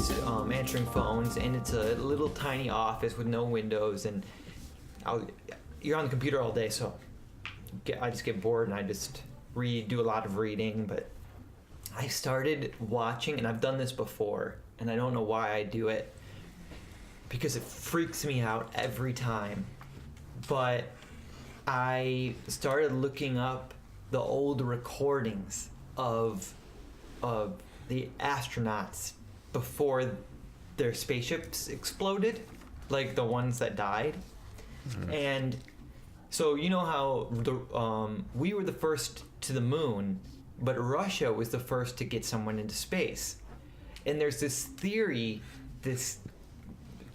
was answering phones, and it's a little tiny office with no windows, and you're on the computer all day, so I just get bored and I just do a lot of reading. But I started watching, and I've done this before, and I don't know why I do it, because it freaks me out every time. But I started looking up the old recordings of the astronauts before their spaceships exploded, like the ones that died. Mm-hmm. And so you know how we were the first to the moon, but Russia was the first to get someone into space. And there's this theory, this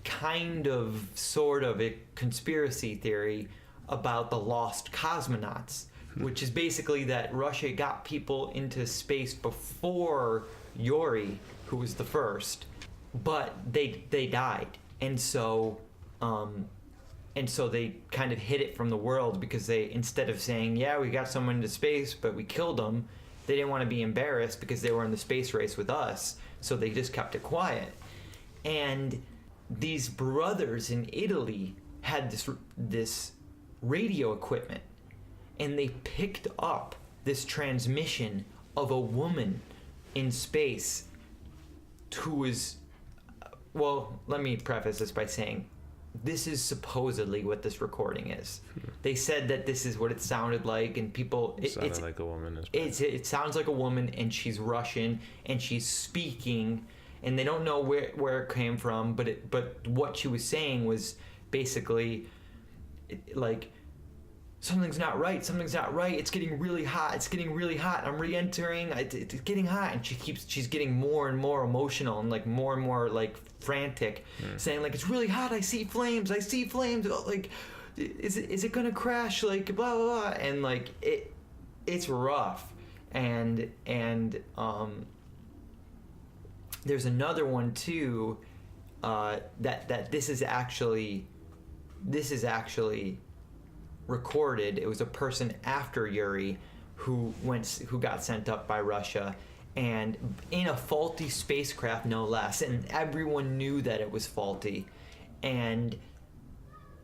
kind of sort of a conspiracy theory about the lost cosmonauts, which is basically that Russia got people into space before Yuri, who was the first, but they died, and so they kind of hid it from the world, because they, instead of saying, yeah, we got someone into space but we killed them, they didn't want to be embarrassed because they were in the space race with us, so they just kept it quiet. And these brothers in Italy had this radio equipment, and they picked up this transmission of a woman in space who was, well, let me preface this by saying this is supposedly what this recording is. They said that this is what it sounded like, and people... It sounded like a woman. It sounds like a woman, and she's Russian, and she's speaking, and they don't know where it came from, but what she was saying was basically like, something's not right, it's getting really hot, I'm re-entering, it's getting hot, and she's getting more and more emotional and like more and more like frantic, saying like, it's really hot, I see flames, oh, like, is it gonna crash, like, blah blah blah, and like it's rough. And there's another one too, that this is actually recorded. It was a person after Yuri who got sent up by Russia, and in a faulty spacecraft, no less, and everyone knew that it was faulty. And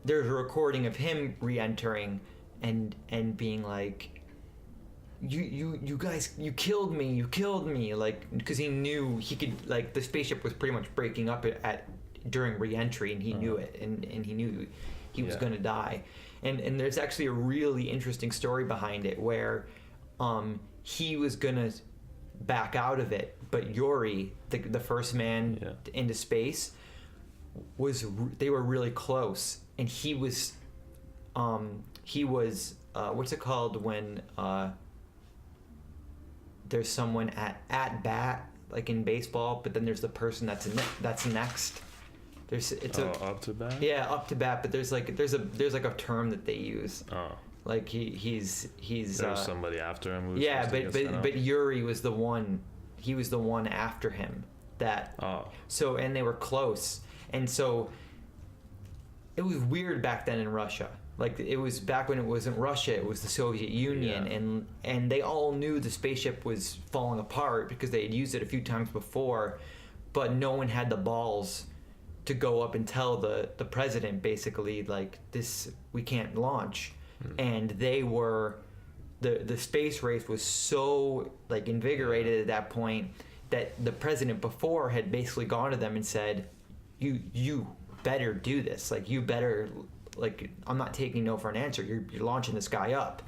there's a recording of him re-entering and being like, you guys, you killed me, like, because he knew he could, like, the spaceship was pretty much breaking up during re-entry, and he knew it, and he knew he was going to die. And there's actually a really interesting story behind it, where he was going to back out of it, but Yuri, the first man into space, they were really close, and he was what's it called when there's someone at bat, like in baseball, but then there's the person that's next. Up to bat? Yeah, up to bat. But there's like a term that they use. Oh. Like he's there's somebody after him. But Yuri was the one. He was the one after him. That. Oh. So, and they were close, and so it was weird back then in Russia. Like, it was back when it wasn't Russia, it was the Soviet Union, and they all knew the spaceship was falling apart because they had used it a few times before, but no one had the balls to go up and tell the president, basically, like, this, we can't launch. And they were, the space race was so, like, invigorated at that point that the president before had basically gone to them and said, you better do this, like, you better, like, I'm not taking no for an answer, you're launching this guy up.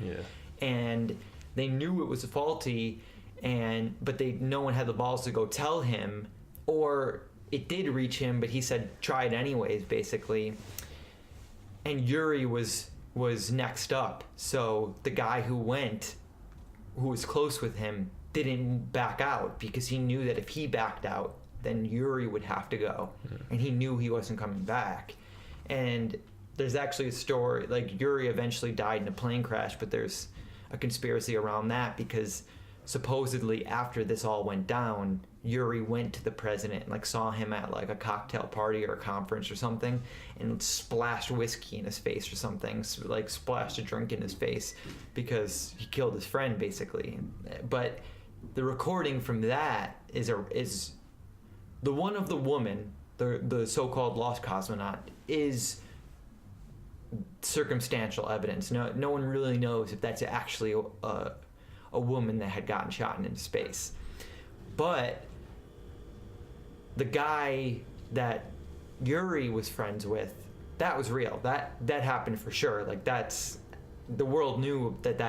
And they knew it was faulty, but no one had the balls to go tell him, or it did reach him, but he said try it anyways, basically. And Yuri was next up, so the guy who was close with him, didn't back out, because he knew that if he backed out, then Yuri would have to go, and he knew he wasn't coming back. And there's actually a story, like, Yuri eventually died in a plane crash, but there's a conspiracy around that, because supposedly after this all went down, Yuri went to the president and, like, saw him at, like, a cocktail party or a conference or something, and splashed whiskey in his face or something, so, like, splashed a drink in his face because he killed his friend, basically. But the recording from that is the one of the woman, the so-called lost cosmonaut, is circumstantial evidence. No one really knows if that's actually a woman that had gotten shot into space. But the guy that Yuri was friends with, that was real. That happened for sure. Like, that's, the world knew that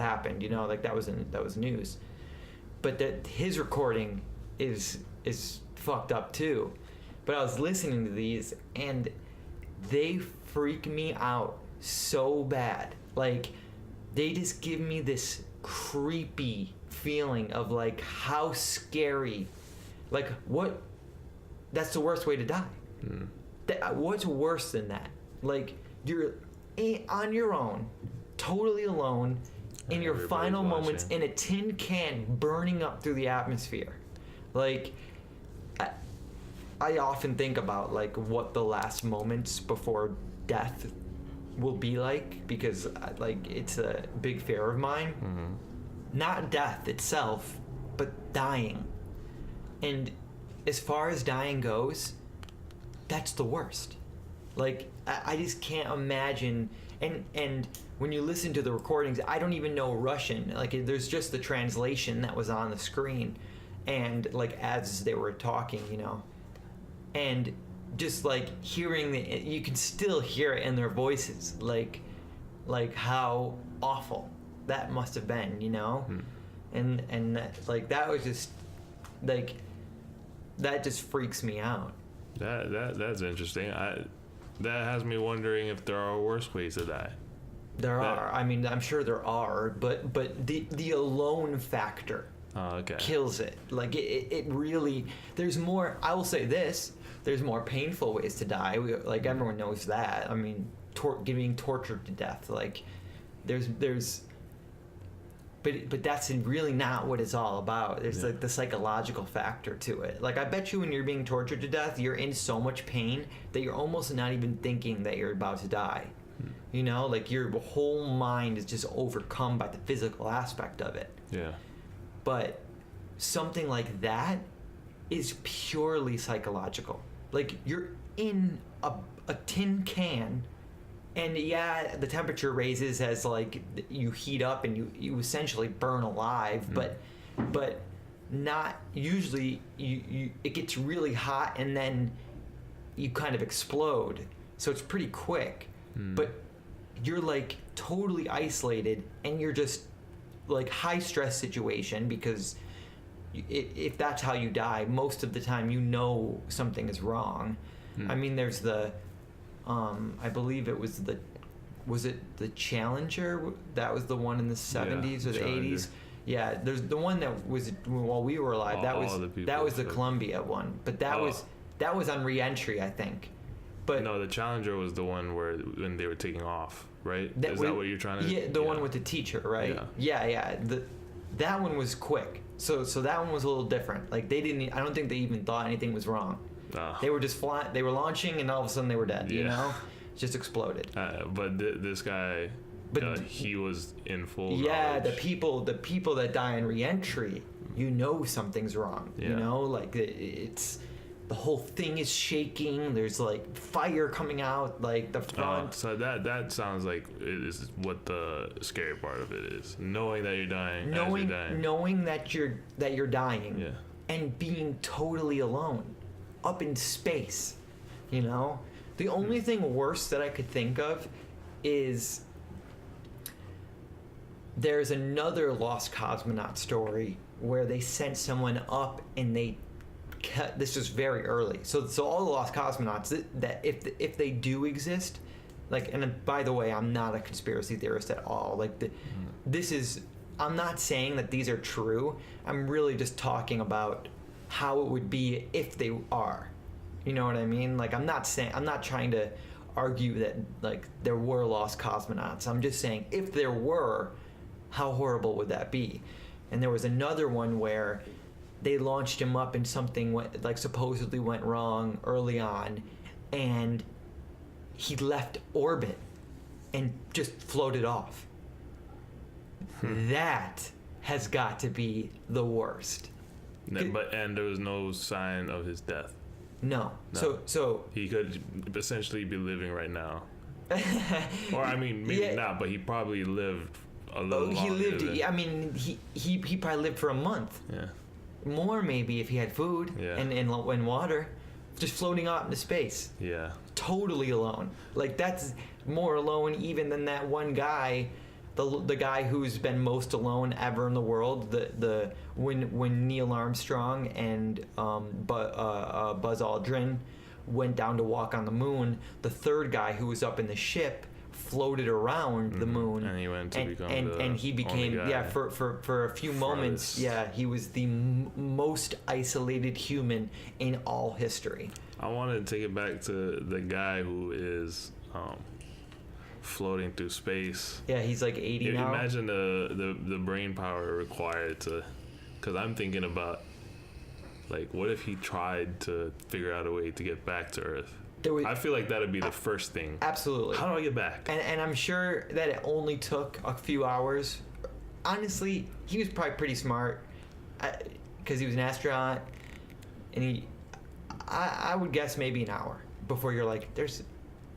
happened. You know, like that was news. But that his recording is fucked up too. But I was listening to these and they freak me out so bad. Like, they just give me this creepy feeling of like how scary, like what, that's the worst way to die. What's worse than that? Like, you're on your own, totally alone, in your final moments in a tin can burning up through the atmosphere. Like, I often think about like what the last moments before death will be like, because like it's a big fear of mine. Not death itself, but dying. And as far as dying goes, that's the worst. Like, I just can't imagine. And when you listen to the recordings, I don't even know Russian. Like, there's just the translation that was on the screen, and like as they were talking, you know, and just like hearing you can still hear it in their voices, like how awful that must have been, you know. And that, like, that was just like, that just freaks me out. That's interesting. That has me wondering if there are worse ways to die. There are. I mean, I'm sure there are, but the alone factor kills it. Like, it really. There's more. I will say this. There's more painful ways to die. Like, everyone knows that. I mean, being tortured to death. Like, there's. But that's really not what it's all about. There's like the psychological factor to it. Like, I bet you when you're being tortured to death, you're in so much pain that you're almost not even thinking that you're about to die. You know, like your whole mind is just overcome by the physical aspect of it. Yeah. But something like that is purely psychological. Like, you're in a tin can, and yeah, the temperature raises as like you heat up and you essentially burn alive, but not usually. It gets really hot and then you kind of explode. So it's pretty quick, but you're like totally isolated and you're just like high stress situation, because if that's how you die, most of the time you know something is wrong. I mean, there's the I believe it was it the Challenger? That was the one in the 70s or the Challenger. 80s. Yeah, there's the one that was while we were alive. That was the Columbia one, but that was on re-entry, I think. But no, the Challenger was the one when they were taking off, right? Is that what you're trying to? Yeah, the one with the teacher, right? Yeah. That one was quick. So that one was a little different. Like, they didn't. I don't think they even thought anything was wrong. They were just flying. They were launching, and all of a sudden they were dead. You know, just exploded. But this guy, he was in full. Yeah, knowledge. the people that die in re-entry, you know something's wrong. You know, like it's. The whole thing is shaking. There's like fire coming out, like the front. So that sounds like it is what the scary part of it is. Knowing that you're dying. Knowing that you're dying. And being totally alone, up in space. You know, the only thing worse that I could think of is there's another lost cosmonaut story where they sent someone up and they. This was very early, so all the lost cosmonauts that if they do exist, like, and by the way, I'm not a conspiracy theorist at all. Like, this is, I'm not saying that these are true. I'm really just talking about how it would be if they are. You know what I mean? Like, I'm not trying to argue that like there were lost cosmonauts. I'm just saying if there were, how horrible would that be? And there was another one where they launched him up and something supposedly went wrong early on, and he left orbit and just floated off. That has got to be the worst. And there was no sign of his death. No. So he could essentially be living right now. Or I mean, maybe not, but he probably lived a little longer. He lived. I mean, he probably lived for a month. Yeah. More maybe if he had food and water, just floating out into space. Yeah. Totally alone. Like that's more alone even than that one guy, the guy who's been most alone ever in the world. When Neil Armstrong and Buzz Aldrin went down to walk on the moon, the third guy who was up in the ship floated around the moon, and he went to become and he became for a few moments he was the most isolated human in all history. I wanted to take it back to the guy who is floating through space. Yeah, he's like 80 now. Imagine the brain power required to, because I'm thinking about, like, what if he tried to figure out a way to get back to Earth? I feel like that'd be the first thing. Absolutely. How do I get back? And I'm sure that it only took a few hours. Honestly, he was probably pretty smart because he was an astronaut, and I would guess maybe an hour before you're like,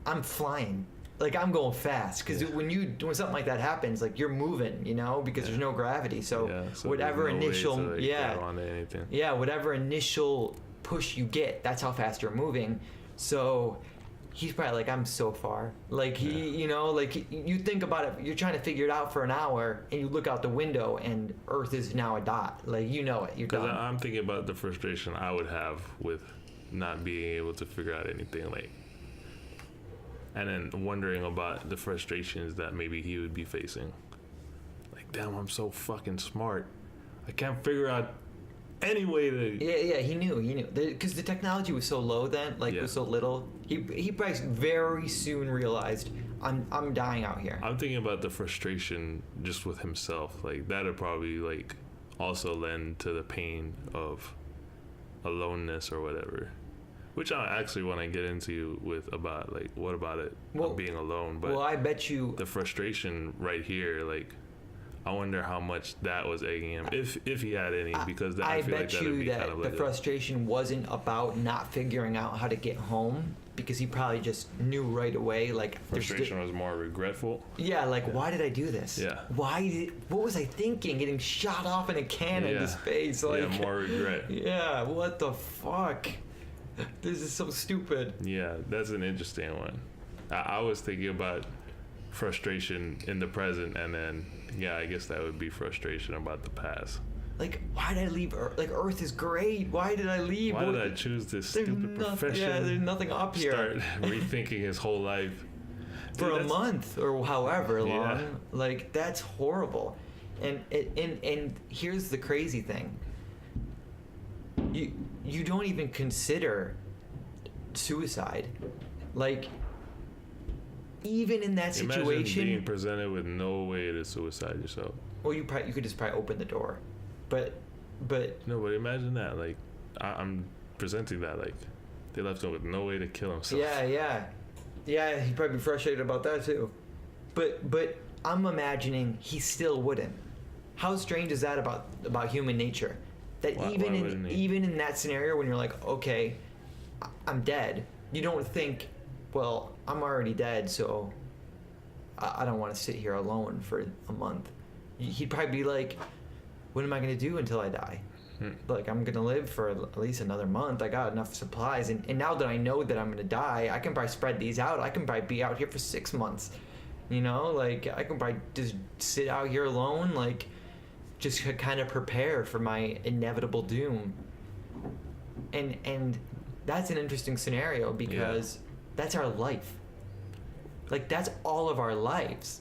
I'm flying. Like, I'm going fast, because when something like that happens, like, you're moving, because there's no gravity. So whatever initial whatever initial push you get, that's how fast you're moving. So he's probably like, I'm so far. Like, you think about it, you're trying to figure it out for an hour, and you look out the window, and Earth is now a dot. Like, you're done. Because I'm thinking about the frustration I would have with not being able to figure out anything, like, and then wondering about the frustrations that maybe he would be facing. Like, damn, I'm so fucking smart. I can't figure out any way to... Yeah, he knew. Because the technology was so low then, was so little. He probably very soon realized, I'm dying out here. I'm thinking about the frustration just with himself. Like, that would probably, like, also lend to the pain of aloneness or whatever. Which I actually want to get into with about, like, what about it being alone? But I bet you the frustration right here, like, I wonder how much that was egging him, if he had any, because I feel like that would be kind of like the frustration wasn't about not figuring out how to get home, because he probably just knew right away, like, frustration was more regretful. Why did I do this? What was I thinking? Getting shot off in a cannon into space, like, more regret. What the fuck? This is so stupid. Yeah, that's an interesting one. I was thinking about frustration in the present, and then I guess that would be frustration about the past. Like, why did I leave Earth? Like, Earth is great. Why did I leave? Why did I choose this stupid profession? Yeah, there's nothing up here. Start rethinking his whole life for a month or however long. Like, that's horrible. And here's the crazy thing. You don't even consider suicide. Like, even in that situation, imagine being presented with no way to suicide yourself. Well, you could just probably open the door, but no. But imagine that. Like, I'm presenting that, like, they left him with no way to kill himself. Yeah. He'd probably be frustrated about that too. But I'm imagining he still wouldn't. How strange is that about human nature? That even in that scenario, when you're like, okay, I'm dead, you don't think, well, I'm already dead, so I don't want to sit here alone for a month. He'd probably be like, what am I going to do until I die? Like, I'm going to live for at least another month. I got enough supplies. And now that I know that I'm going to die, I can probably spread these out. I can probably be out here for 6 months. Like, I can probably just sit out here alone, like, just kind of prepare for my inevitable doom. And that's an interesting scenario, because that's our life. Like, that's all of our lives.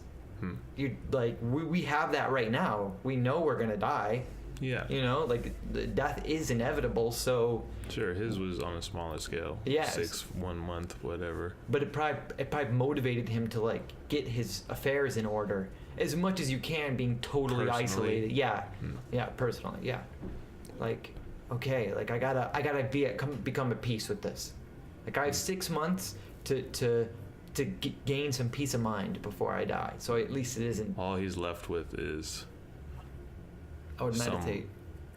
We have that right now. We know we're gonna die. Like, the death is inevitable. So sure, his was on a smaller scale. 1 month, whatever. But it probably motivated him to, like, get his affairs in order as much as you can, being totally isolated. Personally. Like, okay, like, I gotta become at peace with this. Like, I have 6 months to gain some peace of mind before I die. So at least it isn't. All he's left with is. I would meditate.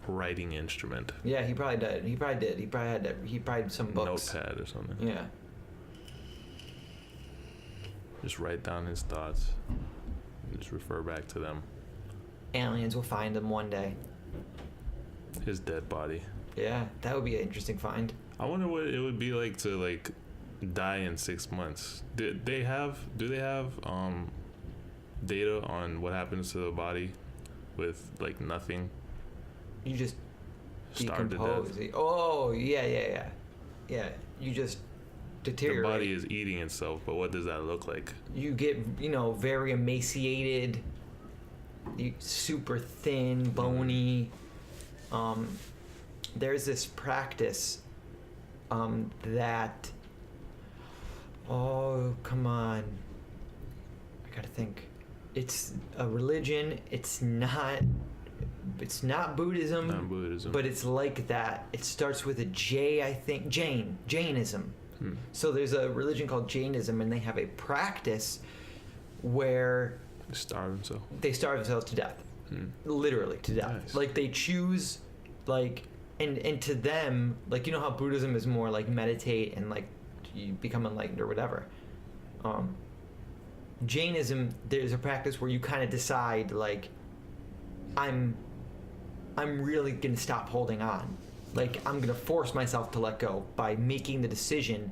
writing instrument. Yeah, he probably did. He probably had some books. Notepad or something. Yeah. Just write down his thoughts. And just refer back to them. Aliens will find him one day. His dead body. Yeah, that would be an interesting find. I wonder what it would be like to like die in 6 months. Do they have data on what happens to the body with like nothing? You just starve to decompose. death. Oh, yeah. You just deteriorate. The body is eating itself, but what does that look like? You get, very emaciated, super thin, bony. There's this practice that, oh, come on. I gotta think. It's a religion. It's not Buddhism. Not Buddhism. But it's like that. It starts with a J, I think. Jainism. So there's a religion called Jainism, and they have a practice where they starve themselves to death. Literally to death. Nice. Like they choose, like, and to them, like, how Buddhism is more like meditate and like you become enlightened or whatever. Jainism, there's a practice where you kind of decide, like, I'm really gonna stop holding on. Like, I'm gonna force myself to let go by making the decision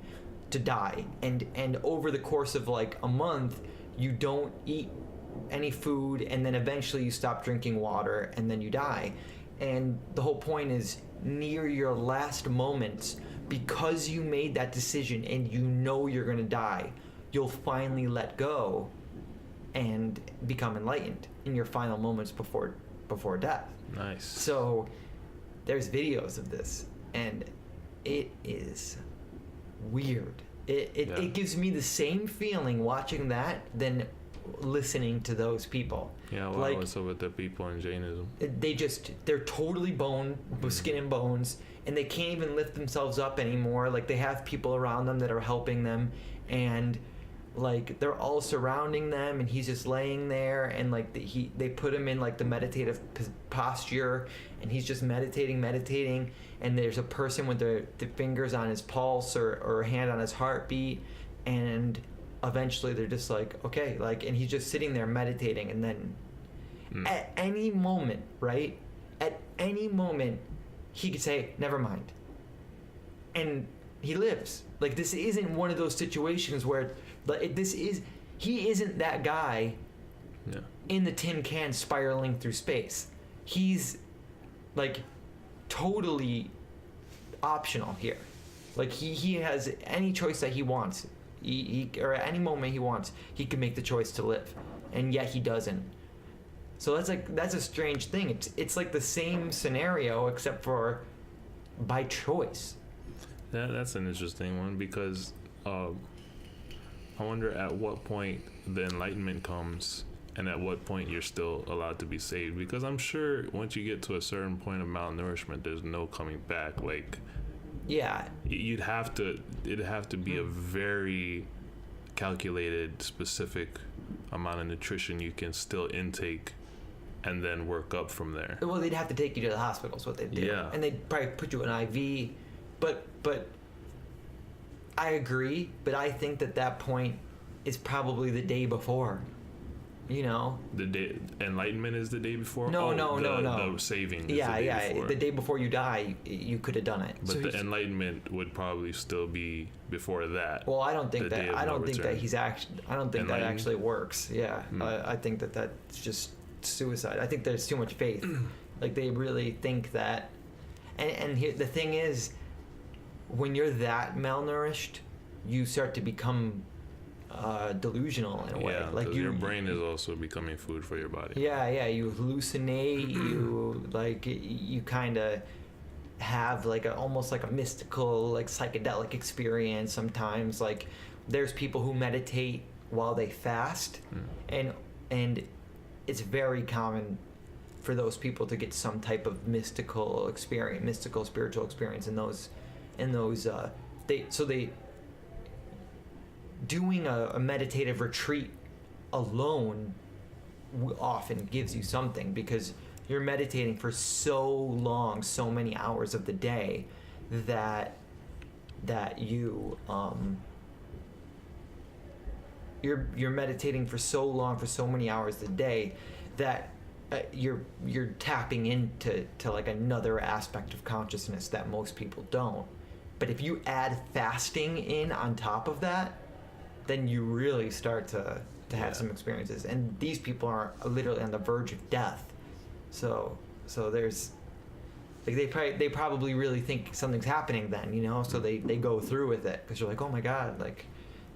to die. And over the course of like a month, you don't eat any food, and then eventually you stop drinking water, and then you die. And the whole point is, near your last moments, because you made that decision and you're gonna die, you'll finally let go and become enlightened in your final moments before death. Nice. So there's videos of this, and it is weird. It gives me the same feeling watching that than listening to those people. Yeah, well, like, what's up with the people in Jainism? They're totally skin and bones, and they can't even lift themselves up anymore. Like, they have people around them that are helping them, and like they're all surrounding them, and he's just laying there, and like they put him in like the meditative posture, and he's just meditating, and there's a person with the fingers on his pulse or a hand on his heartbeat, and eventually they're just like, okay, like, and he's just sitting there meditating, and then at any moment, right? At any moment, he could say, never mind. And he lives. Like, this isn't one of those situations where, like, he isn't that guy in the tin can spiraling through space. He's, like, totally optional here. Like, he has any choice that he wants. Or at any moment he wants, he can make the choice to live, and yet he doesn't. So that's a strange thing. It's like the same scenario, except for by choice. That's an interesting one, because I wonder at what point the enlightenment comes, and at what point you're still allowed to be saved. Because I'm sure once you get to a certain point of malnourishment, there's no coming back. Like, yeah, it'd have to be a very calculated, specific amount of nutrition you can still intake, and then work up from there. Well, they'd have to take you to the hospital, is what they'd do. Yeah. And they'd probably put you in IV, but I agree, but I think that point is probably the day before. The day enlightenment is the day before. No. The saving. Is the day before. The day before you die, you could have done it. But so the enlightenment would probably still be before that. Well, I don't think that. I don't think that actually works. Yeah, I think that's just suicide. I think there's too much faith. Like, they really think that. And here, the thing is, when you're that malnourished, you start to become delusional in a way. Yeah, like your brain is also becoming food for your body. Yeah, you hallucinate. you kind of have like almost like a mystical, like psychedelic experience sometimes. Like, there's people who meditate while they fast, and it's very common for those people to get some type of mystical spiritual experience in those doing a meditative retreat alone often gives you something, because you're meditating for so long, so many hours of the day, that you you're meditating for so long, for so many hours a day, that you're tapping into like another aspect of consciousness that most people don't. But if you add fasting in on top of that, then you really start to have some experiences. And these people are literally on the verge of death. So there's like they probably really think something's happening then, you know. So they go through with it because you're like, oh my god, like.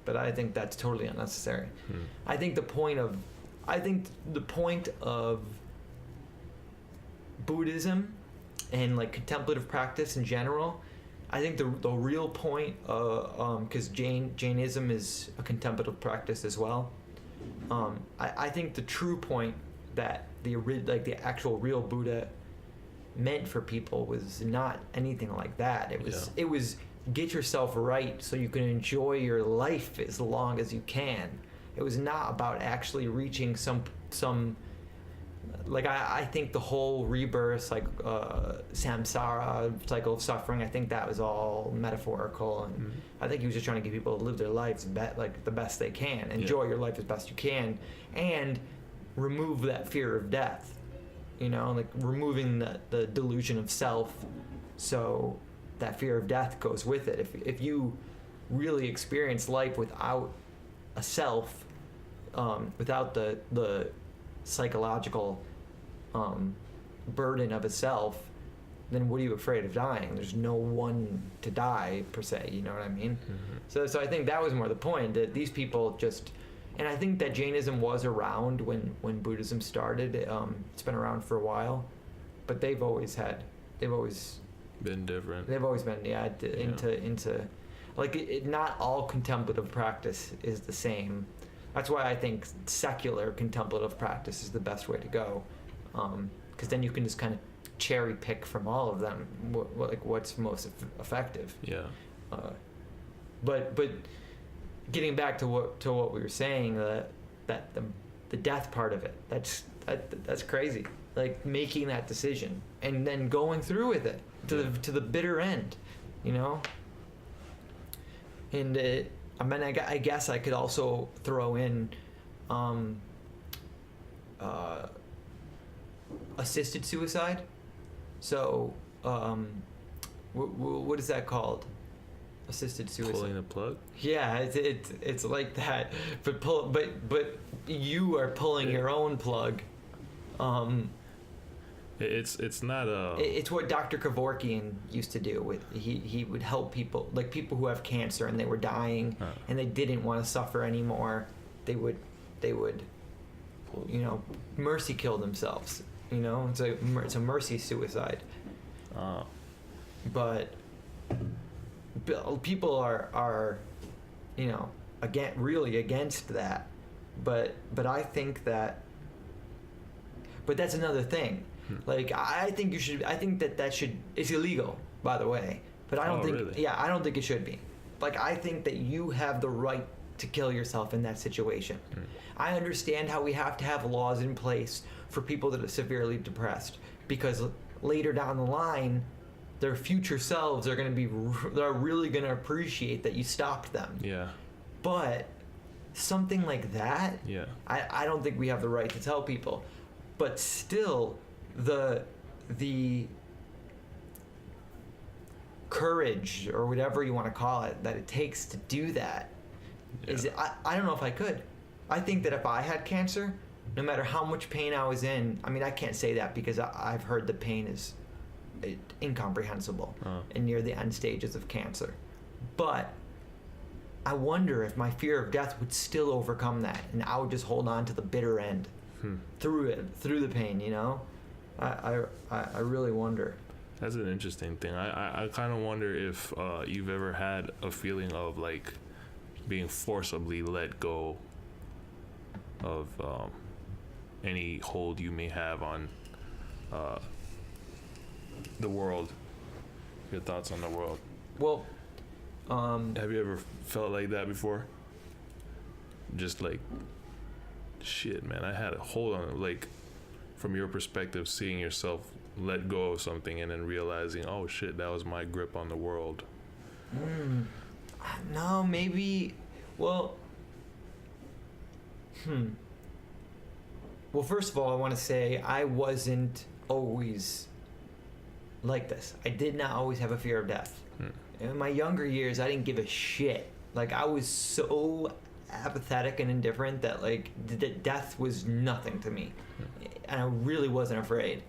But I think that's totally unnecessary. I think the point of Buddhism and like contemplative practice in general, I think the real point, because Jainism is a contemplative practice as well. I think the true point that the actual real Buddha meant for people was not anything like that. It was get yourself right so you can enjoy your life as long as you can. It was not about actually reaching some like I think the whole rebirth, like samsara, cycle of suffering, I think that was all metaphorical, and I think he was just trying to get people to live their lives like the best they can, enjoy your life as best you can, and remove that fear of death, you know, like removing the delusion of self, so that fear of death goes with it. If you really experience life without a self, without the psychological burden of a self, then what are you afraid of dying? There's no one to die per se, you know what I mean? So I think that was more the point, that these people just, and I think that Jainism was around when Buddhism started. It's been around for a while, but they've always been different. They've always been, into like not all contemplative practice is the same. That's why I think secular contemplative practice is the best way to go, because then you can just kind of cherry pick from all of them what's most effective. Yeah. But getting back to what we were saying, that the death part of it, that's crazy. Like making that decision and then going through with it to the bitter end, you know. And I mean, I guess I could also throw in assisted suicide. So, what is that called? Assisted suicide. Pulling the plug. Yeah, it's like that, but you are pulling your own plug. It's not a. It's what Dr. Kevorkian used to do. He would help people, like people who have cancer and they were dying and they didn't want to suffer anymore. They would, you know, mercy kill themselves. You know, it's a mercy suicide. But people are, you know, really against that. But I think that. But that's another thing. Like I think that should. It's illegal, by the way. But I don't think. Really? Yeah, I don't think it should be. Like I think that you have the right to kill yourself in that situation. I understand how we have to have laws in place for people that are severely depressed, because later down the line, their future selves are they're really going to appreciate that you stopped them. Yeah. But something like that, I don't think we have the right to tell people. But still, the courage, or whatever you want to call it, that it takes to do that is, I don't know if I could. I think that if I had cancer, no matter how much pain I was in, I mean, I can't say that because I've heard the pain is incomprehensible and near the end stages of cancer. But I wonder if my fear of death would still overcome that, and I would just hold on to the bitter end through the pain, you know? I really wonder. That's an interesting thing. I kind of wonder if you've ever had a feeling of like being forcibly let go of any hold you may have on the world, your thoughts on the world. Well, have you ever felt like that before? Just like, shit, man, I had a hold on it, like from your perspective, seeing yourself let go of something and then realizing, oh shit, that was my grip on the world? No, maybe. Well, Well, first of all, I want to say I wasn't always like this. I did not always have a fear of death. In my younger years, I didn't give a shit. Like, I was so apathetic and indifferent that, like, death was nothing to me. And I really wasn't afraid.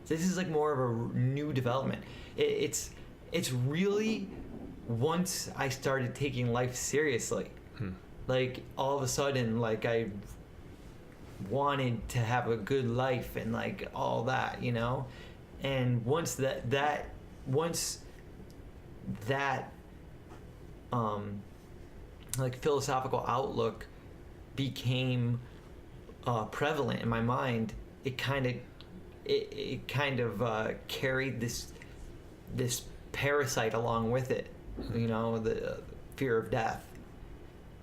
This is, like, more of a new development. It's really once I started taking life seriously. Like, all of a sudden, like, I wanted to have a good life and, like, all that, you know? And once that like philosophical outlook became prevalent in my mind, it kind of carried this parasite along with it, you know, the fear of death,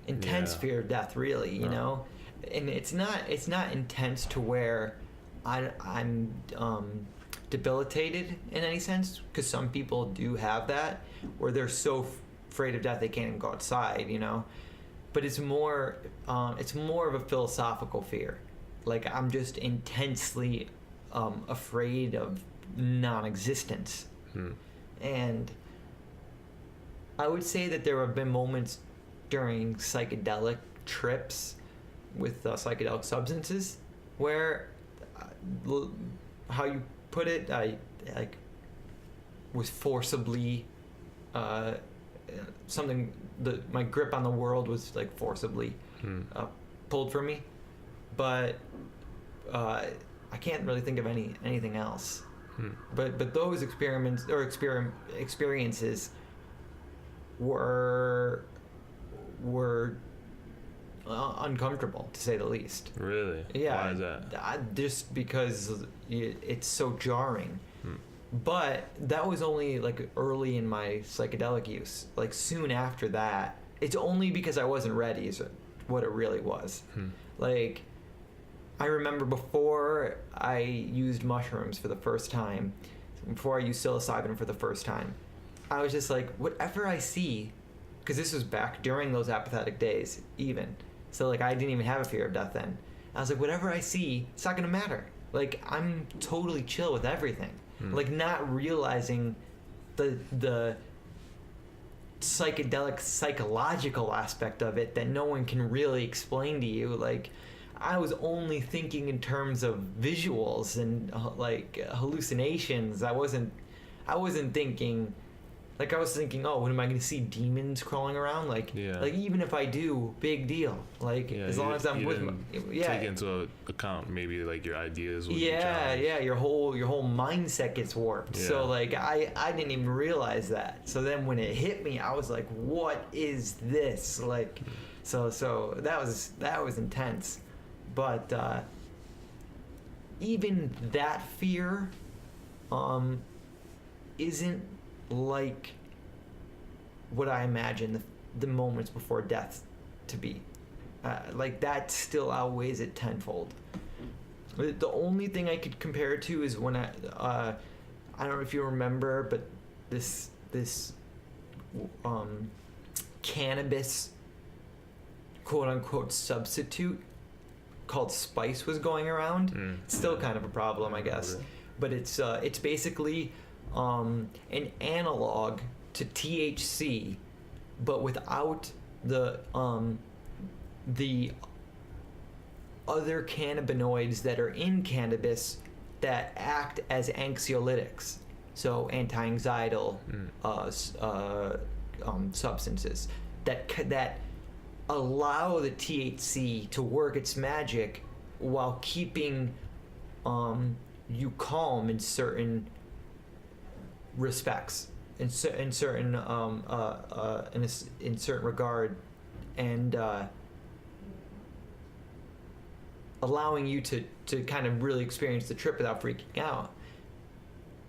intense fear of death, really, you know. And it's not intense to where I'm debilitated in any sense, because some people do have that, where they're so afraid of death they can't even go outside, you know. But it's more of a philosophical fear. Like, I'm just intensely afraid of non-existence. And I would say that there have been moments during psychedelic trips with psychedelic substances where, how you put it, I like was forcibly my grip on the world was like forcibly pulled from me, but I can't really think of anything else. But those experiences were uncomfortable, to say the least. Really? Yeah. Why is that? Just because it's so jarring. But that was only like early in my psychedelic use. Like, soon after that, it's only because I wasn't ready is what it really was. Like, I remember before I used mushrooms for the first time, before I used psilocybin for the first time, I was just like, whatever I see, because this was back during those apathetic days even. So, like, I didn't even have a fear of death then. I was like, whatever I see, it's not going to matter. Like, I'm totally chill with everything. Like, not realizing the psychedelic psychological aspect of it that no one can really explain to you. Like, I was only thinking in terms of visuals and like hallucinations. I wasn't thinking. Like, I was thinking, oh, when am I going to see demons crawling around? Like, like, even if I do, big deal. Like, as long as I'm with my, take into account maybe like your ideas. Would your whole mindset gets warped. So, like, I didn't even realize that. So then when it hit me, I was like, what is this? Like, so that was intense. But even that fear isn't like what I imagine the moments before death to be. Like, that still outweighs it tenfold. The only thing I could compare it to is when I don't know if you remember, but this cannabis quote unquote substitute called spice was going around. It's still kind of a problem, I guess. But it's basically an analog to THC, but without the other cannabinoids that are in cannabis that act as anxiolytics, so anti-anxietal substances that allow the THC to work its magic while keeping you calm in certain respects, in certain regard, and allowing you to kind of really experience the trip without freaking out.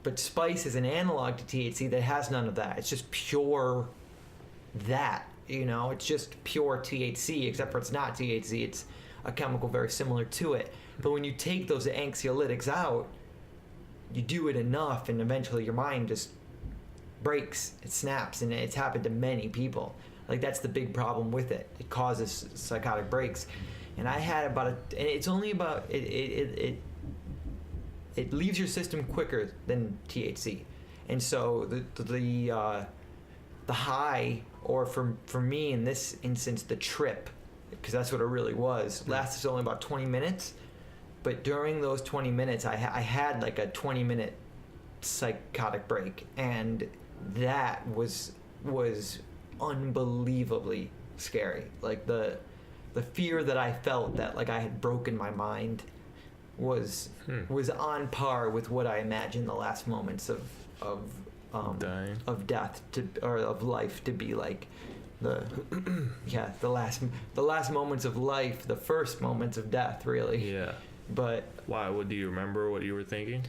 But spice is an analog to THC that has none of that. It's just pure that, you know, it's just pure THC, except for it's not THC. It's a chemical very similar to it. But when you take those anxiolytics out, you do it enough, and eventually your mind just breaks, it snaps, and it's happened to many people. Like, that's the big problem with it. It causes psychotic breaks. And I had and it's only about, it leaves your system quicker than THC. And so the high, or for me in this instance, the trip, because that's what it really was, lasted only about 20 minutes. But during those 20 minutes, I had like a 20-minute psychotic break, and that was unbelievably scary. Like, the fear that I felt that like I had broken my mind was on par with what I imagined the last moments of dying, of death or of life to be like. The last moments of life, the first moments of death, really. Yeah. But why? What do you remember? What you were thinking?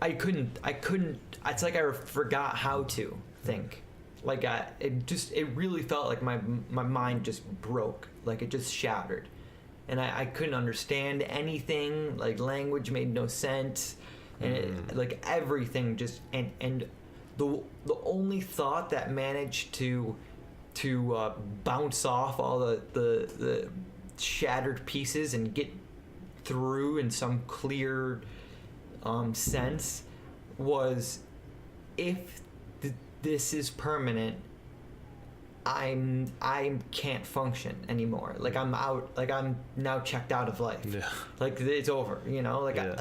I couldn't. It's like I forgot how to think. Like, it really felt like my mind just broke. Like, it just shattered, and I couldn't understand anything. Like, language made no sense, and like everything just and the only thought that managed to bounce off all the shattered pieces and get through in some clear sense was, if this is permanent, I can't function anymore. Like, I'm out. Like, I'm now checked out of life. Yeah. Like, it's over. You know. Like, yeah.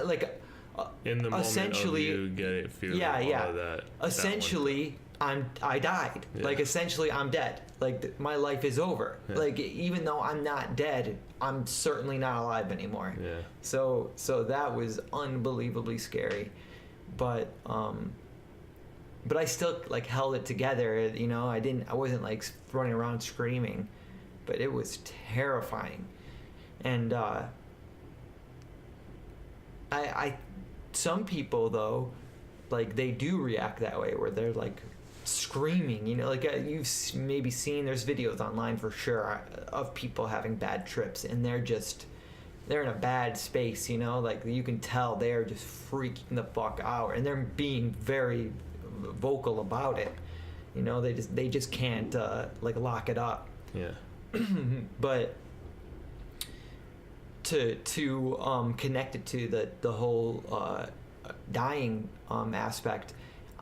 In the essentially, moment of you get it, feel all of that. Essentially, I died. Yeah. Like, essentially, I'm dead. Like, my life is over. Yeah. Like, even though I'm not dead, I'm certainly not alive anymore. Yeah. So that was unbelievably scary, but I still like held it together. You know, I wasn't like running around screaming, but it was terrifying, and some people though, like, they do react that way, where they're like screaming, you know, like you've maybe seen, there's videos online for sure of people having bad trips, and they're in a bad space, you know, like you can tell they're just freaking the fuck out, and they're being very vocal about it, you know, they just can't like lock it up. Yeah. But to connect it to the whole dying aspect,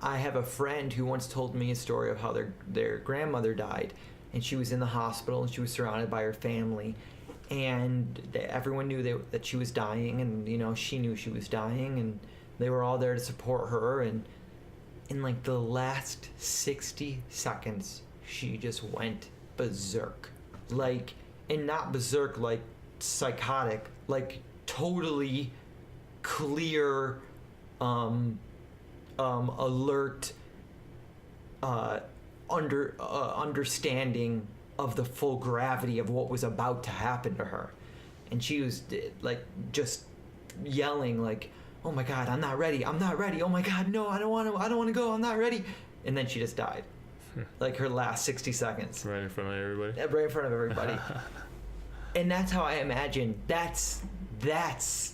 I have a friend who once told me a story of how their grandmother died, and she was in the hospital, and she was surrounded by her family, and everyone knew that she was dying, and, you know, she knew she was dying, and they were all there to support her, and in like the last 60 seconds, she just went berserk. Like, and not berserk like psychotic, like totally clear, alert, understanding of the full gravity of what was about to happen to her. And she was like just yelling like, "Oh my God, I'm not ready. Oh my God, no, I don't want to go. I'm not ready." And then she just died. Like, her last 60 seconds. Right in front of everybody? Right in front of everybody. And that's how I imagine. That's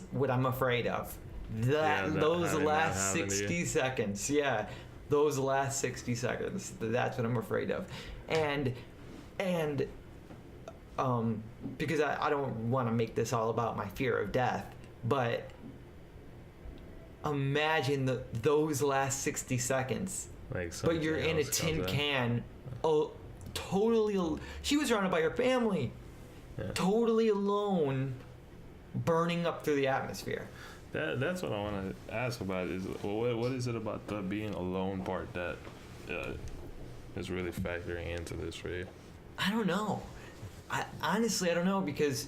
what I'm afraid of. Those last 60 seconds. Yeah. Those last 60 seconds. That's what I'm afraid of. And because I don't want to make this all about my fear of death, but imagine those last 60 seconds. But you're in a tin can. Oh, totally. She was surrounded by her family. Yeah. Totally alone, burning up through the atmosphere. That's what I want to ask about. Is what is it about the being alone part that is really factoring into this for you? I don't know. Honestly, I don't know, because,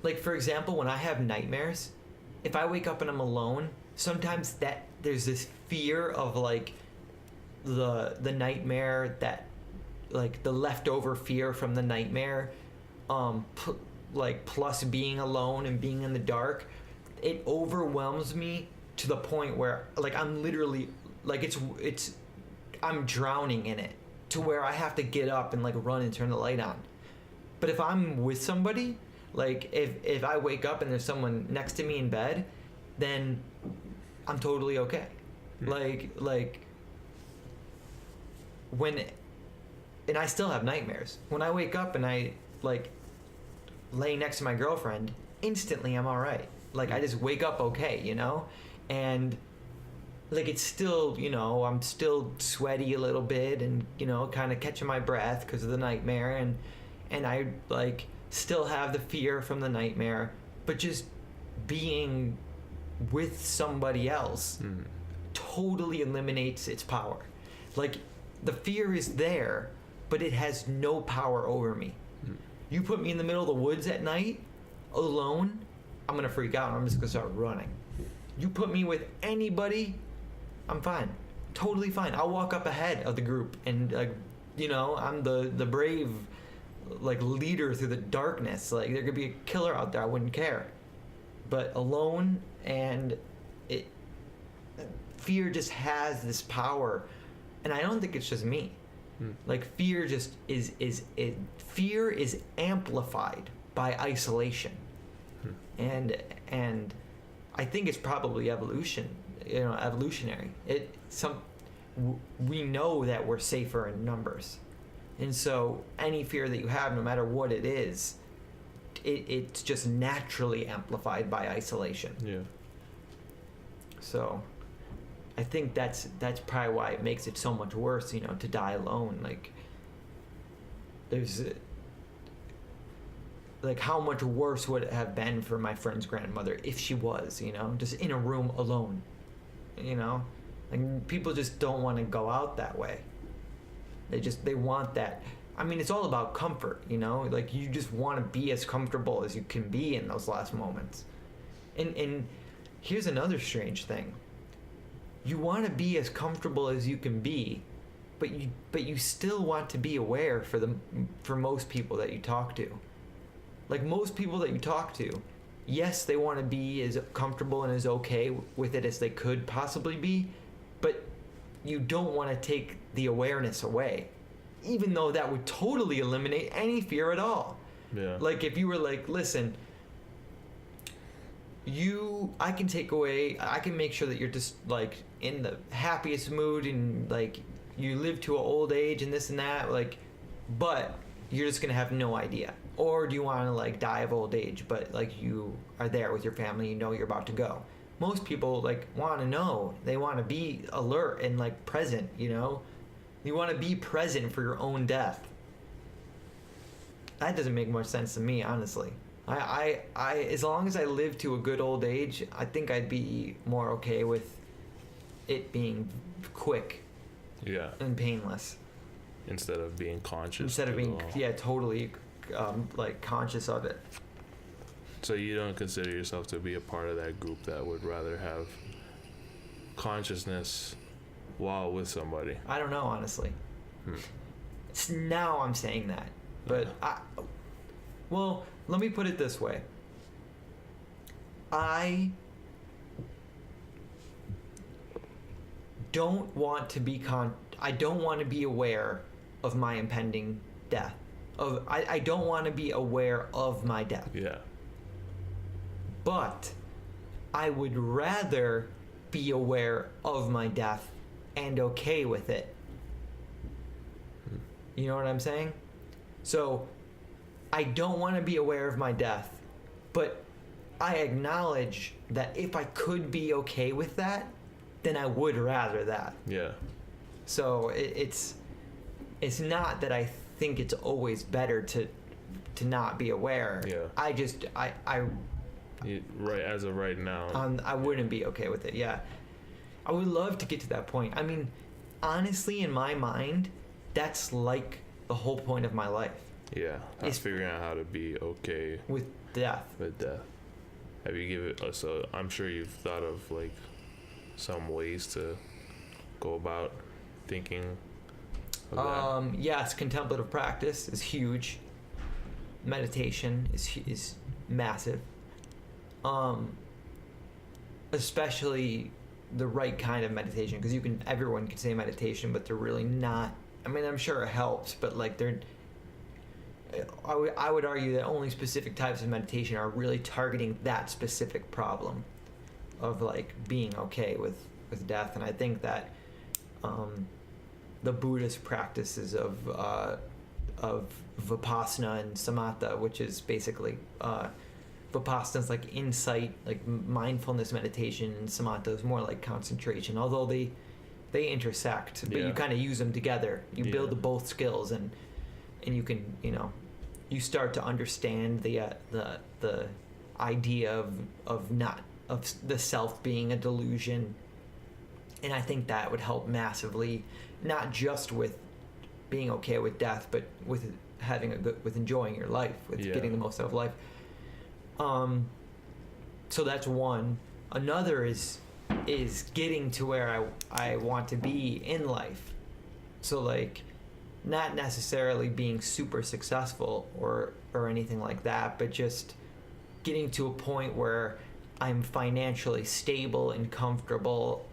like, for example, when I have nightmares, if I wake up and I'm alone, sometimes there's this fear of like the nightmare, that like the leftover fear from the nightmare, like plus being alone and being in the dark, it overwhelms me to the point where like I'm literally like I'm drowning in it, to where I have to get up and like run and turn the light on. But if I'm with somebody, Like if I wake up and there's someone next to me in bed, then I'm totally okay. Like when, and I still have nightmares. When I wake up and I like lay next to my girlfriend, instantly I'm all right. Like I just wake up okay, you know? And like it's still, you know, I'm still sweaty a little bit and, you know, kind of catching my breath because of the nightmare, and I like still have the fear from the nightmare, but just being with somebody else totally eliminates its power. Like the fear is there, but it has no power over me. You put me in the middle of the woods at night alone, I'm gonna freak out and I'm just gonna start running. You put me with anybody, I'm fine, totally fine. I'll walk up ahead of the group and you know, I'm the brave like leader through the darkness. Like there could be a killer out there, I wouldn't care. But alone, and fear just has this power, and I don't think it's just me. Like fear just fear is amplified by isolation, and I think it's probably evolutionary. We know that we're safer in numbers, and so any fear that you have, no matter what it is, it's just naturally amplified by isolation. Yeah. So I think that's probably why it makes it so much worse, you know, to die alone. Like there's like how much worse would it have been for my friend's grandmother if she was, you know, just in a room alone, you know? Like people just don't want to go out that way. They want that. I mean, it's all about comfort, you know? Like you just want to be as comfortable as you can be in those last moments. And here's another strange thing. You want to be as comfortable as you can be, but you still want to be aware for most people that you talk to. Like most people that you talk to, yes, they want to be as comfortable and as okay with it as they could possibly be, but you don't want to take the awareness away, even though that would totally eliminate any fear at all. Yeah. Like if you were like, listen, I can make sure that you're just like in the happiest mood and like you live to an old age and this and that, like, but you're just gonna have no idea. Or do you want to like die of old age, but like you are there with your family, you know you're about to go. Most people like want to know, they want to be alert and like present, you know? You want to be present for your own death. That doesn't make much sense to me, honestly. I as long as I live to a good old age, I think I'd be more okay with it being quick, and painless, instead of being conscious. Instead of being totally like conscious of it. So you don't consider yourself to be a part of that group that would rather have consciousness while with somebody? I don't know, honestly. Now I'm saying that, but well, let me put it this way. I don't want to be I don't want to be aware of my impending death. I don't want to be aware of my death. Yeah. But I would rather be aware of my death and okay with it. You know what I'm saying? So I don't want to be aware of my death, but I acknowledge that if I could be okay with that, then I would rather that. Yeah. So it's not that I think it's always better to not be aware. Yeah. I just right as of right now. I wouldn't be okay with it. Yeah. I would love to get to that point. I mean, honestly, in my mind, that's like the whole point of my life. Yeah. It's figuring out how to be okay with death. Have you given it? So I'm sure you've thought of like some ways to go about thinking of that. Yes, contemplative practice is huge. Meditation is massive. Especially the right kind of meditation, because everyone can say meditation, but they're really not. I mean, I'm sure it helps, but like I would argue that only specific types of meditation are really targeting that specific problem of like being okay with death. And I think that the Buddhist practices of Vipassana and Samatha, which is basically Vipassana is like insight, like mindfulness meditation, and Samatha is more like concentration, although they intersect, but you kind of use them together. You build both skills, and you can, you start to understand the idea of the self being a delusion. And I think that would help massively, not just with being okay with death, but with with enjoying your life, with getting the most out of life. So that's one. Another is getting to where I want to be in life. So like, not necessarily being super successful or anything like that, but just getting to a point where I'm financially stable and comfortable,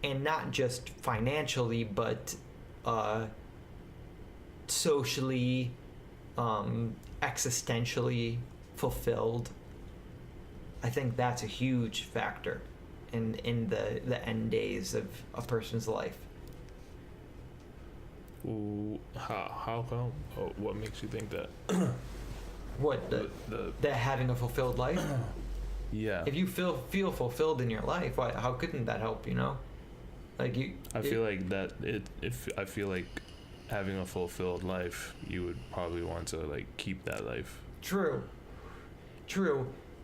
and not just financially, but socially, existentially fulfilled. I think that's a huge factor in the end days of a person's life. Ooh, how come? Oh, what makes you think that? What that having a fulfilled life? Yeah. If you feel fulfilled in your life, how couldn't that help? Like you. I feel like that. I feel like having a fulfilled life, you would probably want to like keep that life. True.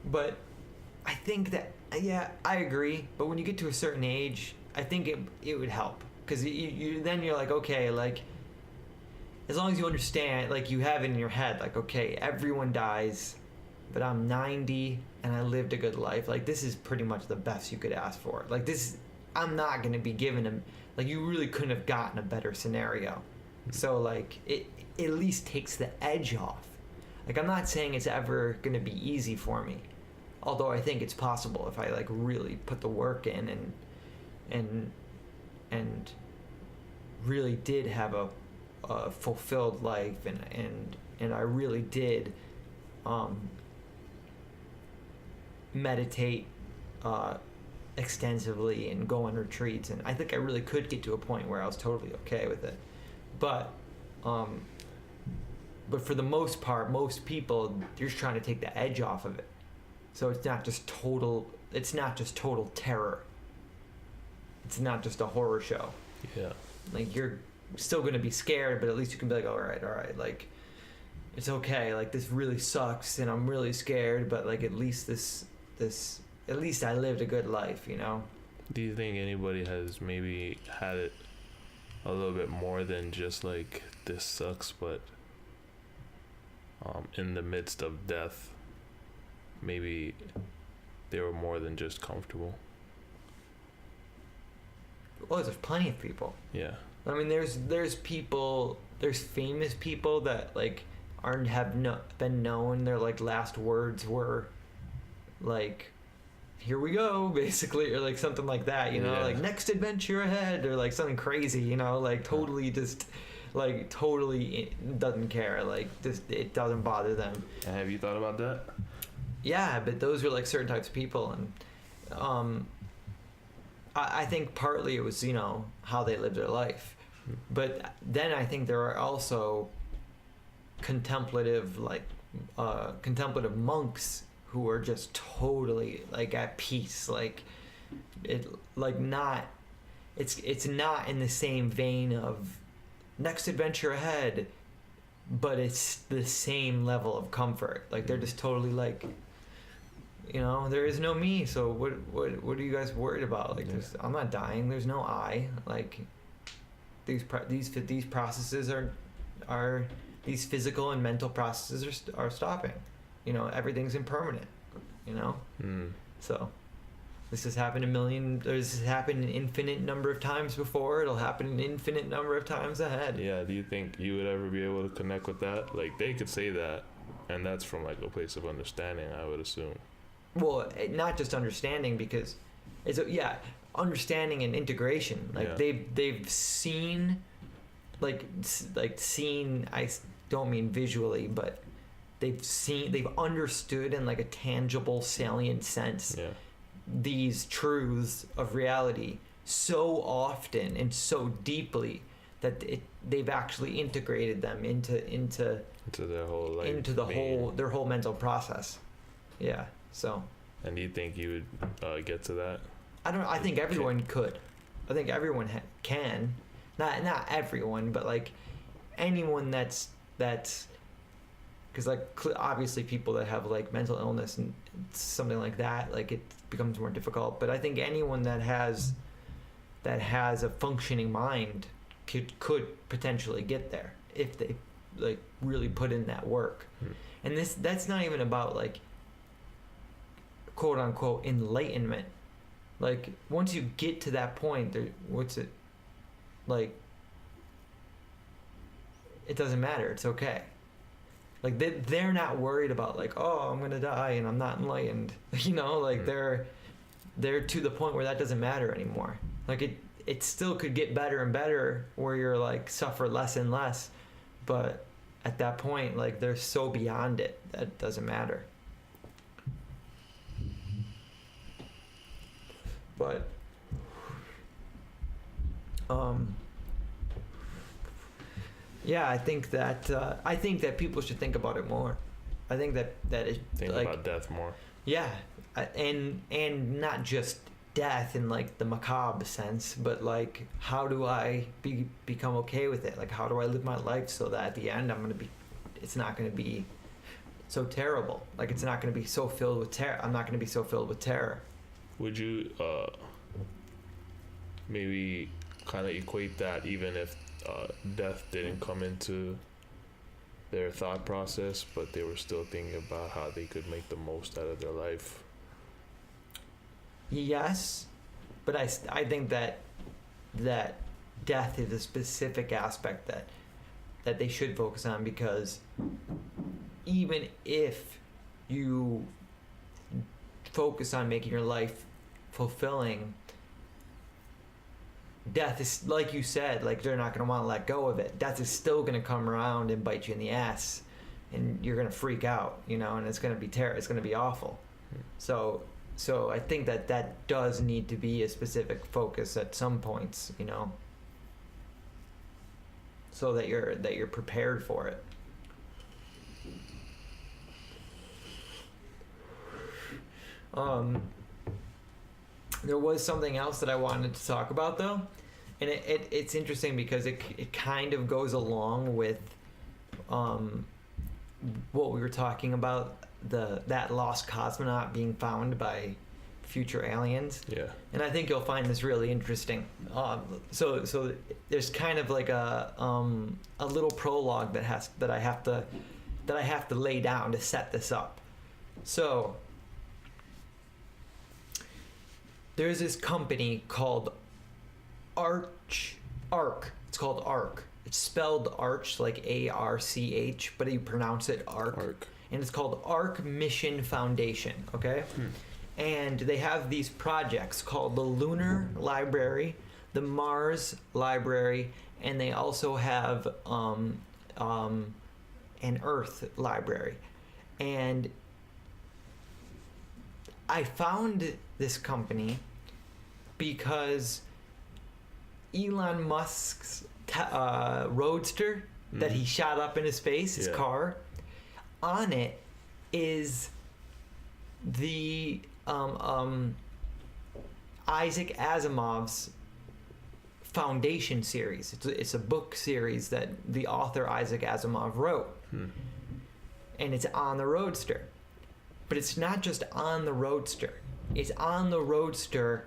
But I think that I agree. But when you get to a certain age, I think it would help, because then you're like, okay, like, as long as you understand, like, you have it in your head, like, okay, everyone dies, but I'm 90 and I lived a good life. Like, this is pretty much the best you could ask for. Like, this, I'm not going to be given a, like, you really couldn't have gotten a better scenario. So, like, it at least takes the edge off. Like, I'm not saying it's ever going to be easy for me, although I think it's possible if I, like, really put the work in and really did have a fulfilled life, and I really did meditate extensively and go on retreats, and I think I really could get to a point where I was totally okay with it. But for the most part, most people, they're just trying to take the edge off of it. So it's not just total terror. It's not just a horror show. Yeah. Like, you're still going to be scared, but at least you can be like, all right, like, it's okay. Like, this really sucks, and I'm really scared, but like, at least at least I lived a good life, Do you think anybody has maybe had it a little bit more than just like, this sucks, but in the midst of death, maybe they were more than just comfortable? Oh, there's plenty of people. Yeah. I mean, there's famous people that like been known. Their like last words were like, "Here we go," basically, or like something like that. Like, next adventure ahead, or like something crazy. Like, totally just like totally doesn't care. Like, just it doesn't bother them. Have you thought about that? Yeah, but those are like certain types of people, and I think partly it was how they lived their life. But then I think there are also contemplative monks who are just totally like at peace. Like, it's not in the same vein of next adventure ahead, but it's the same level of comfort. Like, they're just totally like, there is no me, so what are you guys worried about? Like, I'm not dying. There's no I. Like, these processes are these physical and mental processes are stopping. Everything's impermanent. So this has happened This has happened an infinite number of times before. It'll happen an infinite number of times ahead. Yeah. Do you think you would ever be able to connect with that? Like, they could say that, and that's from like a place of understanding, I would assume. Well, not just understanding, because understanding and integration. Like, they've seen, don't mean visually, but they've understood in like a tangible, salient sense these truths of reality so often and so deeply that they've actually integrated them into their whole life, into their whole mental process. Yeah. So. And do you think you would get to that? I think everyone could. I think everyone can. Not everyone, but like anyone that's because like obviously people that have like mental illness and something like that, like it becomes more difficult. But I think anyone that has a functioning mind could potentially get there if they like really put in that work. And that's not even about like quote unquote enlightenment. Like once you get to that point, what's it like? It doesn't matter. It's okay. Like they're not worried about like, oh, I'm gonna die and I'm not enlightened. You know, like they're to the point where that doesn't matter anymore. Like it still could get better and better where you're like suffer less and less, but at that point, like they're so beyond it that it doesn't matter. But yeah, I think that people should think about it more. I think that it think like, about death more. Yeah, and not just death in like the macabre sense, but like how do I become okay with it? Like how do I live my life so that at the end it's not going to be so terrible. Like it's not going to be so filled with terror. I'm not going to be so filled with terror. Would you maybe kind of equate that even if death didn't come into their thought process, but they were still thinking about how they could make the most out of their life? Yes, but I think that death is a specific aspect that they should focus on, because even if you focus on making your life fulfilling, death is, like you said, like they're not going to want to let go of it. Death is still going to come around and bite you in the ass, and you're going to freak out, you know, and it's going to be it's going to be awful. So I think that does need to be a specific focus at some points, you know, so that you're prepared for it. There was something else that I wanted to talk about though, and it's interesting because it kind of goes along with what we were talking about, that lost cosmonaut being found by future aliens. Yeah. And I think you'll find this really interesting. So there's kind of like a little prologue that I have to lay down to set this up. So there's this company called Arc. It's called Arc. It's spelled Arch, like ARCH, but you pronounce it Arc. And it's called Arc Mission Foundation, okay? And they have these projects called the Lunar Library, the Mars Library, and they also have an Earth Library. And I found this company because Elon Musk's Roadster that he shot up into space, his car, on it is the Isaac Asimov's Foundation series. It's a book series that the author Isaac Asimov wrote. And it's on the Roadster. But it's not just on the Roadster. It's on the Roadster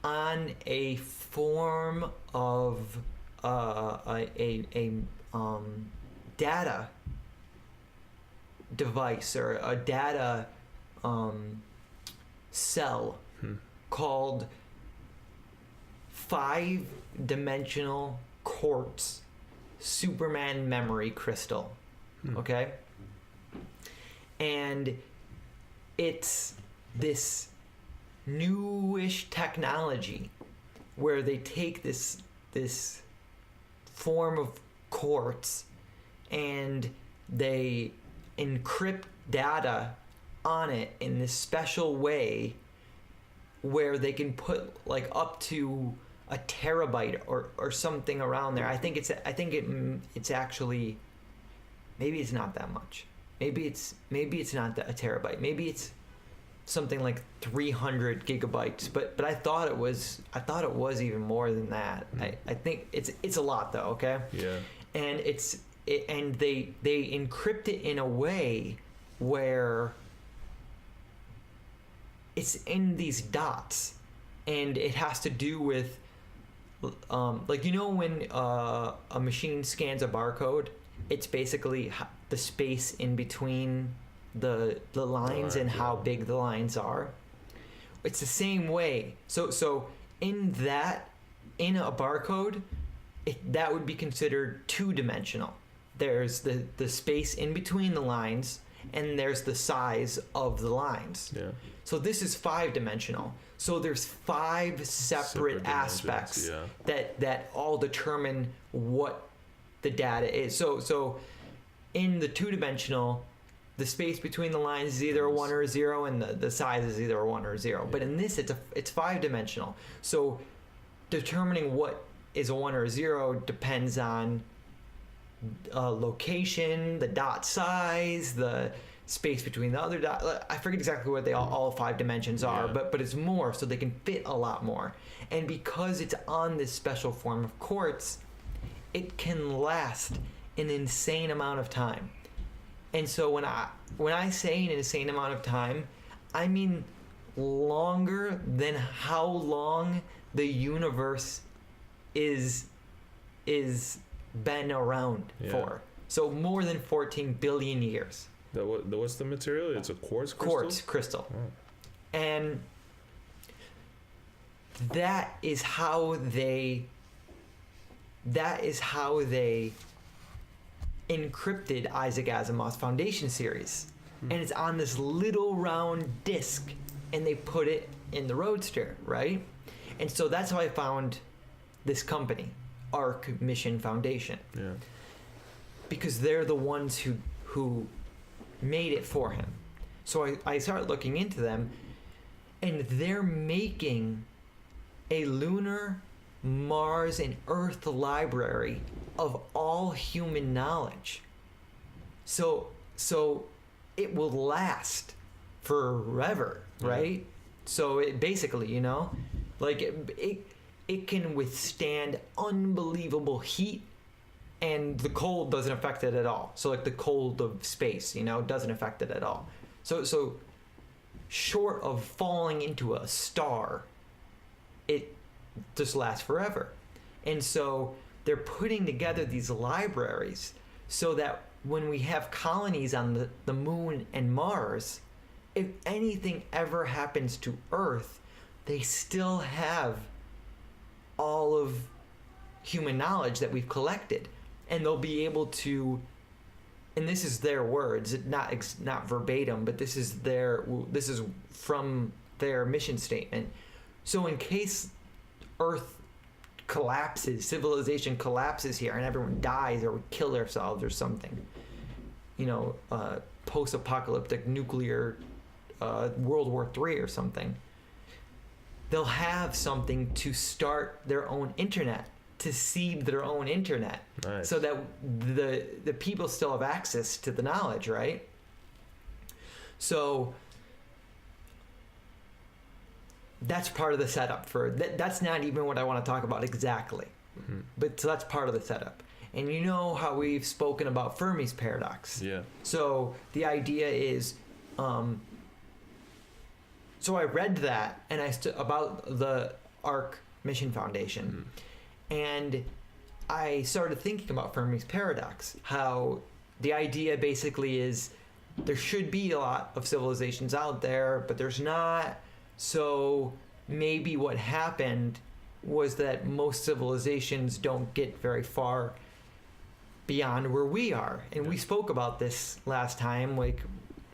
on a form of a data device or a data cell called 5-dimensional quartz Superman memory crystal. Okay? And it's this newish technology where they take this form of quartz and they encrypt data on it in this special way where they can put like up to a terabyte or something around there. I think it's actually, maybe it's not that much. Maybe it's not a terabyte. Maybe it's something like 300 gigabytes. But I thought it was even more than that. I think it's a lot though. Okay. Yeah. And and they encrypt it in a way where it's in these dots, and it has to do with like, you know, when a machine scans a barcode, it's basically the space in between the lines and how big the lines are. It's the same way. So in a barcode, that would be considered two-dimensional. There's the space in between the lines, and there's the size of the lines. Yeah. So this is 5-dimensional. So there's 5 separate aspects that all determine what the data is. So in the 2-dimensional, the space between the lines is either a 1 or a 0, and the size is either a 1 or a 0. Yeah. But in this, it's 5-dimensional. So determining what is a 1 or a 0 depends on location, the dot size, the space between the other dots. I forget exactly what all 5 dimensions are, but it's more, so they can fit a lot more. And because it's on this special form of quartz, it can last an insane amount of time. And so when I say an insane amount of time, I mean longer than how long the universe is been around for. So more than 14 billion years. What's the material? It's a quartz crystal? Quartz crystal. Oh. And that is how they encrypted Isaac Asimov's Foundation series. And it's on this little round disc, and they put it in the Roadster, right? And so that's how I found this company, Arc Mission Foundation. Yeah. Because they're the ones who made it for him. So I started looking into them, and they're making a lunar, Mars, and Earth library of all human knowledge. So it will last forever, right? So it basically, you know, like it can withstand unbelievable heat, and the cold doesn't affect it at all. So like the cold of space, you know, doesn't affect it at all. So short of falling into a star, it just lasts forever. And so they're putting together these libraries so that when we have colonies on the moon and Mars, if anything ever happens to Earth, they still have all of human knowledge that we've collected, and they'll be able to, and this is their words, not verbatim, but this is from their mission statement. So in case Earth collapses, civilization collapses here, and everyone dies or we kill ourselves or something, you know, post-apocalyptic nuclear World War III or something, they'll have something to start their own internet, to seed their own internet. Nice. So that the people still have access to the knowledge, right? So that's part of the setup for that's not even what I want to talk about exactly. Mm-hmm. But so that's part of the setup. And you know how we've spoken about Fermi's paradox. Yeah. So the idea is, so I read that, and about the Arc Mission Foundation, and I started thinking about Fermi's paradox. How the idea basically is there should be a lot of civilizations out there, but there's not. So maybe what happened was that most civilizations don't get very far beyond where we are. And we spoke about this last time, like,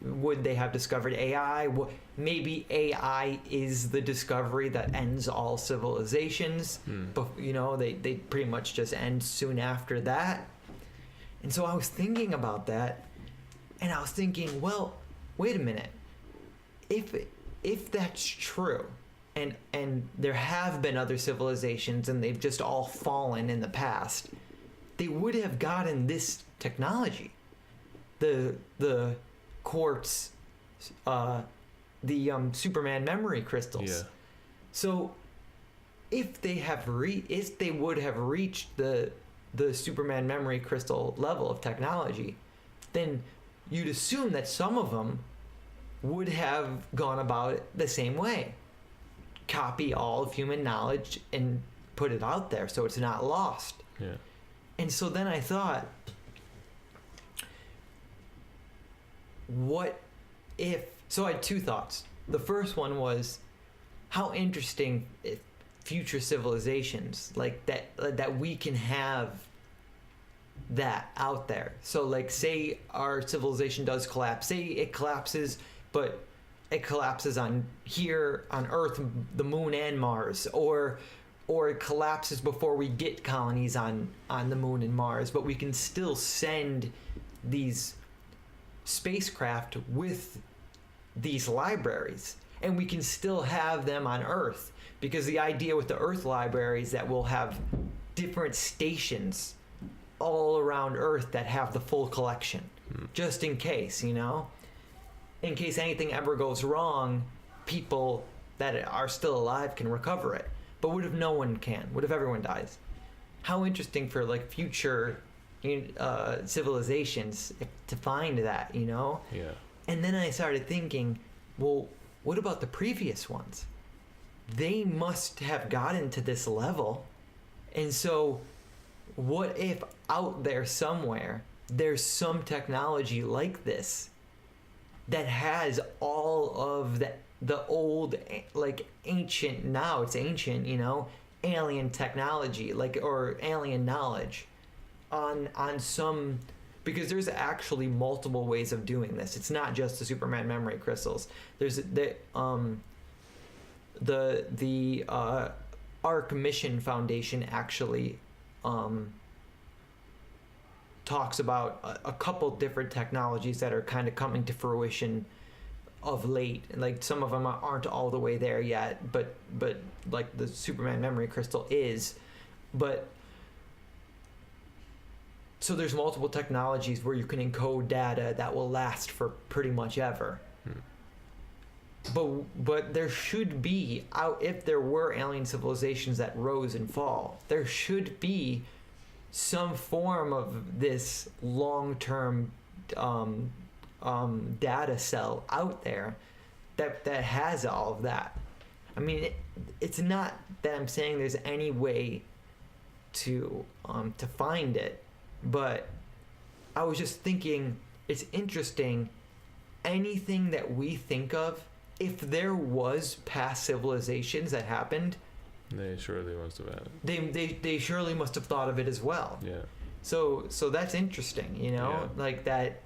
would they have discovered AI? Maybe AI is the discovery that ends all civilizations. But, you know, they pretty much just end soon after that. And so I was thinking about that, and I was thinking, well, wait a minute. If that's true, and there have been other civilizations and they've just all fallen in the past, they would have gotten this technology. The quartz, the Superman memory crystals. Yeah. So if they would have reached the Superman memory crystal level of technology, then you'd assume that some of them would have gone about it the same way. Copy all of human knowledge and put it out there so it's not lost. Yeah. And so then I thought, what if... So I had two thoughts. The first one was, how interesting if future civilizations like that we can have that out there. So like, say our civilization does collapse, say it collapses, but it collapses on Earth, the moon, and Mars, or it collapses before we get colonies on the moon and Mars, but we can still send these spacecraft with these libraries, and we can still have them on Earth, because the idea with the Earth library is that we'll have different stations all around Earth that have the full collection, just in case, in case anything ever goes wrong, people that are still alive can recover it. But what if no one can? What if everyone dies? How interesting for like future civilizations to find that, Yeah. And then I started thinking, well, what about the previous ones? They must have gotten to this level. And so what if out there somewhere there's some technology like this that has all of the old, like ancient, now it's ancient, alien technology, like, or alien knowledge on some, because there's actually multiple ways of doing this. It's not just the Superman memory crystals. There's the Arc Mission Foundation actually talks about a couple different technologies that are kind of coming to fruition of late. Like, some of them aren't all the way there yet, but like the Superman memory crystal is. But so there's multiple technologies where you can encode data that will last for pretty much ever. But there should be, if there were alien civilizations that rose and fall, there should be some form of this long-term data cell out there that has all of that. I mean, it's not that I'm saying there's any way to find it, but I was just thinking it's interesting. Anything that we think of, if there was past civilizations that happened, they surely must have had it. They surely must have thought of it as well. Yeah. So that's interesting, Yeah. like that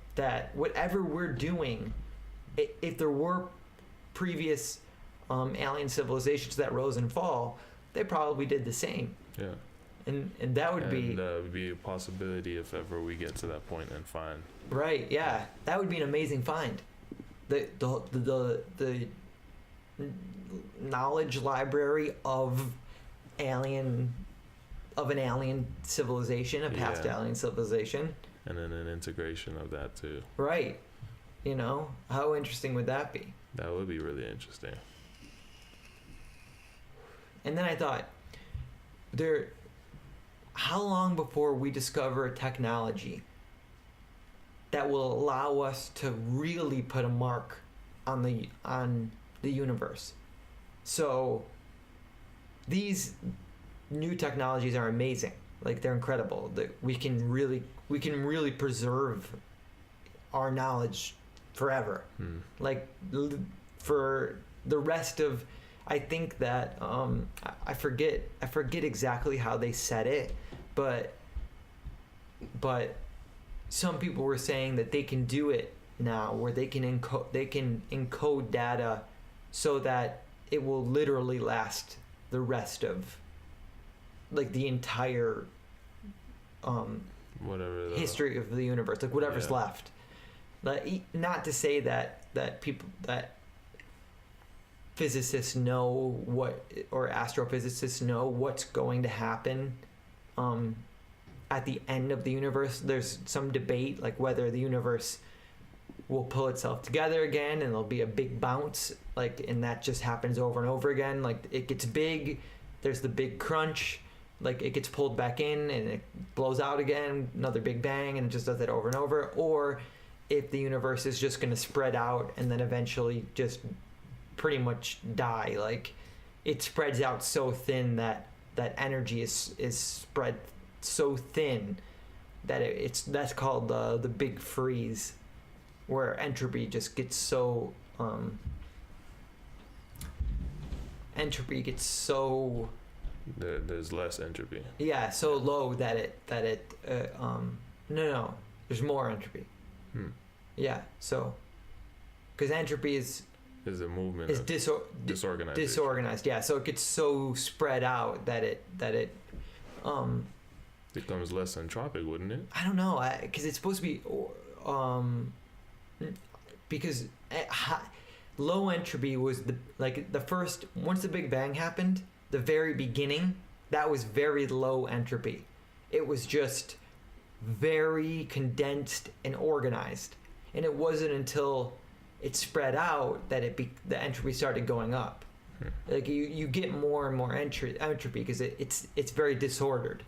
whatever we're doing, if there were previous alien civilizations that rose and fall, they probably did the same. Yeah. And that would be a possibility if ever we get to that point and find. Right. Yeah. That would be an amazing find. The knowledge library of an alien civilization, a past alien civilization, and then an integration of that too. Right. How interesting would that be? That would be really interesting. And then I thought, how long before we discover a technology that will allow us to really put a mark on the universe? So these new technologies are amazing. Like, they're incredible. That we can really preserve our knowledge forever. Like, for the rest of, I think that I forget exactly how they said it, but some people were saying that they can do it now, where they can encode data so that it will literally last the rest of, like, the entire whatever history of the universe, like whatever's left. Like, not to say that physicists know or astrophysicists know what's going to happen at the end of the universe. There's some debate like whether the universe will pull itself together again and there'll be a big bounce, like, and that just happens over and over again. Like, it gets big, there's the big crunch, like it gets pulled back in and it blows out again, another big bang, and it just does that over and over. Or if the universe is just going to spread out and then eventually just pretty much die. Like, it spreads out so thin that energy is spread so thin that that's called the big freeze, where entropy just gets so there's less entropy. Yeah, so low that it no, there's more entropy. Yeah, so because entropy is a movement is disorganized. Yeah, so it gets so spread out that it becomes less entropic, wouldn't it? I don't know, because it's supposed to be because low entropy was the first, once the Big Bang happened, the very beginning, that was very low entropy. It was just very condensed and organized, and it wasn't until it spread out that the entropy started going up. Like, you get more and more entropy because it's very disordered.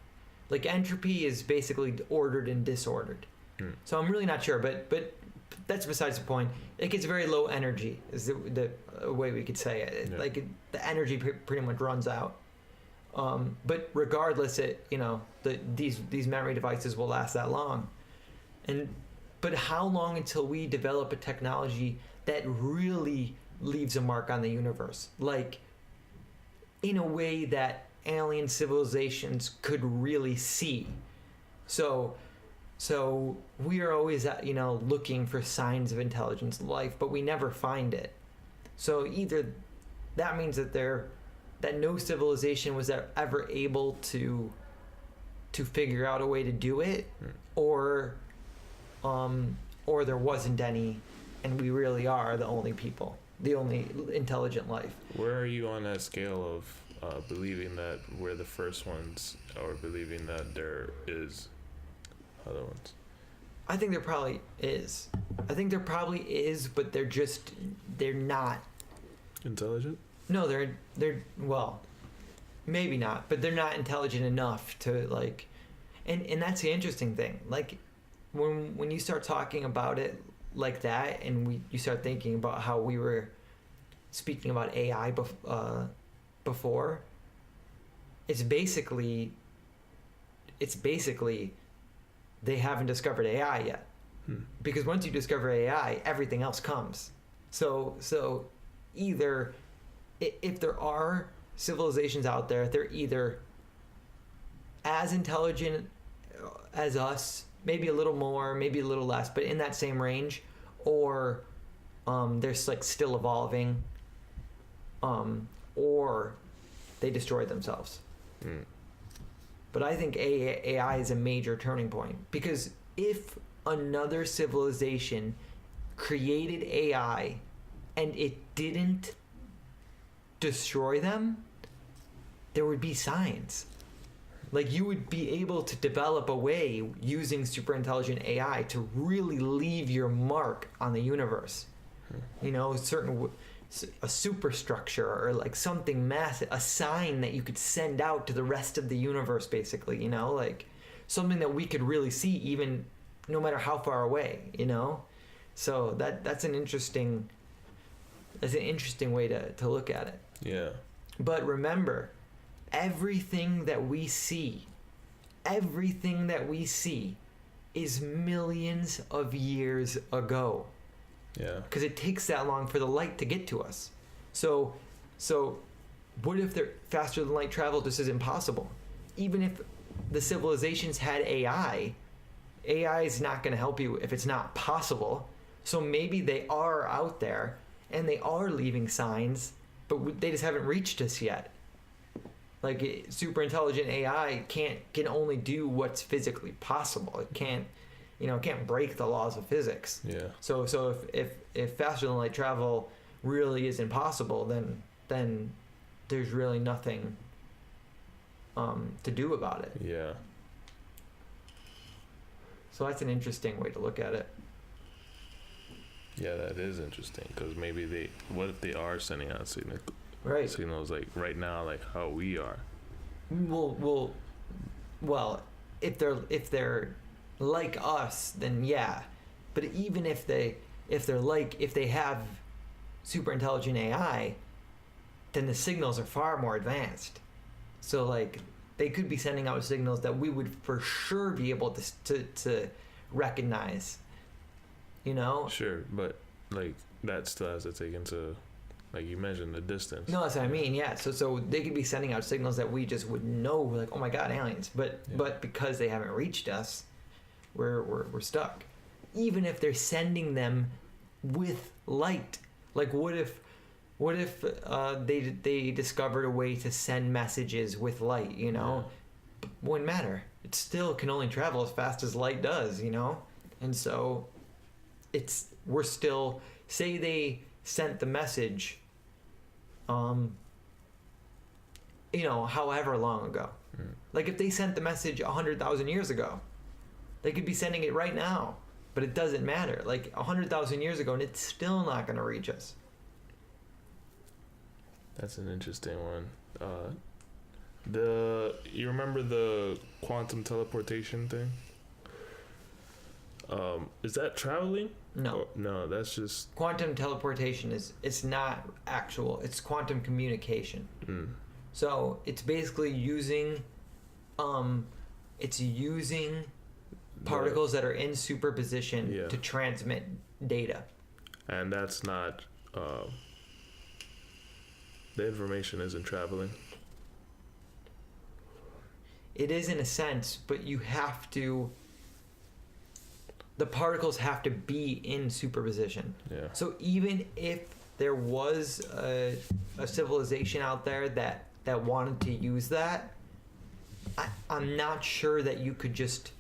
Like, entropy is basically ordered and disordered. So I'm really not sure, but that's besides the point. It gets very low energy is the way we could say it. Like, the energy pretty much runs out. But regardless, these memory devices will last that long. But how long until we develop a technology that really leaves a mark on the universe? Like, in a way that alien civilizations could really see. So we are always, looking for signs of intelligence life, but we never find it. So either that means that no civilization was ever able to figure out a way to do it, or there wasn't any, and we really are the only people, the only intelligent life. Where are you on that scale of believing that we're the first ones, or believing that there is other ones? I think there probably is. But they're not intelligent. No, they're well, maybe not, but they're not intelligent enough to, like, and that's the interesting thing. Like, when you start talking about it like that, and you start thinking about how we were speaking about AI before, it's basically they haven't discovered AI yet. Because once you discover AI, everything else comes. So either, if there are civilizations out there, they're either as intelligent as us, maybe a little more, maybe a little less, but in that same range, or they're like still evolving, or they destroy themselves. But I think AI is a major turning point, because if another civilization created AI and it didn't destroy them, there would be signs. Like, you would be able to develop a way using super intelligent AI to really leave your mark on the universe. A superstructure, or like something massive, a sign that you could send out to the rest of the universe, basically, like something that we could really see, even no matter how far away, So that's an interesting way to look at it. Yeah. But remember, everything that we see is millions of years ago. Yeah. Because it takes that long for the light to get to us. So what if they're faster than light travel just is impossible? Even if the civilizations had AI is not going to help you if it's not possible. So maybe they are out there and they are leaving signs, but they just haven't reached us yet. Like super intelligent AI can only do what's physically possible. It can't break the laws of physics. Yeah. So if faster than light travel really is impossible, then there's really nothing to do about it. Yeah. So that's an interesting way to look at it. Yeah, that is interesting, because maybe what if they are sending out signals like right now, like how we are? Well, if they're like us, then yeah. But even if they have super intelligent AI, then the signals are far more advanced. So like they could be sending out signals that we would for sure be able to recognize. You know? Sure, but like that still has to take into, like you mentioned, the distance. No, that's what I mean. Yeah. So they could be sending out signals that we just would know, like, oh my God, aliens. But because they haven't reached us, we're stuck. Even if they're sending them with light, like what if they discovered a way to send messages with light? You know, wouldn't matter. It still can only travel as fast as light does. You know, and so we're still, say they sent the message however long ago. Like if they sent the message 100,000 years ago, they could be sending it right now, but it doesn't matter. Like 100,000 years ago, and it's still not going to reach us. That's an interesting one. You remember the quantum teleportation thing? Is that traveling? No. No, that's just... Quantum teleportation it's not actual. It's quantum communication. So it's basically using particles that are in superposition to transmit data. And that's not... the information isn't traveling. It is in a sense, but you have to... The particles have to be in superposition. Yeah. So even if there was a civilization out there that wanted to use that, I'm not sure that you could just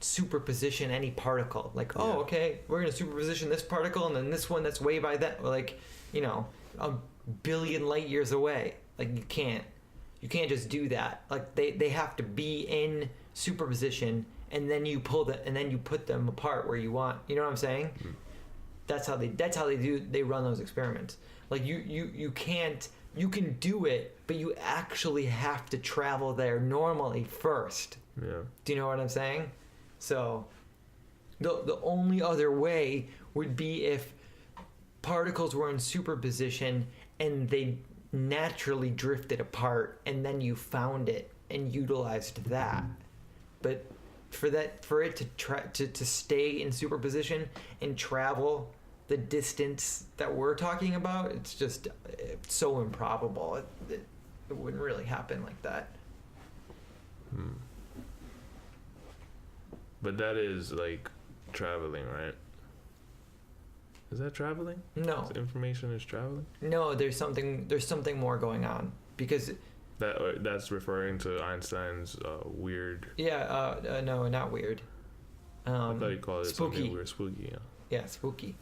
superposition any particle. Like, oh, okay, we're going to superposition this particle and then this one that's way by that, like, a billion light years away. Like, you can't just do that. Like, they have to be in superposition, and then you put them apart where you want. You know what I'm saying? That's how they run those experiments. Like you can do it, but you actually have to travel there normally first. Yeah. Do you know what I'm saying? So the only other way would be if particles were in superposition and they naturally drifted apart, and then you found it and utilized that. But for it to stay in superposition and travel the distance that we're talking about, it's so improbable. It wouldn't really happen like that. But that is like traveling, right? Is that traveling? No. Information is traveling? No, there's something more going on, because that's referring to Einstein's weird. Yeah. No, not weird. I thought he called it spooky. Something weird. Spooky. Yeah, spooky.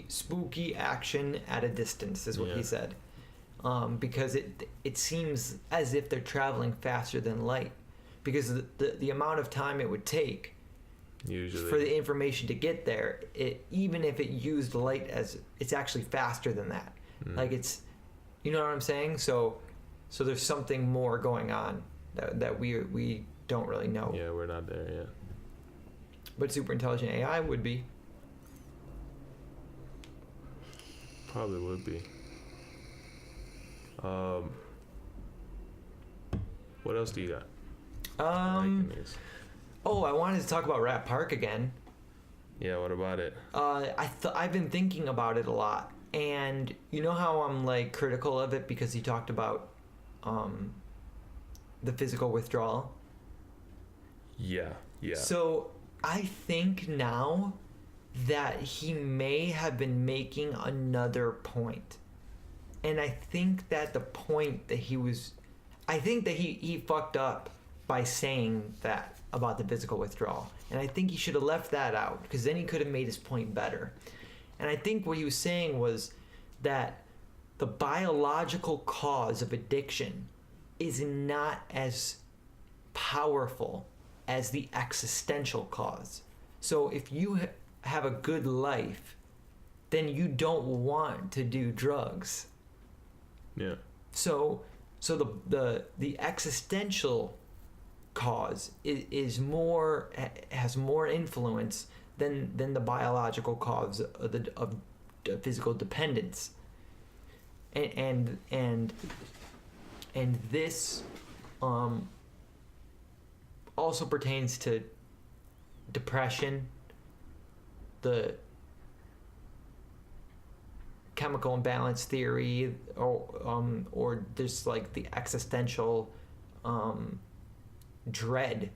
Spooky action at a distance is what he said. Because it seems as if they're traveling faster than light, because the amount of time it would take usually for the information to get there, even if it used light, it's actually faster than that. Like it's, you know what I'm saying? So there's something more going on that we don't really know. Yeah, we're not there yet. But super intelligent AI would be. Probably would be. What else do you got? I wanted to talk about Rat Park again. Yeah, what about it? I've been thinking about it a lot, and you know how I'm like critical of it because he talked about the physical withdrawal. Yeah. So I think now that he may have been making another point, And I think that the point that he fucked up by saying that about the physical withdrawal. And I think he should have left that out, because then he could have made his point better. And I think what he was saying was that the biological cause of addiction is not as powerful as the existential cause. So if you have a good life, then you don't want to do drugs. Yeah. So the existential cause has more influence than the biological cause of physical dependence. And this also pertains to depression, the chemical imbalance theory, or just like the existential dread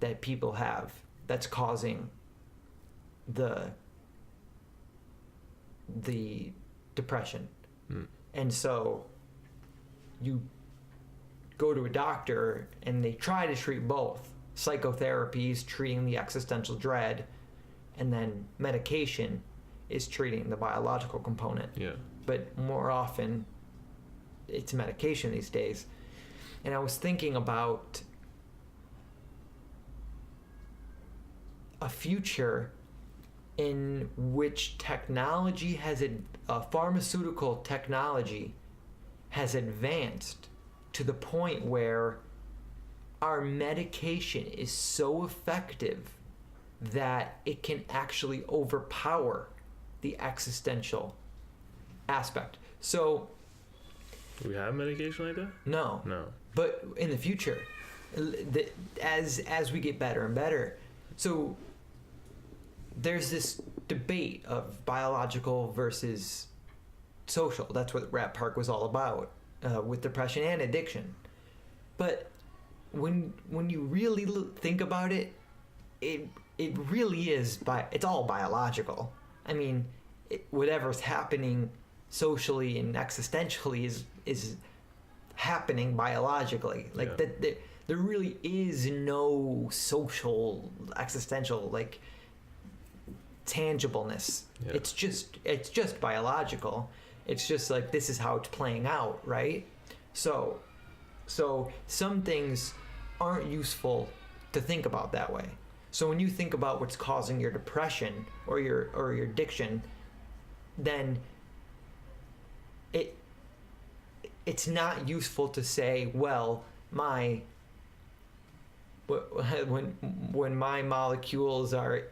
that people have that's causing the depression. And so you go to a doctor and they try to treat both. Psychotherapy is treating the existential dread, and then medication is treating the biological component. Yeah. But more often, it's medication these days. And I was thinking about a future in which technology pharmaceutical technology has advanced to the point where our medication is so effective that it can actually overpower the existential aspect. So we have medication like that? No. But in the future, as we get better and better, so there's this debate of biological versus social. That's what Rat Park was all about, with depression and addiction. But when you really think about it, it really is it's all biological. I mean, whatever's happening socially and existentially is happening biologically. Like that, there really is no social existential like tangibleness. Yeah. It's just biological. It's just like, this is how it's playing out, right? So some things aren't useful to think about that way. So when you think about what's causing your depression or your addiction, then it's not useful to say, well, when my molecules are,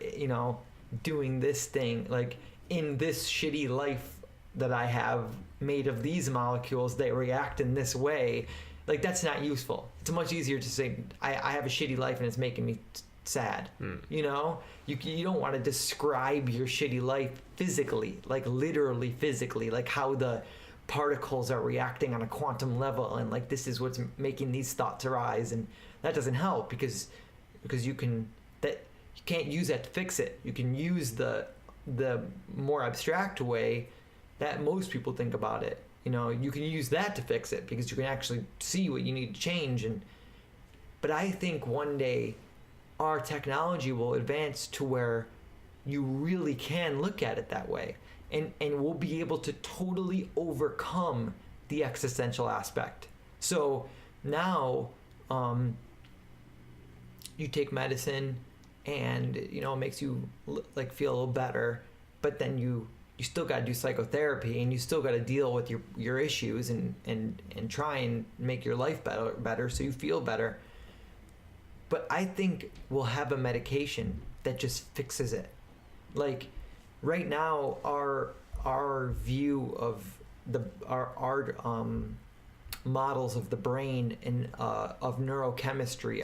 doing this thing, like in this shitty life that I have made of these molecules, they react in this way. Like, that's not useful. It's much easier to say, I have a shitty life and it's making me sad. You don't want to describe your shitty life physically, like literally physically, like how the particles are reacting on a quantum level, and like this is what's making these thoughts arise, and that doesn't help because you can't use that to fix it. You can use the more abstract way that most people think about it. You can use that to fix it because you can actually see what you need to change. But I think one day our technology will advance to where you really can look at it that way, and we'll be able to totally overcome the existential aspect. So now you take medicine and it makes you like feel a little better, but then you still got to do psychotherapy, and you still got to deal with your issues and try and make your life better so you feel better. But I think we'll have a medication that just fixes it. Like right now, our view of our models of the brain and of neurochemistry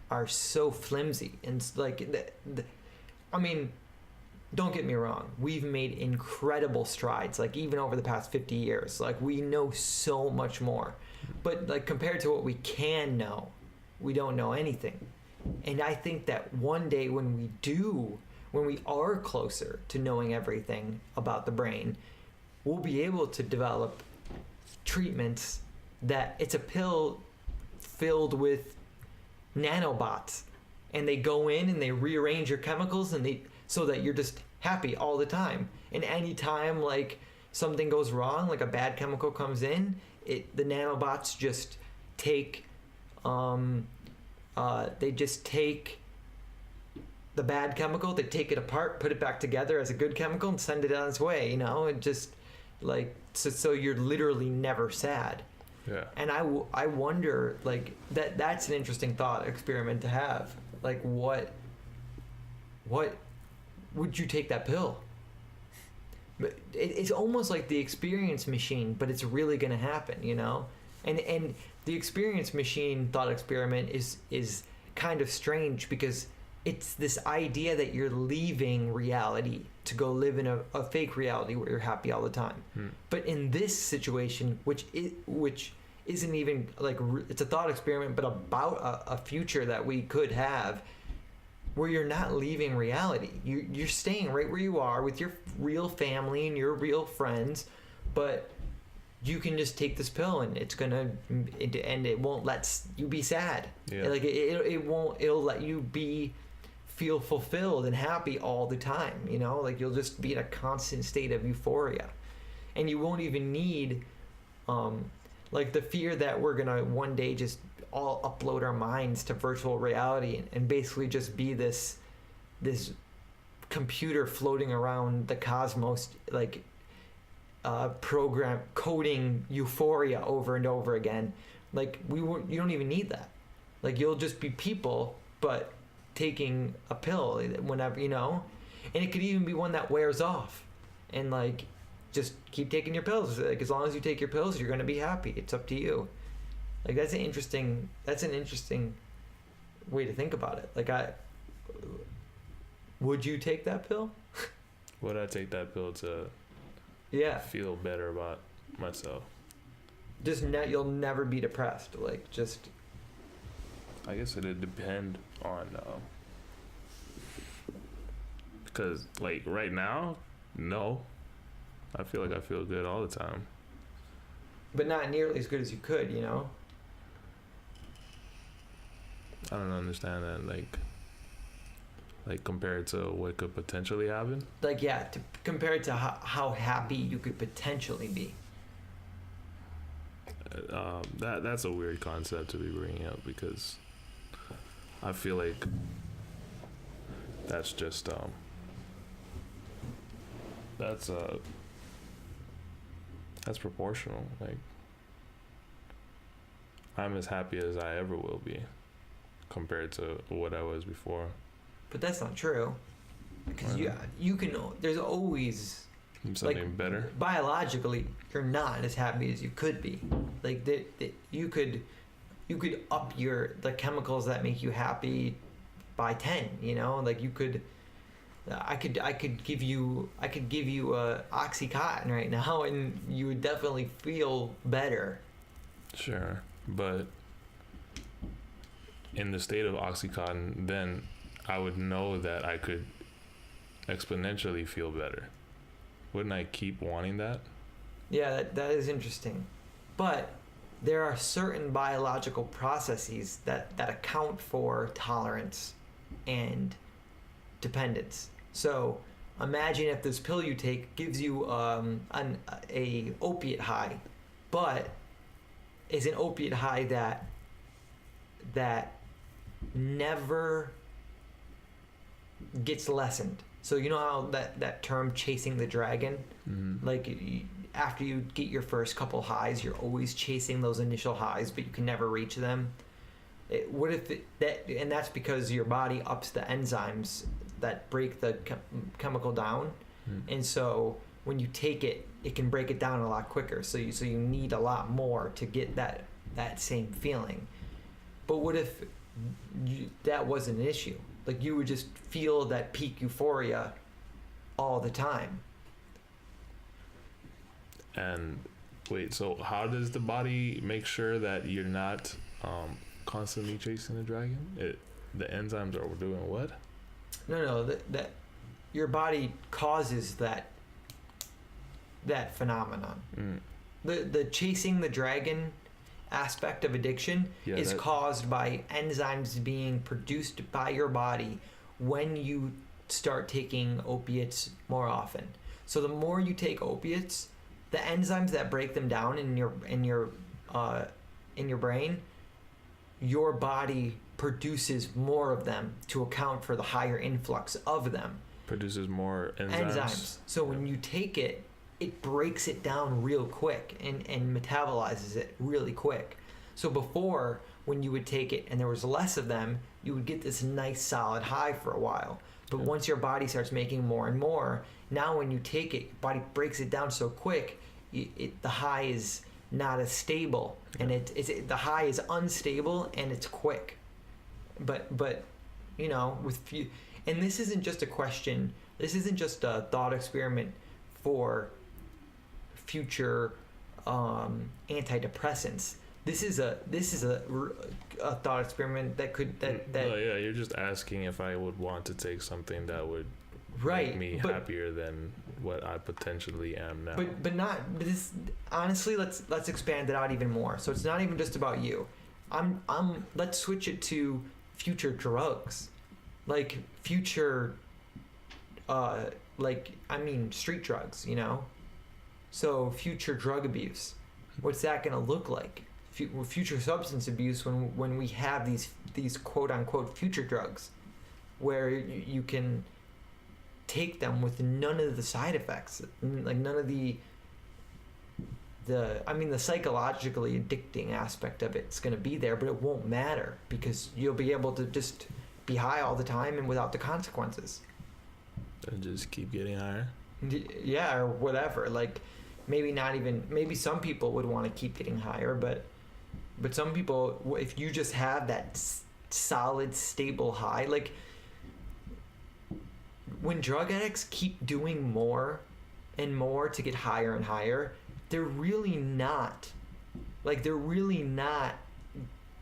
are so flimsy, and like I mean, don't get me wrong, we've made incredible strides, like even over the past 50 years. Like, we know so much more, but like compared to what we can know, we don't know anything. And I think that one day when we are closer to knowing everything about the brain, we'll be able to develop treatments that it's a pill filled with nanobots, and they go in and they rearrange your chemicals so that you're just happy all the time. And anytime like something goes wrong, like a bad chemical comes in, the nanobots just take they just take the bad chemical, they take it apart, put it back together as a good chemical, and send it on its way. And just like so you're literally never sad. Yeah. And I wonder, like, that's an interesting thought experiment to have. Like, what would you take that pill? But it's almost like the experience machine, but it's really going to happen, And the experience machine thought experiment is kind of strange, because it's this idea that you're leaving reality to go live in a fake reality where you're happy all the time. But in this situation, which isn't even like, it's a thought experiment, but about a future that we could have, where you're not leaving reality. You're staying right where you are with your real family and your real friends, but you can just take this pill and it won't let you be sad. Yeah. Like it'll let you feel fulfilled and happy all the time, like you'll just be in a constant state of euphoria, and you won't even need like the fear that we're gonna one day just all upload our minds to virtual reality and basically just be this computer floating around the cosmos, like program coding euphoria over and over again. Like you don't even need that. Like you'll just be people, but taking a pill whenever, and it could even be one that wears off, and like just keep taking your pills. Like as long as you take your pills, you're going to be happy. It's up to you. Like that's an interesting way to think about it. Like would you take that pill? Would I take that pill to feel better about myself? Just you'll never be depressed. Like just, I guess it'd depend on because like right now, no. I feel like I feel good all the time. But not nearly as good as you could, I don't understand that, like compared to what could potentially happen. Like compared to how happy you could potentially be. That's a weird concept to be bringing up, because I feel like that's just that's proportional. Like I'm as happy as I ever will be compared to what I was before. But that's not true, because you can. There's always something better. Biologically, you're not as happy as you could be. Like you could up the chemicals that make you happy by 10. Like you could. I could give you Oxycontin right now, and you would definitely feel better. Sure, but in the state of Oxycontin, then I would know that I could exponentially feel better. Wouldn't I keep wanting that? Yeah, that is interesting. But there are certain biological processes that account for tolerance and dependence. So imagine if this pill you take gives you a opiate high, but is an opiate high that never gets lessened. So you know how that term chasing the dragon? Mm-hmm. Like after you get your first couple highs, you're always chasing those initial highs, but you can never reach them. What if and that's because your body ups the enzymes that break the chemical down, and so when you take it, it can break it down a lot quicker. So you need a lot more to get that same feeling. But what if that wasn't an issue? Like you would just feel that peak euphoria all the time. And wait, so how does the body make sure that you're not constantly chasing the dragon? The enzymes are doing what? No, that your body causes that that phenomenon. The chasing the dragon aspect of addiction is caused by enzymes being produced by your body when you start taking opiates more often. So the more you take opiates, the enzymes that break them down in your brain, your body produces more of them to account for the higher influx of them. Produces more enzymes. So when you take it, it breaks it down real quick and metabolizes it really quick. So before, when you would take it and there was less of them, you would get this nice solid high for a while. But once your body starts making more and more, now when you take it, your body breaks it down so quick, the high is not as stable, and the high is unstable and it's quick. But you know, and this isn't just a question. This isn't just a thought experiment for future antidepressants. This is a thought experiment that could you're just asking if I would want to take something that would make me happier than what I potentially am now. But this, honestly, let's expand it out even more. So it's not even just about you. Let's switch it to future drugs, like future street drugs, you know. So future drug abuse, what's that going to look like? Future substance abuse when we have these quote unquote future drugs, where you can take them with none of the side effects, like none of the psychologically addicting aspect of it's going to be there, but it won't matter because you'll be able to just be high all the time and without the consequences. And just keep getting higher? Yeah, or whatever. Like, maybe some people would want to keep getting higher, but some people, if you just have that solid, stable high, like when drug addicts keep doing more and more to get higher and higher, they're really not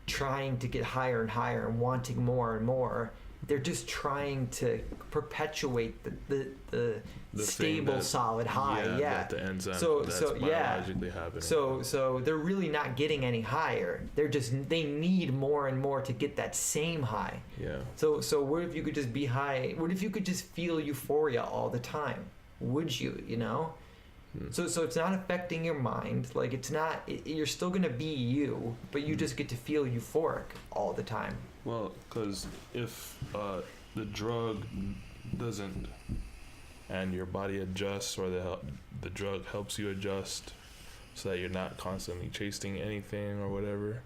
trying to get higher and higher and wanting more and more. They're just trying to perpetuate the stable, solid high. That the enzyme that's biologically happening. So they're really not getting any higher. They need more and more to get that same high. Yeah. So what if you could just be high? What if you could just feel euphoria all the time? Would you? You know? So it's not affecting your mind. Like you're still gonna be you, but you just get to feel euphoric all the time. Well, because if the drug doesn't, and your body adjusts, or the drug helps you adjust, so that you're not constantly chasing anything or whatever.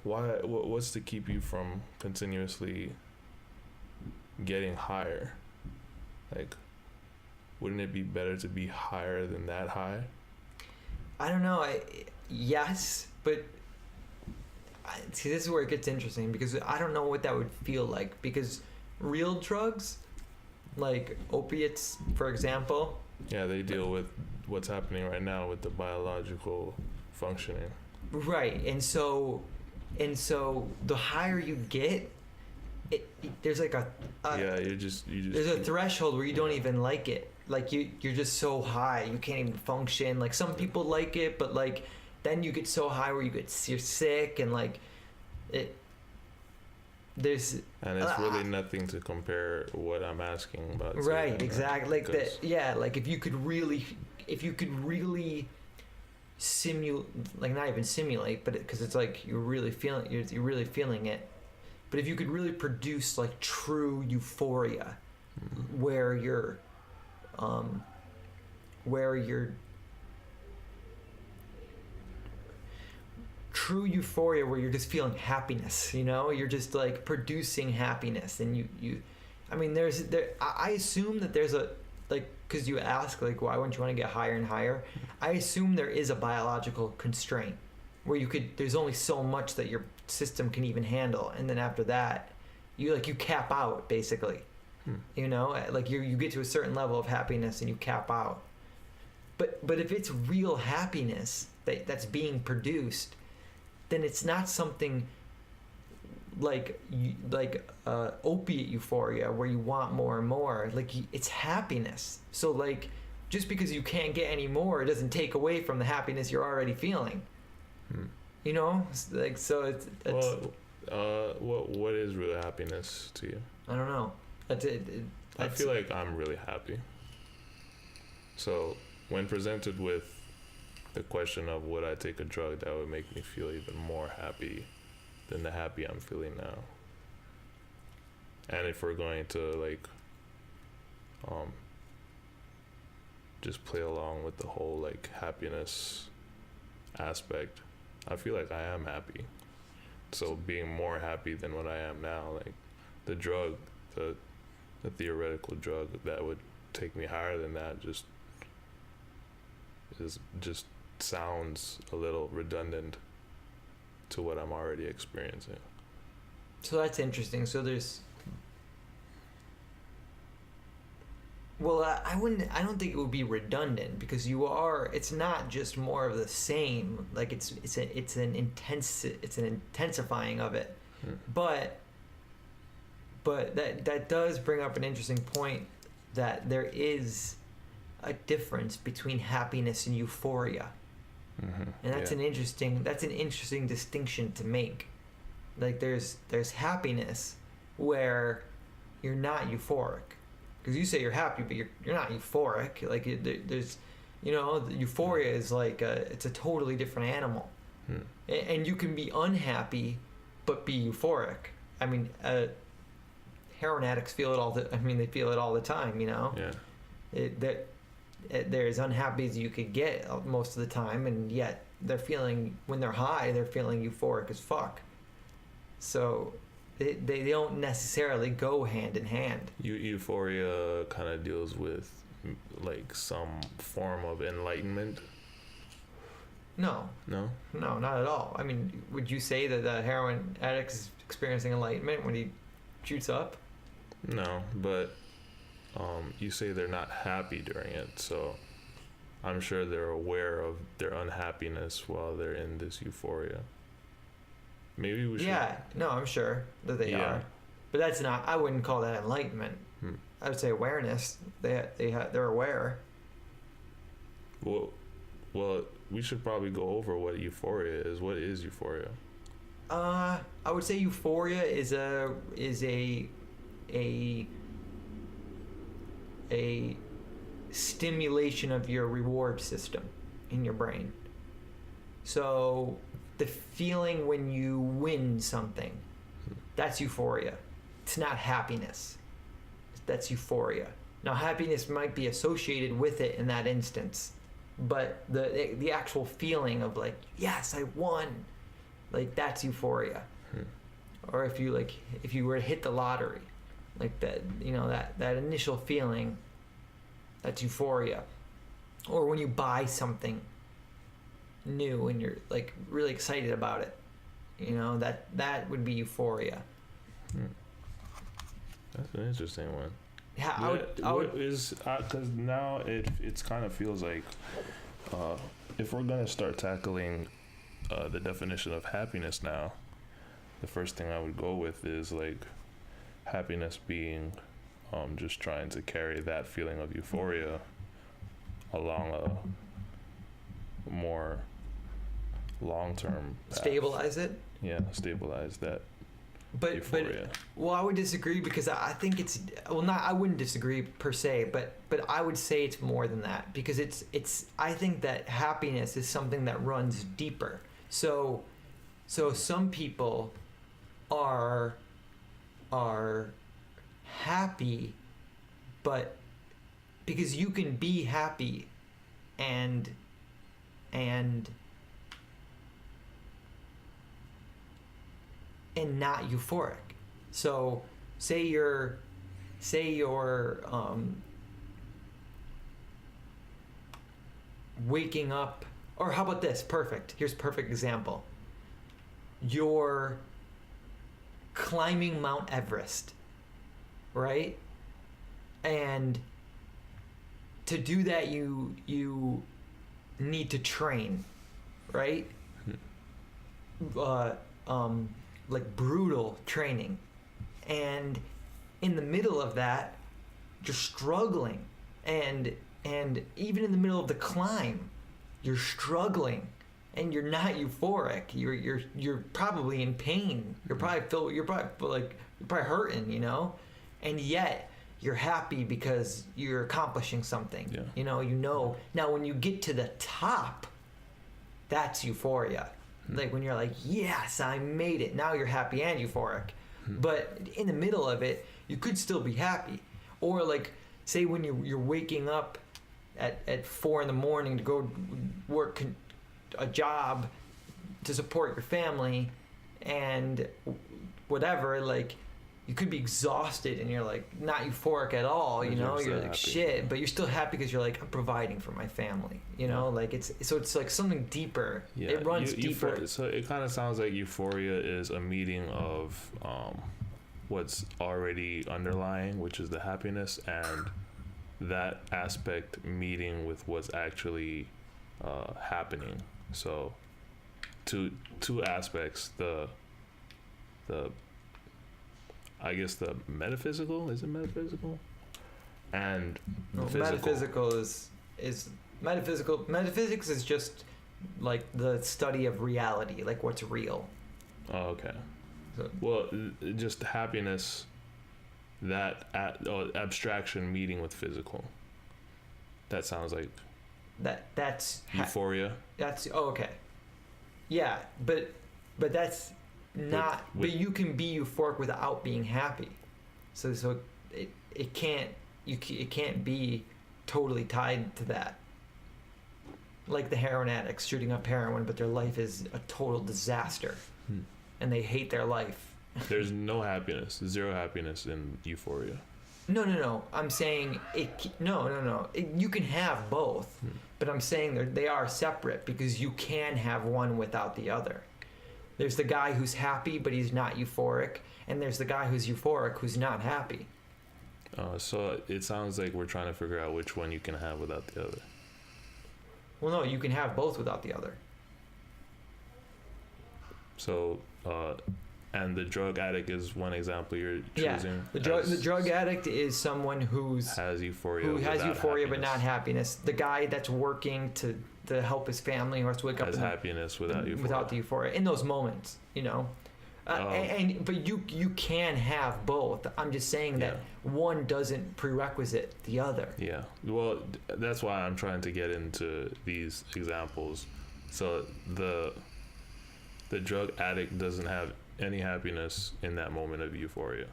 What's to keep you from continuously getting higher? Like, wouldn't it be better to be higher than that high? I don't know. Yes, but see, this is where it gets interesting, because I don't know what that would feel like, because real drugs, like opiates, for example. Yeah, they deal with what's happening right now with the biological functioning. Right, and so the higher you get, there's like you just there's a threshold where you don't even like it. Like you're just so high you can't even function. Like some people like it, but like then you get so high where you're sick, and like it. There's and it's really nothing to compare what I'm asking about. Right, exactly. Like that. Yeah, like if you could really simulate, like not even simulate, but because it's like you're really feeling it. But if you could really produce like true euphoria, where you're true euphoria, where you're just feeling happiness, you know, you're just like producing happiness, and I assume that there's a, like, because you ask like why wouldn't you want to get higher and higher, I assume there is a biological constraint where there's only so much that your system can even handle, and then after that you cap out basically. You know, like you get to a certain level of happiness and you cap out. But if it's real happiness that's being produced, then it's not something like opiate euphoria where you want more and more. Like it's happiness. So like just because you can't get any more, it doesn't take away from the happiness you're already feeling. You know, like, so it's what is real happiness to you? I don't know. I feel like I'm really happy. So when presented with the question of would I take a drug that would make me feel even more happy than the happy I'm feeling now, and if we're going to like just play along with the whole like happiness aspect, I feel like I am happy. So being more happy than what I am now, like the drug, the theoretical drug that would take me higher than that just sounds a little redundant to what I'm already experiencing. So that's interesting. So there's, well, I don't think it would be redundant, because it's not just more of the same. Like it's an intensifying of it. But that does bring up an interesting point, that there is a difference between happiness and euphoria. And that's an interesting distinction to make. Like there's happiness where you're not euphoric, because you say you're happy but you're not euphoric. Like there's, you know, the euphoria is like it's a totally different animal. And you can be unhappy but be euphoric. I mean, heroin addicts feel it they feel it all the time, you know. They're as unhappy as you could get most of the time, and yet when they're high, they're feeling euphoric as fuck. So they don't necessarily go hand in hand. Euphoria kind of deals with like some form of enlightenment. No, not at all. I mean, would you say that the heroin addict is experiencing enlightenment when he shoots up? No, but you say they're not happy during it, so I'm sure they're aware of their unhappiness while they're in this euphoria. Maybe we should... Yeah, no, I'm sure that they are. But that's not... I wouldn't call that enlightenment. I would say awareness. They're aware. Well, we should probably go over what euphoria is. What is euphoria? I would say euphoria is a stimulation of your reward system in your brain. So the feeling when you win something, that's euphoria. It's not happiness. That's euphoria. Now, happiness might be associated with it in that instance, but the actual feeling of like, yes, I won, like that's euphoria. Or if you were to hit the lottery, like that, you know, that initial feeling, that's euphoria. Or when you buy something new and you're like really excited about it, you know, that would be euphoria. That's an interesting one. Yeah, I would because now it's kind of feels like if we're gonna start tackling the definition of happiness now, the first thing I would go with is like happiness being just trying to carry that feeling of euphoria along a more long-term path. Stabilize it. Yeah, stabilize that. But euphoria. Well, I would disagree, because I think it's, well, not, I wouldn't disagree per se, but I would say it's more than that, because it's I think that happiness is something that runs deeper. So some people are happy, but because you can be happy and not euphoric. So say you're waking up, or how about this? Here's a perfect example. You're climbing Mount Everest, right? And to do that, you need to train, right? Like brutal training, and in the middle of that, you're struggling, and and even in the middle of the climb, you're struggling, and you're not euphoric. You're probably in pain. You're probably hurting, you know, and yet you're happy because you're accomplishing something. Yeah. You know. Now, when you get to the top, that's euphoria. Like when you're like, yes, I made it. Now you're happy and euphoric. But in the middle of it, you could still be happy. Or like, say when you're waking up at 4 a.m. to go work a job to support your family and whatever, like you could be exhausted and you're like not euphoric at all, you know, you're like happy. Shit, but you're still happy because you're like, I'm providing for my family, you know, like it's like something deeper. Yeah, it runs deeper. So it kind of sounds like euphoria is a meeting of what's already underlying, which is the happiness, and that aspect meeting with what's actually happening. So two aspects, the I guess the metaphysical, is it metaphysical? And the physical. Metaphysical is metaphysical. Metaphysics is just like the study of reality, like what's real. Oh, okay. So, well, just happiness, that abstraction meeting with physical. That sounds like that's euphoria. That's okay. Yeah, but that's not. But you can be euphoric without being happy. So it can't be totally tied to that. Like the heroin addicts shooting up heroin, but their life is a total disaster, and they hate their life. There's no happiness, zero happiness in euphoria. No. I'm saying no. You can have both, but I'm saying they are separate because you can have one without the other. There's the guy who's happy but he's not euphoric, and there's the guy who's euphoric who's not happy. So it sounds like we're trying to figure out which one you can have without the other. Well, no, you can have both without the other. So, and the drug addict is one example you're choosing. Yeah, the drug addict is someone who has euphoria but not happiness. The guy that's working to help his family or to wake up has happiness without euphoria. Without the euphoria in those moments, you know. But you can have both. I'm just saying that one doesn't prerequisite the other. Yeah. Well, that's why I'm trying to get into these examples. So the drug addict doesn't have any happiness in that moment of euphoria.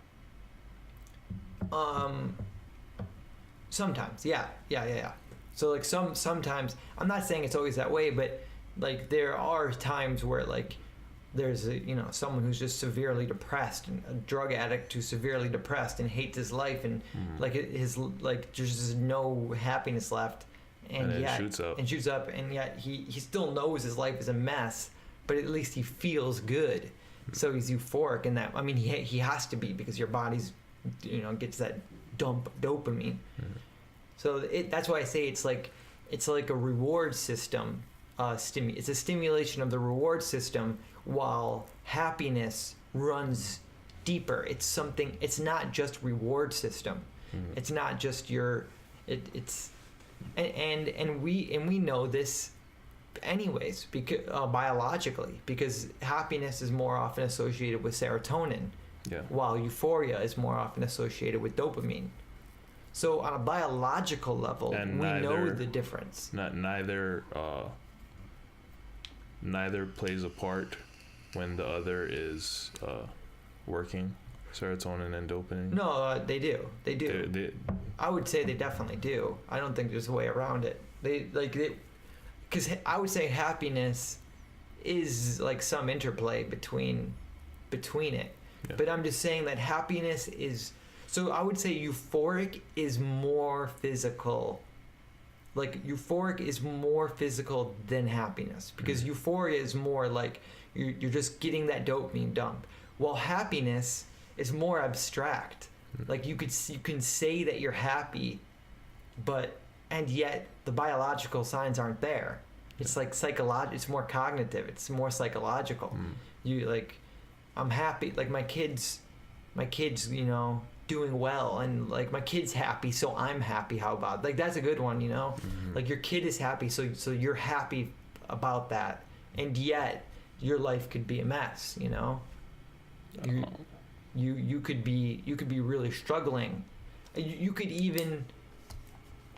Sometimes, yeah. So like sometimes, I'm not saying it's always that way, but like there are times where like there's someone who's just severely depressed, and a drug addict who's severely depressed and hates his life, and like his like there's just no happiness left, and yet shoots up, and yet he still knows his life is a mess, but at least he feels good. So he's euphoric in that. I mean, he has to be, because your body's, gets that dump dopamine. So that's why I say it's like a reward system. It's a stimulation of the reward system, while happiness runs deeper. It's something. It's not just reward system. It's not just your. It's and we know this anyways, because biologically, because happiness is more often associated with serotonin, while euphoria is more often associated with dopamine. So on a biological level, we know the difference. Neither plays a part when the other is working, serotonin and dopamine. No, they do. They do. I would say they definitely do. I don't think there's a way around it. Because I would say happiness is like some interplay between it. Yeah. But I'm just saying that happiness is. So I would say euphoric is more physical. Like euphoric is more physical than happiness, because euphoria is more like you're just getting that dopamine dump, while happiness is more abstract. Like you can say that you're happy, and yet the biological signs aren't there. It's like psychological. It's more cognitive. It's more psychological. You like, I'm happy. Like my kids, doing well, and like my kid's happy, so I'm happy. How about, like, that's a good one, you know? Like your kid is happy, so you're happy about that, and yet your life could be a mess, you know? You could be really struggling. You could even,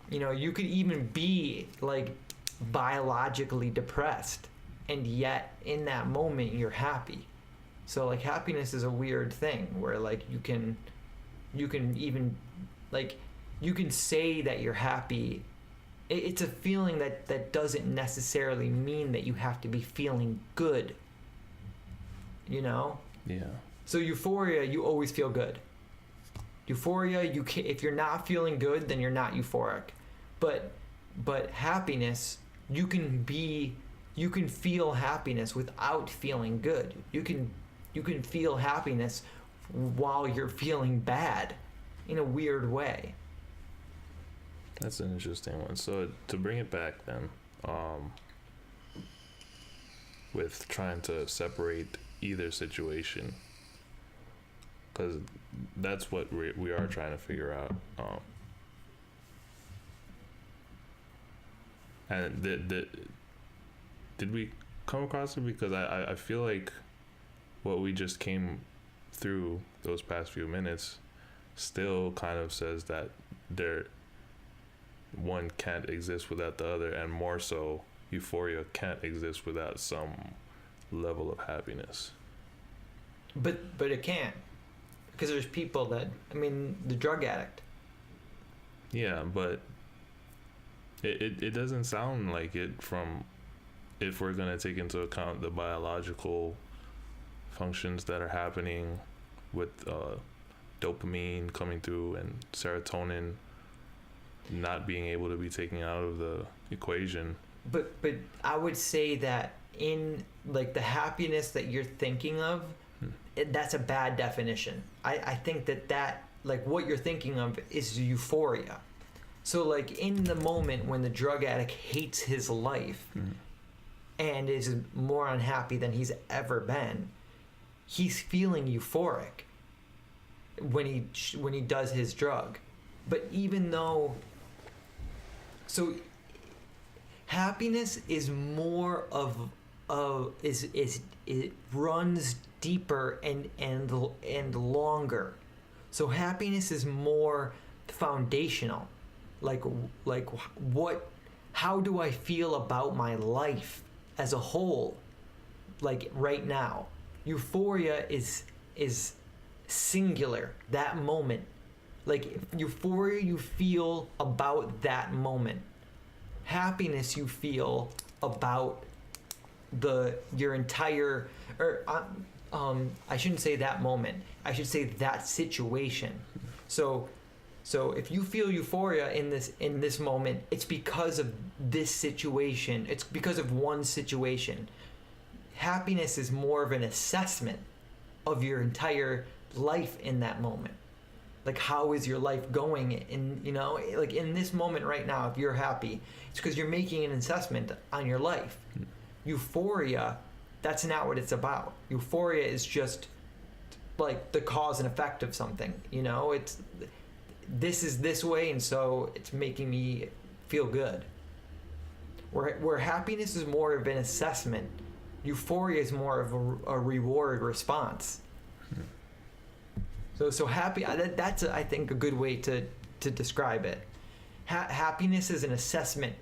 you know, you could even be like biologically depressed, and yet in that moment you're happy. So like happiness is a weird thing where like you can even like you can say that you're happy. It's a feeling that doesn't necessarily mean that you have to be feeling good, you know? Yeah. So euphoria, you always feel good. Euphoria, if you're not feeling good, then you're not euphoric. But happiness, you can feel happiness without feeling good. You can feel happiness while you're feeling bad in a weird way. That's an interesting one. So to bring it back then, with trying to separate either situation, because that's what we are trying to figure out. And did we come across it? Because I feel like what we just came through those past few minutes still kind of says that one can't exist without the other, and more so euphoria can't exist without some level of happiness. But it can't, because there's people that, I mean, the drug addict. Yeah, but it doesn't sound like it, from, if we're going to take into account the biological functions that are happening with dopamine coming through and serotonin not being able to be taken out of the equation. But I would say that in like the happiness that you're thinking of, that's a bad definition. I think that like what you're thinking of is euphoria. So like in the moment when the drug addict hates his life and is more unhappy than he's ever been, he's feeling euphoric when he does his drug. But even though, so happiness is more of it runs deeper and longer. So happiness is more foundational. Like how do I feel about my life as a whole, like right now? Euphoria is singular, that moment. Like euphoria, you feel about that moment. Happiness, you feel about your entire, or I shouldn't say that moment. I should say that situation. So if you feel euphoria in this moment, it's because of this situation. It's because of one situation. Happiness is more of an assessment of your entire life in that moment. Like, how is your life going? In, you know, like in this moment right now, if you're happy, it's because you're making an assessment on your life. Euphoria, that's not what it's about. Euphoria is just like the cause and effect of something. You know, it's this is this way, and so it's making me feel good. Where happiness is more of an assessment, euphoria is more of a reward response. So happy, that's I think a good way to describe it. Happiness is an assessment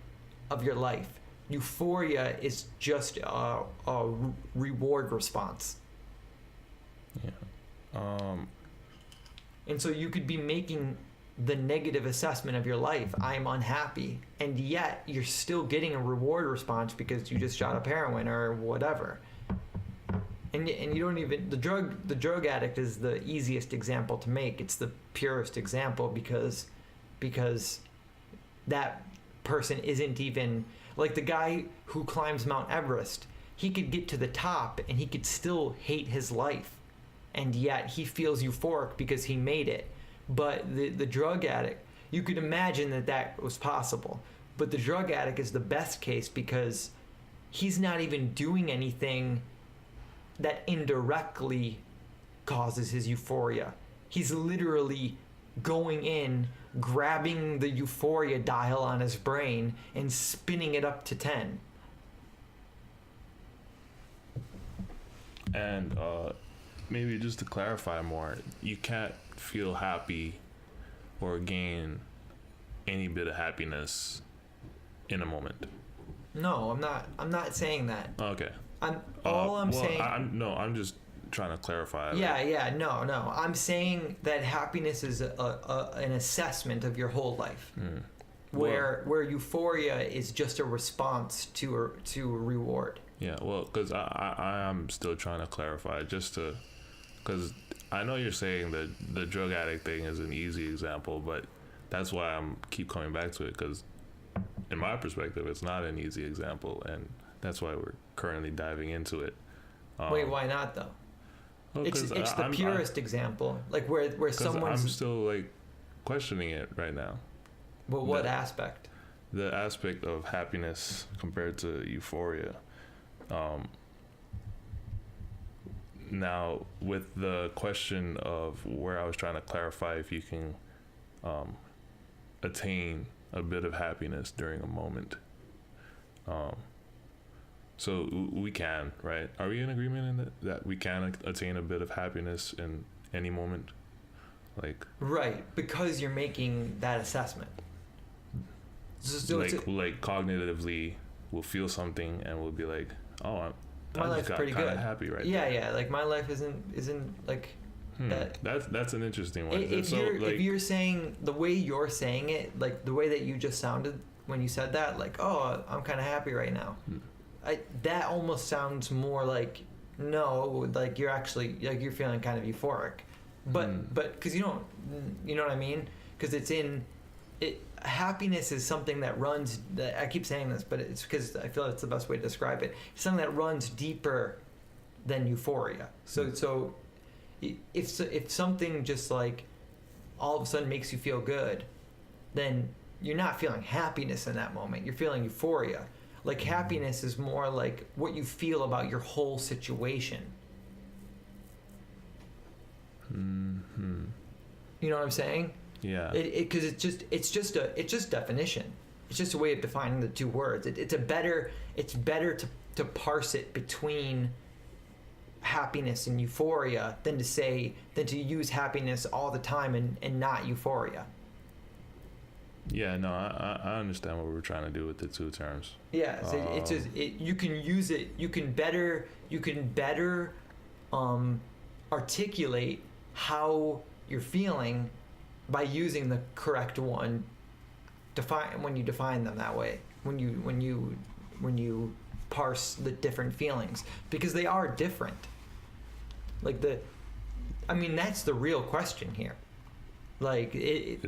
of your life. Euphoria is just a reward response. Yeah. And so you could be making the negative assessment of your life. I'm unhappy, and yet you're still getting a reward response because you just shot up heroin or whatever. And you don't even, the drug addict is the easiest example to make. It's the purest example because that person isn't even, like the guy who climbs Mount Everest, he could get to the top and he could still hate his life, and yet he feels euphoric because he made it. But the drug addict, you could imagine that was possible, but the drug addict is the best case because he's not even doing anything that indirectly causes his euphoria. He's literally going in, grabbing the euphoria dial on his brain and spinning it up to 10. And maybe just to clarify more, you can't feel happy or gain any bit of happiness in a moment. No, I'm not saying that. Okay. I'm saying. I'm just trying to clarify. No. I'm saying that happiness is an assessment of your whole life, where euphoria is just a response to a reward. Yeah, well, because I am still trying to clarify, because I know you're saying that the drug addict thing is an easy example, but that's why I'm keep coming back to it, because in my perspective, it's not an easy example, and that's why we're currently diving into it. Wait, why not though? Well, it's the purest example, like where someone's. I'm still like questioning it right now. Well, what aspect? The aspect of happiness compared to euphoria. Now, with the question of where I was trying to clarify if you can attain a bit of happiness during a moment. So we can, right? Are we in agreement in that we can attain a bit of happiness in any moment? Right, because you're making that assessment. So like cognitively, we'll feel something and we'll be like, oh, my life's pretty good. Happy right yeah, there. Yeah. Like my life isn't like that. That's an interesting one. If you're saying the way you're saying it, like the way that you just sounded when you said that, like, oh, I'm kind of happy right now. That almost sounds more like no, like you're actually like you're feeling kind of euphoric, but because you know what I mean? Because it's in it. Happiness is something that runs. I keep saying this, but it's because I feel it's the best way to describe it. It's something that runs deeper than euphoria. So if something just like all of a sudden makes you feel good, then you're not feeling happiness in that moment. You're feeling euphoria. Like happiness is more like what you feel about your whole situation. Mm-hmm. You know what I'm saying? Yeah. Because it's just definition. It's just a way of defining the two words. It's better to parse it between happiness and euphoria than to use happiness all the time and not euphoria. Yeah, no, I understand what we're trying to do with the two terms. Yeah, so it's just you can use it. You can better articulate how you're feeling by using the correct one. When you define them that way, when you parse the different feelings, because they are different. That's the real question here. Like if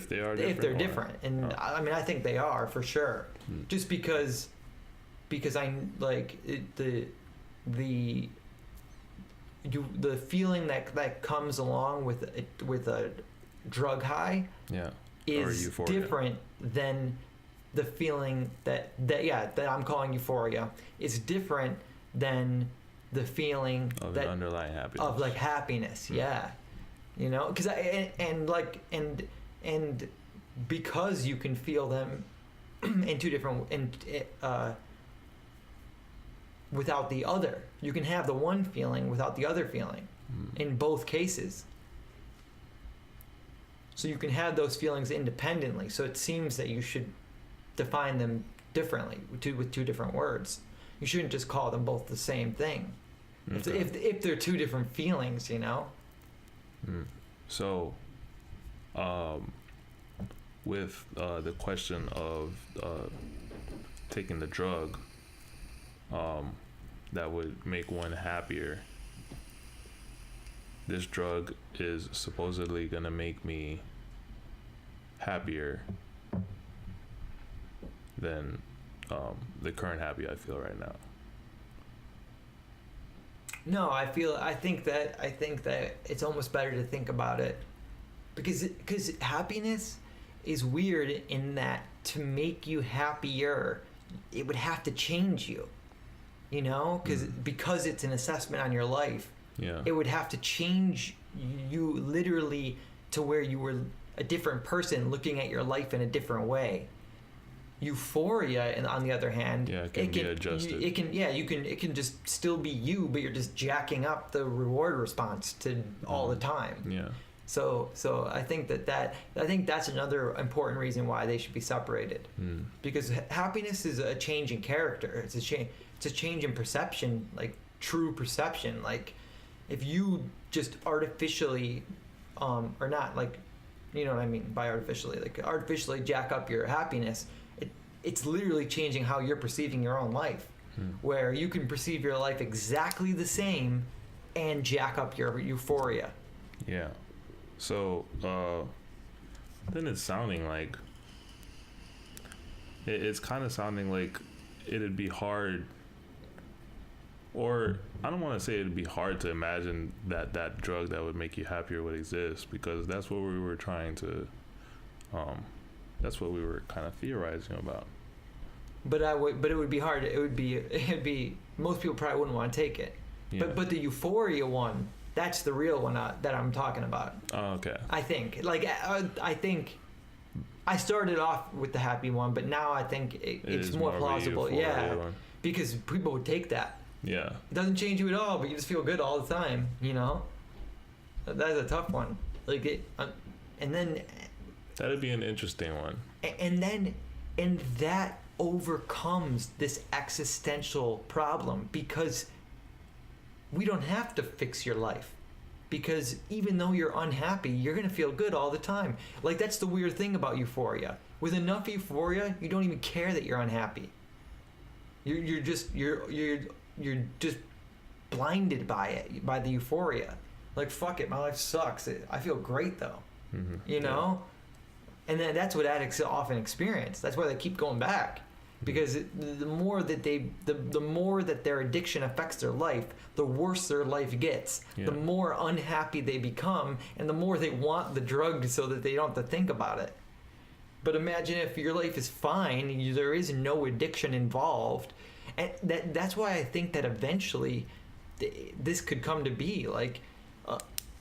they are different, if they're different, and I think they are for sure. Just because I like the feeling that comes along with a drug high, is different than the feeling that I'm calling euphoria is different than the feeling of the underlying happiness of like happiness. Yeah. You know, because and because you can feel them in two different without the other. You can have the one feeling without the other feeling in both cases. So you can have those feelings independently. So it seems that you should define them differently with two different words. You shouldn't just call them both the same thing. Okay. If they're two different feelings, you know. So, with the question of taking the drug, that would make one happier. This drug is supposedly gonna make me happier than the current happy I feel right now. No, I think that it's almost better to think about it because happiness is weird in that to make you happier, it would have to change you, you know, because it's an assessment on your life. Yeah. It would have to change you literally to where you were a different person looking at your life in a different way. Euphoria, and on the other hand, it can be adjusted. It can just still be you, but you're just jacking up the reward response to all the time. Yeah. So I think that's another important reason why they should be separated. Because happiness is a change in character. It's a change in perception, like true perception. Like if you just artificially, or not, like, you know what I mean by artificially, like artificially jack up your happiness, it's literally changing how you're perceiving your own life, where you can perceive your life exactly the same and jack up your euphoria. Yeah. So then it's sounding like it's kind of sounding like it'd be hard, or I don't want to say it'd be hard to imagine that drug that would make you happier would exist, because that's what we were trying to that's what we were kind of theorizing about. But it would be hard. It'd be most people probably wouldn't want to take it. Yeah. But the euphoria one, that's the real one that I'm talking about. Oh, okay. I think I started off with the happy one, but now I think it's more plausible. Yeah, because people would take that. Yeah. It doesn't change you at all, but you just feel good all the time. You know, that's a tough one. Like and then that'd be an interesting one. And that overcomes this existential problem, because we don't have to fix your life, because even though you're unhappy, you're going to feel good all the time. Like, that's the weird thing about euphoria. With enough euphoria, you don't even care that you're unhappy. You're just blinded by it, by the euphoria. Like, fuck it, my life sucks. I feel great though. Mm-hmm. You know? And then that's what addicts often experience. That's why they keep going back, because the more that their addiction affects their life, the worse their life gets. Yeah. The more unhappy they become, and the more they want the drug so that they don't have to think about it. But imagine if your life is fine, there is no addiction involved, and that's why I think that eventually this could come to be. Like,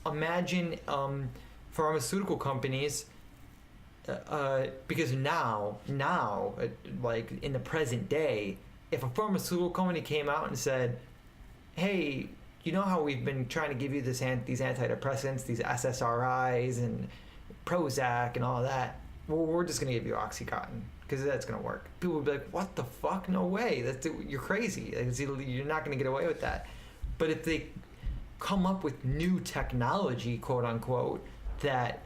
imagine pharmaceutical companies. Because now, like in the present day, if a pharmaceutical company came out and said, "Hey, you know how we've been trying to give you these antidepressants, these SSRIs and Prozac and all that, well, we're just gonna give you OxyContin because that's gonna work." People would be like, "What the fuck? No way! You're crazy! You're not gonna get away with that." But if they come up with new technology, quote unquote, that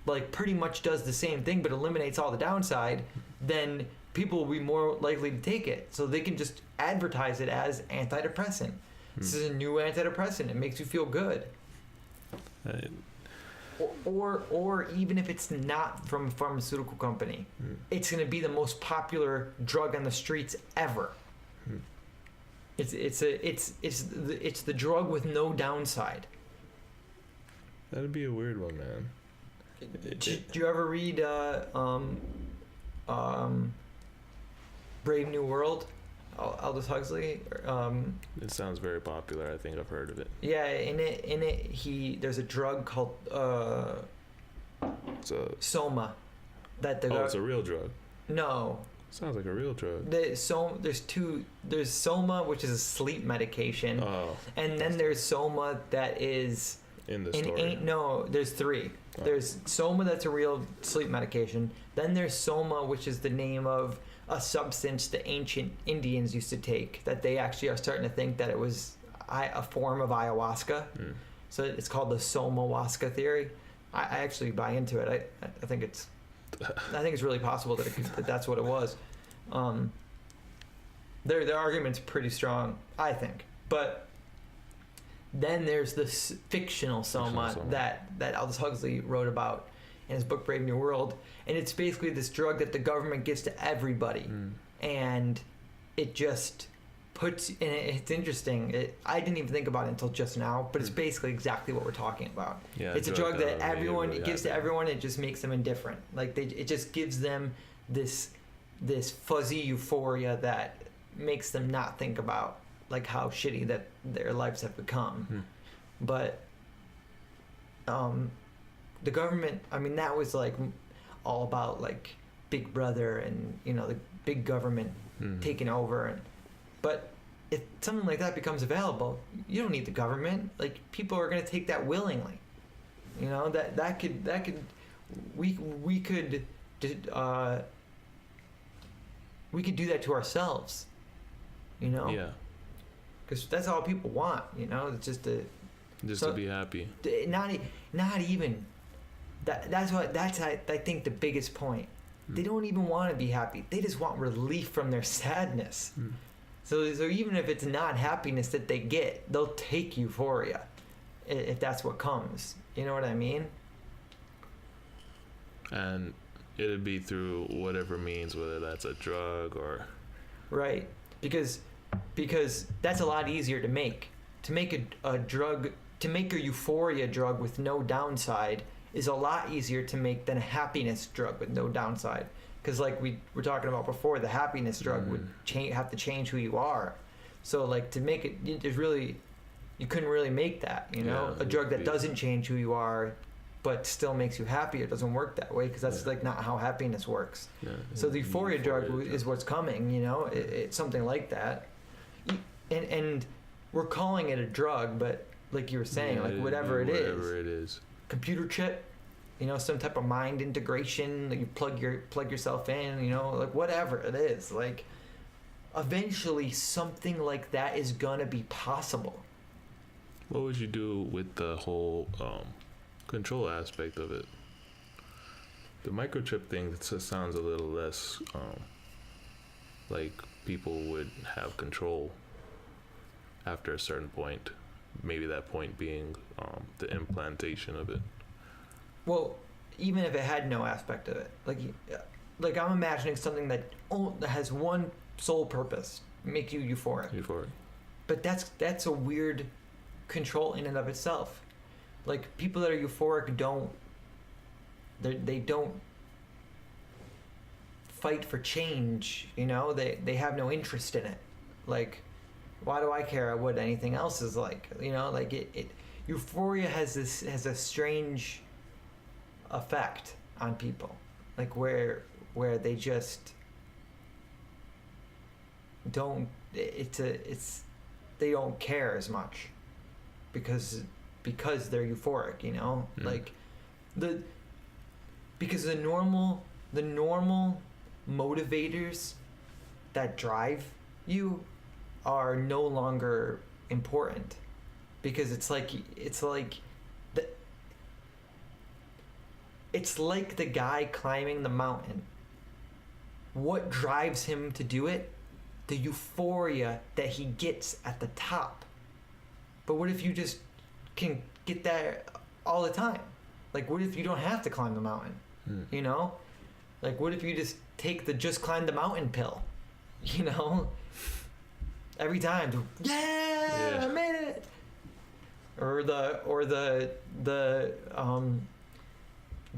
like pretty much does the same thing but eliminates all the downside, then people will be more likely to take it. So they can just advertise it as antidepressant. This is a new antidepressant. It makes you feel good. Or even if it's not from a pharmaceutical company, it's going to be the most popular drug on the streets ever. It's the drug with no downside. That'd be a weird one, man. Did you ever read Brave New World, Aldous Huxley? It sounds very popular. I think I've heard of it. Yeah, in it there's a drug called Soma. It's a real drug. No. Sounds like a real drug. There's Soma, which is a sleep medication. Oh. And then there's Soma that is in the story. No, there's three. Oh. There's Soma, that's a real sleep medication. Then there's Soma, which is the name of a substance the ancient Indians used to take, that they actually are starting to think that it was a form of ayahuasca. So it's called the Somawaska theory. I actually buy into it. I think it's really possible that that's what it was. Their argument's pretty strong, I think. But then there's this fictional Soma that Aldous Huxley wrote about in his book Brave New World, and it's basically this drug that the government gives to everybody, and it just puts. And it's interesting. I didn't even think about it until just now, but it's basically exactly what we're talking about. Yeah, it's a drug that everyone gives to everyone. It just makes them indifferent. Like it just gives them this fuzzy euphoria that makes them not think about like how shitty that their lives have become. But the government, I mean, that was like all about like Big Brother and, you know, the big government taking over. But if something like that becomes available, you don't need the government. Like, people are going to take that willingly. You know, we could do that to ourselves. You know? Yeah. Because that's all people want, you know? It's just to be happy. Not even. That's I think the biggest point. They don't even want to be happy. They just want relief from their sadness. So even if it's not happiness that they get, they'll take euphoria if that's what comes. You know what I mean? And it'd be through whatever means, whether that's a drug or... Right. Because that's a lot easier to make. To make a drug, to make a euphoria drug with no downside is a lot easier to make than a happiness drug with no downside. Because like we were talking about before, the happiness drug would have to change who you are. So like to make it, you couldn't really make that, you know? A drug that doesn't change who you are but still makes you happy, it doesn't work that way, because that's like not how happiness works. So the euphoria drug is what's coming, you know? It's something like that. And we're calling it a drug, but like you were saying, like whatever it is. Computer chip, you know, some type of mind integration, like you plug yourself in, you know, like whatever it is, like eventually something like that is gonna be possible. What would you do with the whole control aspect of it? The microchip thing sounds a little less like people would have control after a certain point. Maybe that point being the implantation of it. Well, even if it had no aspect of it, like I'm imagining something that has one sole purpose: make you euphoric. But that's a weird control in and of itself. Like, people that are euphoric they don't fight for change. You know, they have no interest in it. Like, why do I care what anything else is like? You know, like euphoria has a strange effect on people, like where they just don't. They don't care as much because they're euphoric. You know, like because the normal motivators that drive you are no longer important, because it's like the guy climbing the mountain. What drives him to do it? The euphoria that he gets at the top. But what if you just can get there all the time? Like, what if you don't have to climb the mountain? You know? Like, what if you just take the just climb the mountain pill? You know? Every time, I made it. Or the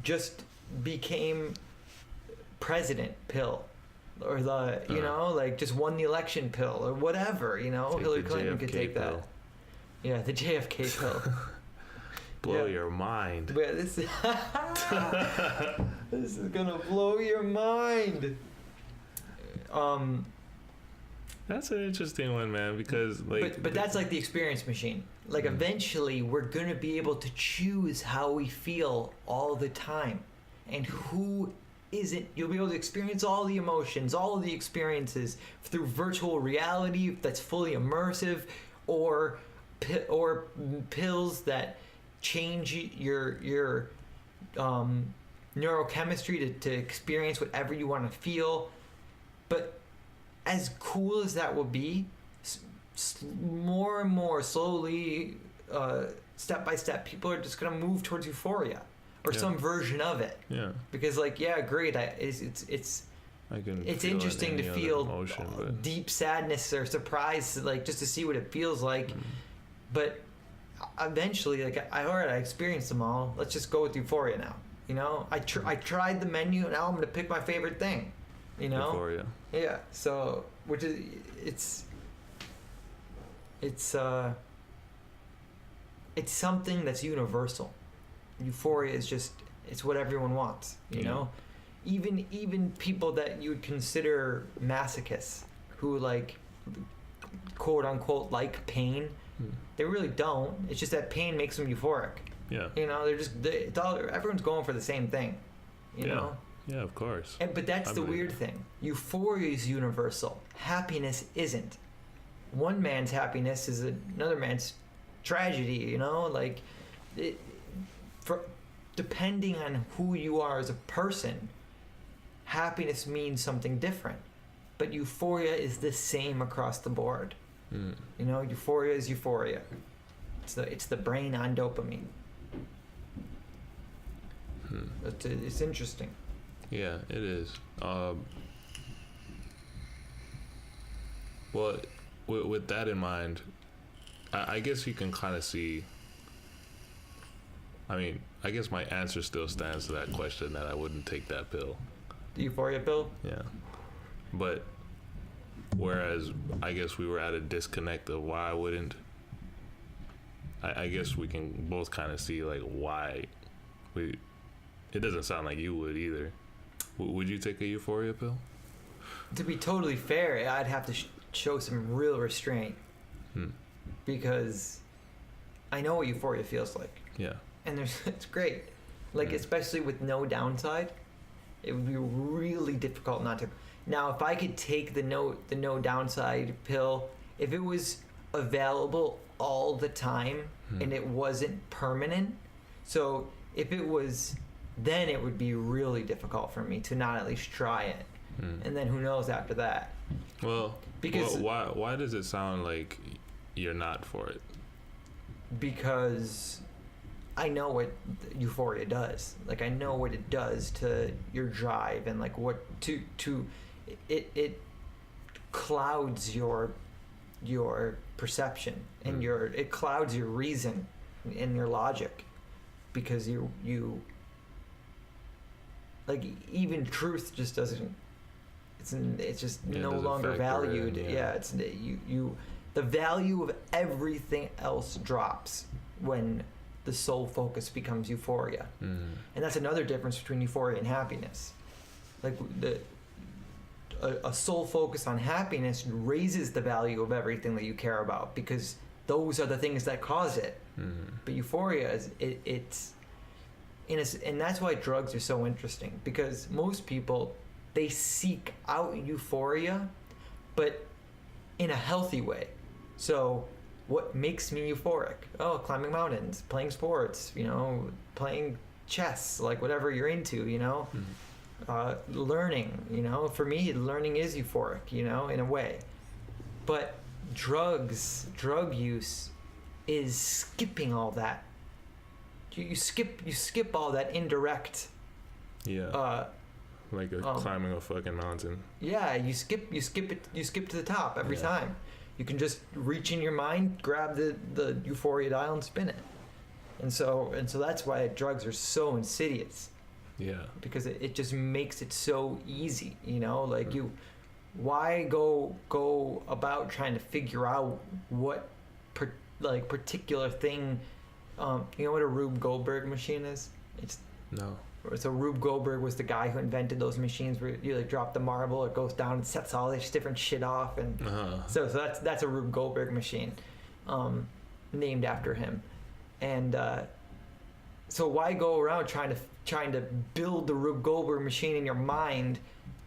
just became president pill, or the you know, like just won the election pill, or whatever. You know, Hillary Clinton could take that. Yeah, the JFK pill. Blow your mind. But this is gonna blow your mind. That's an interesting one, man, because like... But that's like the experience machine. Like, eventually, we're going to be able to choose how we feel all the time. And who isn't... You'll be able to experience all the emotions, all of the experiences through virtual reality that's fully immersive, or pills that change your neurochemistry to experience whatever you want to feel. But as cool as that will be, more and more slowly, step by step, people are just gonna move towards euphoria or some version of it. Yeah. Because, like, great. It's interesting to feel emotion, deep sadness or surprise, like, just to see what it feels like. But eventually, like, I experienced them all. Let's just go with euphoria now. You know, I tried the menu. Now I'm gonna pick my favorite thing. You know? Euphoria. Yeah. So, which is, it's it's something that's universal. Euphoria is just, it's what everyone wants, you know? Even people that you would consider masochists, who like, quote unquote, like pain, they really don't. It's just that pain makes them euphoric. Yeah. You know, everyone's going for the same thing, you know? Yeah, of course. But that's the weird thing. Euphoria is universal. Happiness isn't. One man's happiness is another man's tragedy, you know? Like, depending on who you are as a person, happiness means something different. But euphoria is the same across the board. You know, euphoria is euphoria. It's the brain on dopamine. It's interesting. Yeah, it is. Well, with that in mind, I guess you can kind of see. I mean, I guess my answer still stands to that question, that I wouldn't take that pill. The euphoria pill? Yeah. But whereas I guess we were at a disconnect of why I wouldn't, I guess we can both kind of see like why it doesn't sound like you would either. Would you take a euphoria pill? To be totally fair, I'd have to show some real restraint. Because I know what euphoria feels like. Yeah. And it's great. Like, especially with no downside, it would be really difficult not to. Now, if I could take the no downside pill, if it was available all the time and it wasn't permanent, so if it was, then it would be really difficult for me to not at least try it. And then who knows after that. Well, because why does it sound like you're not for it? Because I know what euphoria does. Like, I know what it does to your drive, and like what it clouds your perception, and it clouds your reason and your logic, because you like, even truth just doesn't. It's just no longer valued. It's the value of everything else drops when the sole focus becomes euphoria. And that's another difference between euphoria and happiness. Like, a sole focus on happiness raises the value of everything that you care about, because those are the things that cause it. But euphoria is and that's why drugs are so interesting, because most people, they seek out euphoria, but in a healthy way. So what makes me euphoric? Oh, climbing mountains, playing sports, you know, playing chess, like whatever you're into, you know. Learning, you know, for me, learning is euphoric, you know, in a way. But drug use is skipping all that. You skip all that indirect. Like climbing a fucking mountain. Yeah, you skip to the top every time. You can just reach in your mind, grab the euphoria dial and spin it. And so that's why drugs are so insidious. Yeah. Because it just makes it so easy, you know? Like, why go about trying to figure out what particular thing, you know what a Rube Goldberg machine is? No. So Rube Goldberg was the guy who invented those machines where you like drop the marble, it goes down and sets all this different shit off, and so that's a Rube Goldberg machine, named after him. And so why go around trying to build the Rube Goldberg machine in your mind,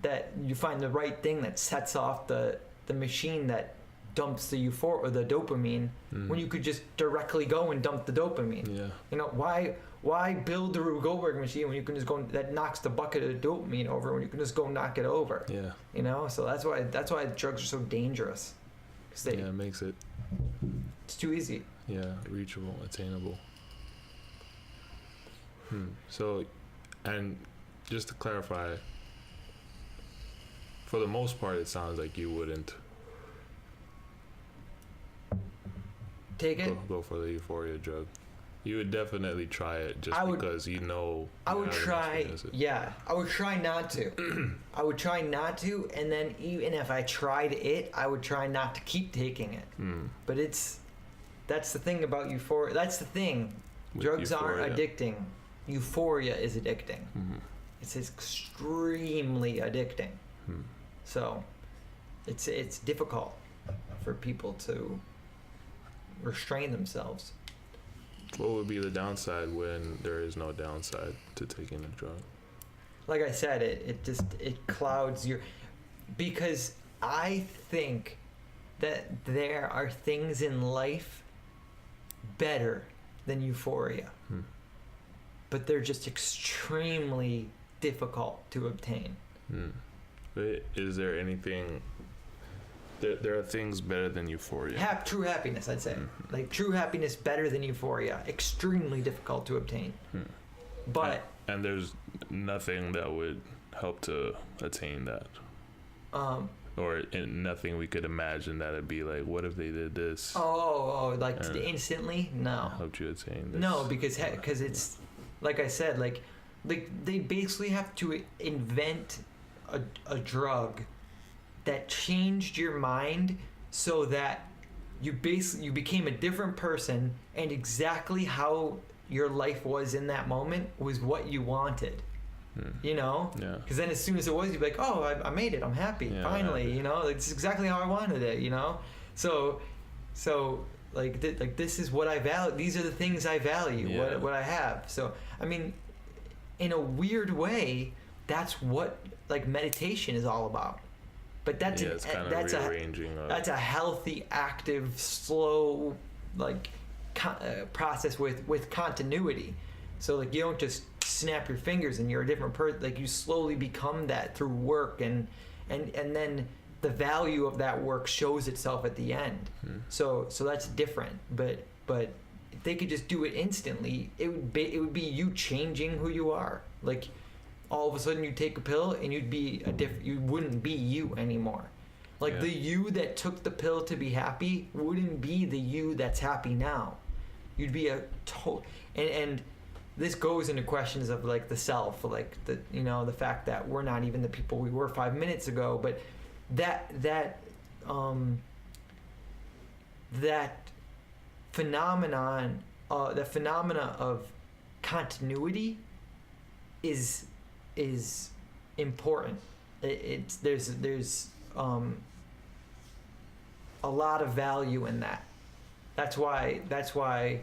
that you find the right thing that sets off the machine that dumps the euphoria or the dopamine, when you could just directly go and dump the dopamine? Yeah. You know, why build the Rube Goldberg machine when you can just go, that knocks the bucket of dopamine over, when you can just go knock it over? Yeah. You know, so that's why drugs are so dangerous. It makes it. It's too easy. Yeah, reachable, attainable. So, and just to clarify, for the most part, it sounds like you wouldn't take it. Go for the euphoria drug. You would definitely try it because you know. I would try. Yeah, I would try not to. I would try not to, and then even if I tried it, I would try not to keep taking it. But that's the thing about euphoria. That's the thing. Drugs aren't addicting. Euphoria is addicting. It's extremely addicting. So it's difficult for people to restrain themselves. What would be the downside when there is no downside to taking a drug? Like I said, it clouds your... Because I think that there are things in life better than euphoria. But they're just extremely difficult to obtain. Is there anything... There are things better than euphoria. True happiness, I'd say. Like, true happiness better than euphoria. Extremely difficult to obtain. But... And there's nothing that would help to attain that. Or nothing we could imagine that it'd be like, what if they did this? Like instantly? No. Helped you attain this? No, because it's... Like I said, like they basically have to invent a drug that changed your mind so that you became a different person, and exactly how your life was in that moment was what you wanted. You know? Yeah. Because then as soon as it was, you'd be like, oh, I made it. I'm happy. Finally, you know? Like, it's exactly how I wanted it, you know? So like this is what I value. These are the things I value, what I have. So, I mean, in a weird way, that's what, like, meditation is all about. But that's a healthy, active, slow, like, process with continuity. So, like, you don't just snap your fingers and you're a different person. Like, you slowly become that through work, and then the value of that work shows itself at the end. So that's different. But if they could just do it instantly, it would be you changing who you are. Like, all of a sudden you take a pill and you wouldn't be you anymore. Like, the you that took the pill to be happy wouldn't be the you that's happy now. You'd be and this goes into questions of, like, the self, like, the fact that we're not even the people we were 5 minutes ago, but that phenomenon, the phenomena of continuity is important. There's a lot of value in that. That's why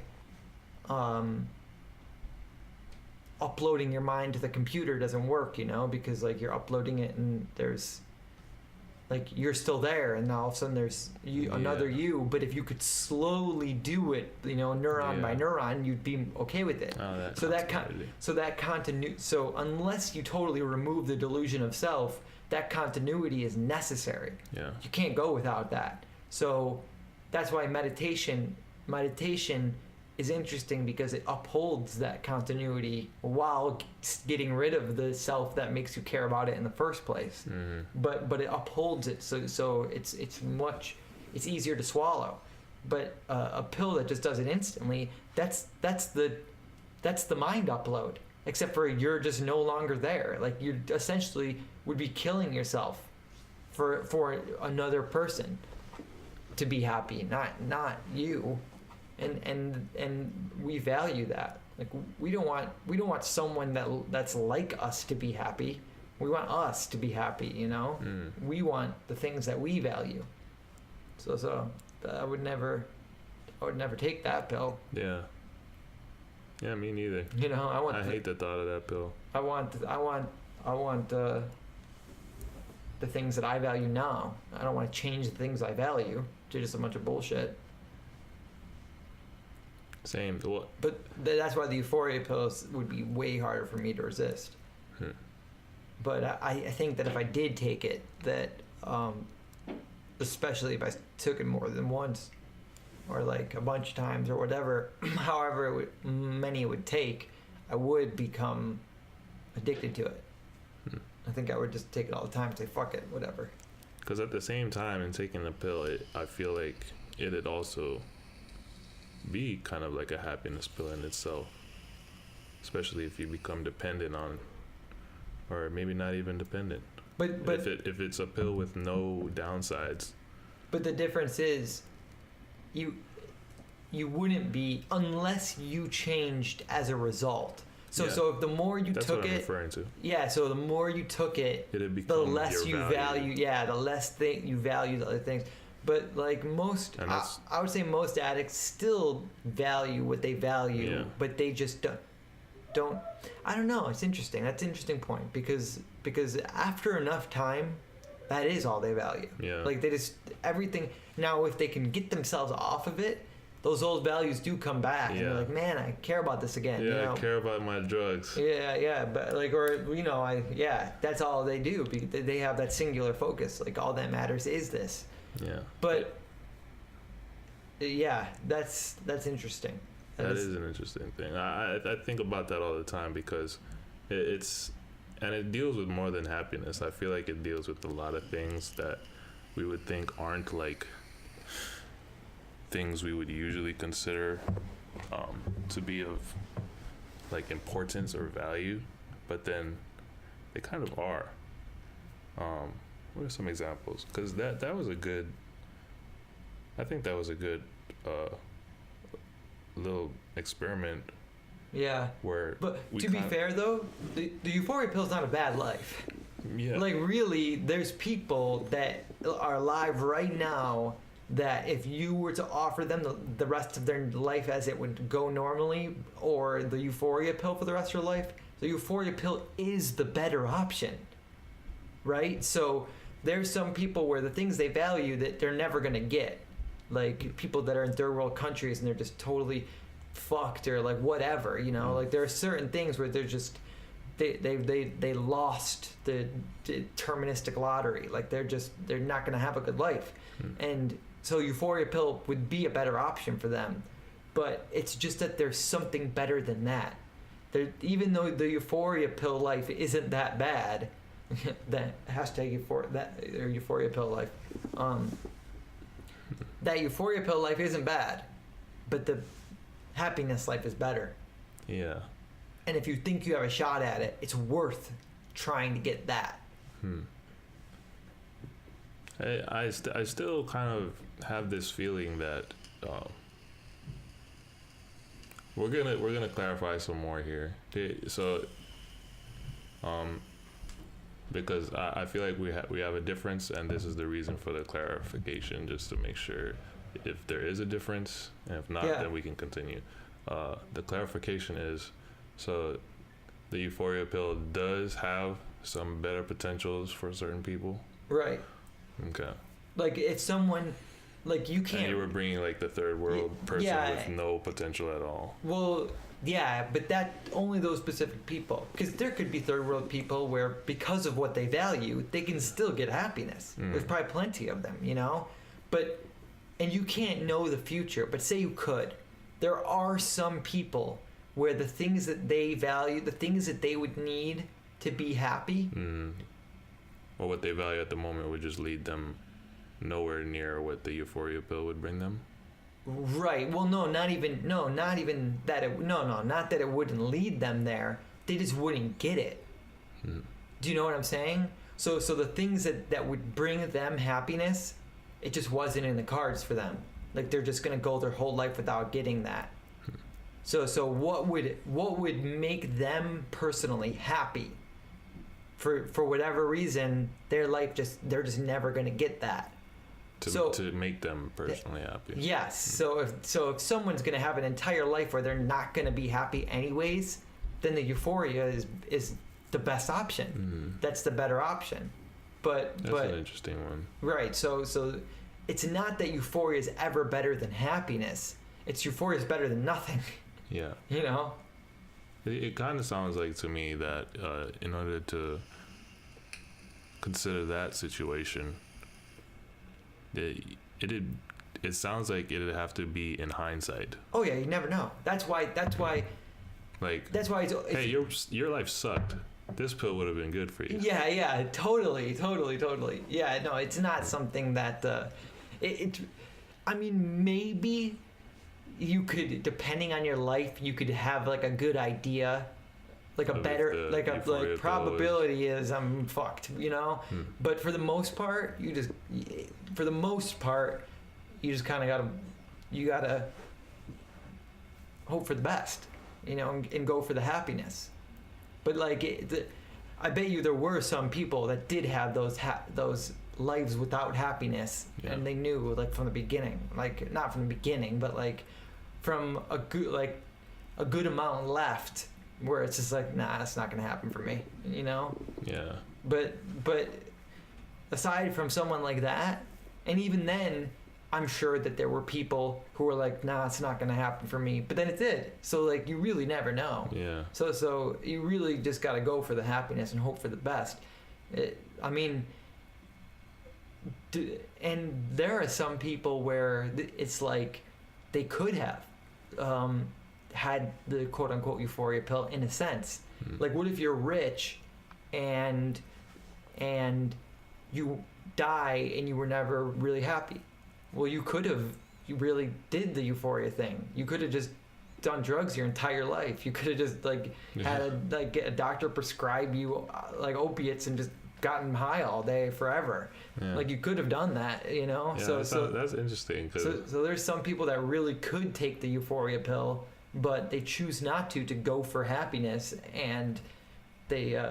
uploading your mind to the computer doesn't work, you know, because, like, you're uploading it and there's, like, you're still there, and now all of a sudden there's another you. But if you could slowly do it, you know, neuron by neuron, you'd be okay with it. So unless you totally remove the delusion of self, that continuity is necessary. You can't go without that. So that's why meditation is interesting, because it upholds that continuity while getting rid of the self that makes you care about it in the first place. But it upholds it, so it's easier to swallow. But a pill that just does it instantly, that's the mind upload. Except for you're just no longer there. Like, you essentially would be killing yourself for another person to be happy, not you. And we value that. Like, we don't want someone that's like us to be happy. We want us to be happy, you know? We want the things that we value. So I would never take that pill. Yeah, me neither. You know, I hate the thought of that pill. I want the things that I value now. I don't want to change the things I value to just a bunch of bullshit. Same. But that's why the euphoria pills would be way harder for me to resist. But I think that if I did take it, that especially if I took it more than once, or like a bunch of times, or whatever, however many it would take, I would become addicted to it. I think I would just take it all the time and say, fuck it, whatever. Because at the same time, in taking the pill, I feel like it'd also be kind of like a happiness pill in itself, especially if you become dependent on, or maybe not even dependent. But if it's a pill with no downsides. But the difference is, you wouldn't be unless you changed as a result. So if the more you That's took what I'm it, referring to. Yeah. So the more you took it, the less you value. Yeah, the less you value the other things. But like most, I would say most addicts still value what they value, but they just don't. I don't know. It's interesting. That's an interesting point because after enough time, that is all they value. Yeah. Like they just everything. Now, if they can get themselves off of it, those old values do come back. Yeah. And they're like, man, I care about this again. Yeah, you know? I care about my drugs. Yeah, but like, or that's all they do because they have that singular focus. Like all that matters is this. Yeah. But yeah, that's interesting. That is an interesting thing. I think about that all the time because it deals with more than happiness. I feel like it deals with a lot of things that we would think aren't like things we would usually consider to be of like importance or value, but then they kind of are. What are some examples? Because that was a good. I think that was a good little experiment. Yeah. But to be fair though, the euphoria pill is not a bad life. Yeah. Like really, there's people that are alive right now that if you were to offer them the rest of their life as it would go normally, or the euphoria pill for the rest of your life, the euphoria pill is the better option, right? So there's some people where the things they value that they're never going to get, like people that are in third world countries and they're just totally fucked or like whatever, you know, like there are certain things where they're just they lost the deterministic lottery, like they're not going to have a good life. And so euphoria pill would be a better option for them, but it's just that there's something better than that. Even though the euphoria pill life isn't that bad, that hashtag euphoria pill life, that euphoria pill life isn't bad, but the happiness life is better. Yeah. And if you think you have a shot at it, it's worth trying to get that. I still kind of have this feeling that we're gonna clarify some more here. So, because I feel like we have a difference, and this is the reason for the clarification, just to make sure if there is a difference, and if not, then we can continue. The clarification is, so the euphoria pill does have some better potentials for certain people. Right. Okay. Like if someone, like you can't. And you were bringing like the third world person with no potential at all. Well, yeah, but that only those specific people, because there could be third world people where because of what they value, they can still get happiness. There's probably plenty of them, you know, and you can't know the future. But say you could, there are some people where the things that they value, the things that they would need to be happy. Or what they value at the moment would just lead them nowhere near what the euphoria pill would bring them. Right. Well, not that it wouldn't lead them there. They just wouldn't get it. Do you know what I'm saying? So the things that would bring them happiness, it just wasn't in the cards for them. Like they're just gonna go their whole life without getting that. So what would make them personally happy? For whatever reason, they're just never gonna get that. To make them personally happy. Yes. So if someone's gonna have an entire life where they're not gonna be happy anyways, then the euphoria is the best option. That's the better option. But that's an interesting one. Right. So it's not that euphoria is ever better than happiness. It's euphoria is better than nothing. Yeah. You know. It kind of sounds like to me that in order to consider that situation, it sounds like it'd have to be in hindsight. Oh yeah, you never know. That's why. Like that's why. Hey, your life sucked. This pill would have been good for you. Yeah, totally. Yeah, no, it's not something that I mean, maybe you could, depending on your life, you could have like a good idea, like a better, like probability is I'm fucked, you know. But for the most part, you just kind of gotta hope for the best, you know, and go for the happiness. But like, I bet you there were some people that did have those lives without happiness, and they knew, like, from the beginning, like, not from the beginning, but like from a good amount left, where it's just like, nah, that's not gonna happen for me, you know. But aside from someone like that, and even then, I'm sure that there were people who were like, nah, it's not gonna happen for me, but then it did. So like, you really never know. So you really just gotta go for the happiness and hope for the best. And there are some people where it's like they could have had the quote-unquote euphoria pill in a sense. Like, what if you're rich and you die and you were never really happy? Well, you really did the euphoria thing. You could have just done drugs your entire life. You could have just had a doctor prescribe you like opiates and just gotten high all day forever. Like, you could have done that, you know. So that's interesting. So there's some people that really could take the euphoria pill, but they choose not to go for happiness, and they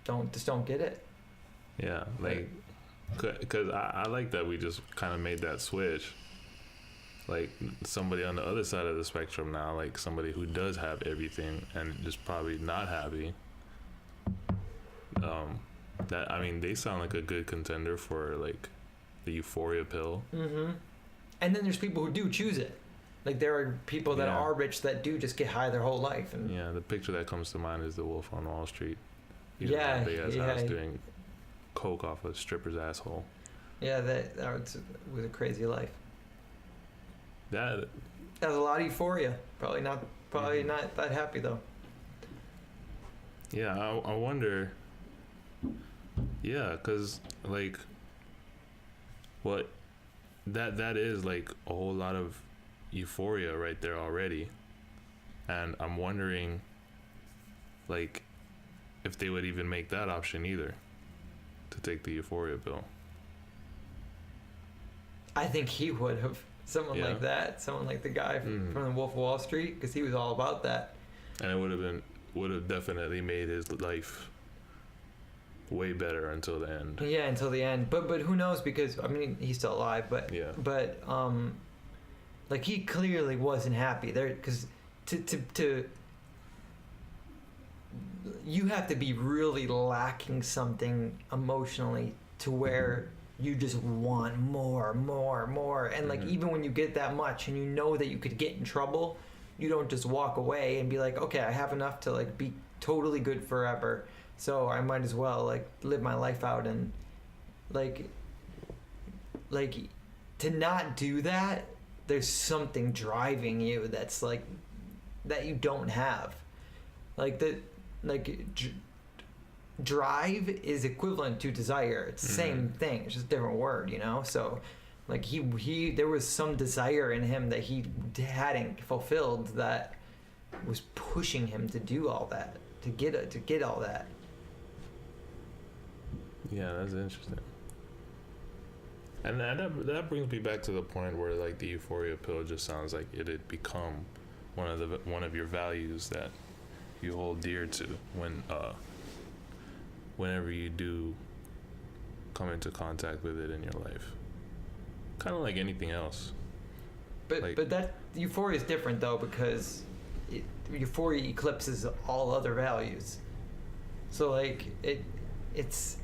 don't get it. Because I like that we just kind of made that switch. Like, somebody on the other side of the spectrum now, like somebody who does have everything and just probably not happy. They sound like a good contender for like the euphoria pill. And then there's people who do choose it. Like, there are people that are rich that do just get high their whole life. And the picture that comes to mind is the Wolf on Wall Street. He's in a big ass house doing coke off a stripper's asshole. That was a crazy life. That was a lot of euphoria. Probably not that happy though. I wonder. Because like, what that is like a whole lot of euphoria right there already, and I'm wondering, like, if they would even make that option either, to take the euphoria pill. I think he would have. Someone like that, someone like the guy from the Wolf of Wall Street, because he was all about that. And it would have definitely made his life way better until the end. Yeah, until the end. But who knows? Because I mean, he's still alive. But like, he clearly wasn't happy there, because to you have to be really lacking something emotionally to where you just want more, and like, even when you get that much and you know that you could get in trouble, you don't just walk away and be like, okay, I have enough to like be totally good forever, so I might as well like live my life out. And like to not do that, there's something driving you that's like that you don't have. Drive is equivalent to desire. It's the same thing. It's just a different word, you know. So like, he there was some desire in him that he hadn't fulfilled that was pushing him to do all that, to get all that. Yeah, that's interesting. And that brings me back to the point where like the euphoria pill just sounds like it had become one of your values that you hold dear to whenever you do come into contact with it in your life. Kind of like anything else. But that euphoria is different though, because euphoria eclipses all other values. So like, it's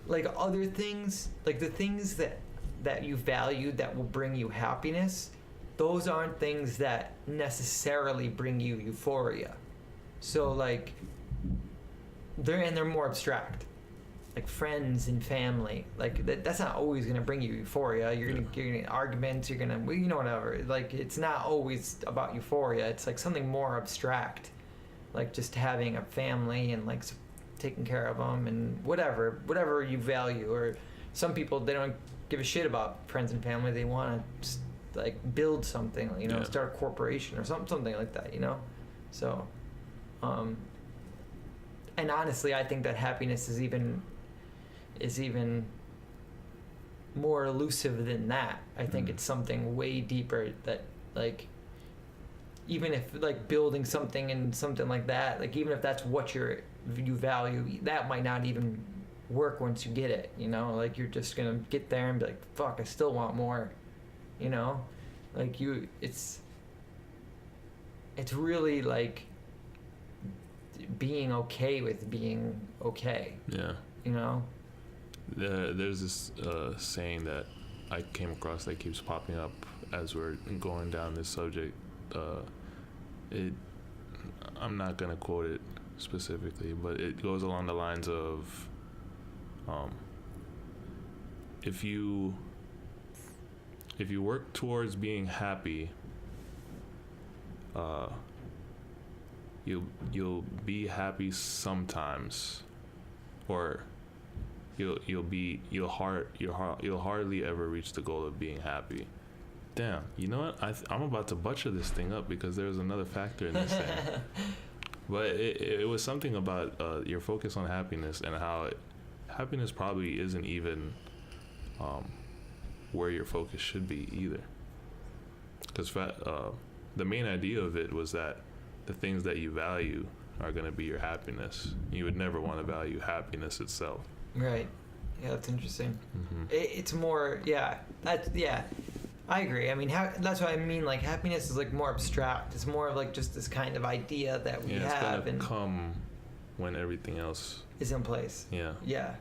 like other things, like the things that you value that will bring you happiness, those aren't things that necessarily bring you euphoria. So like, they're more abstract, like friends and family. Like that's not always gonna bring you euphoria. You're gonna get arguments. You're gonna, whatever. Like, it's not always about euphoria. It's like something more abstract, like just having a family and like taking care of them and whatever you value. Or some people, they don't give a shit about friends and family. They want to like build something, you know, start a corporation or something like that, you know. So, and honestly, I think that happiness is even more elusive than that. I think it's something way deeper that, like, even if like building something and something like that, like even if that's what you value, that might not even work once you get it, you know. Like you're just gonna get there and be like, fuck, I still want more, you know. Like it's really like being okay with being okay. Yeah. You know. There's this saying that I came across that keeps popping up as we're going down this subject. I'm not gonna quote it specifically, but it goes along the lines of, if you work towards being happy, you'll be happy sometimes, or you'll hardly ever reach the goal of being happy. Damn, you know what? I'm about to butcher this thing up because there's another factor in this thing. But it was something about your focus on happiness and how happiness probably isn't even where your focus should be either. Because the main idea of it was that the things that you value are going to be your happiness. You would never want to value happiness itself. Right. Yeah, that's interesting. Mm-hmm. It's more, I agree. I mean, that's what I mean. Like, happiness is like more abstract. It's more of like just this kind of idea that we have, and come when everything else is in place. Yeah. Yeah.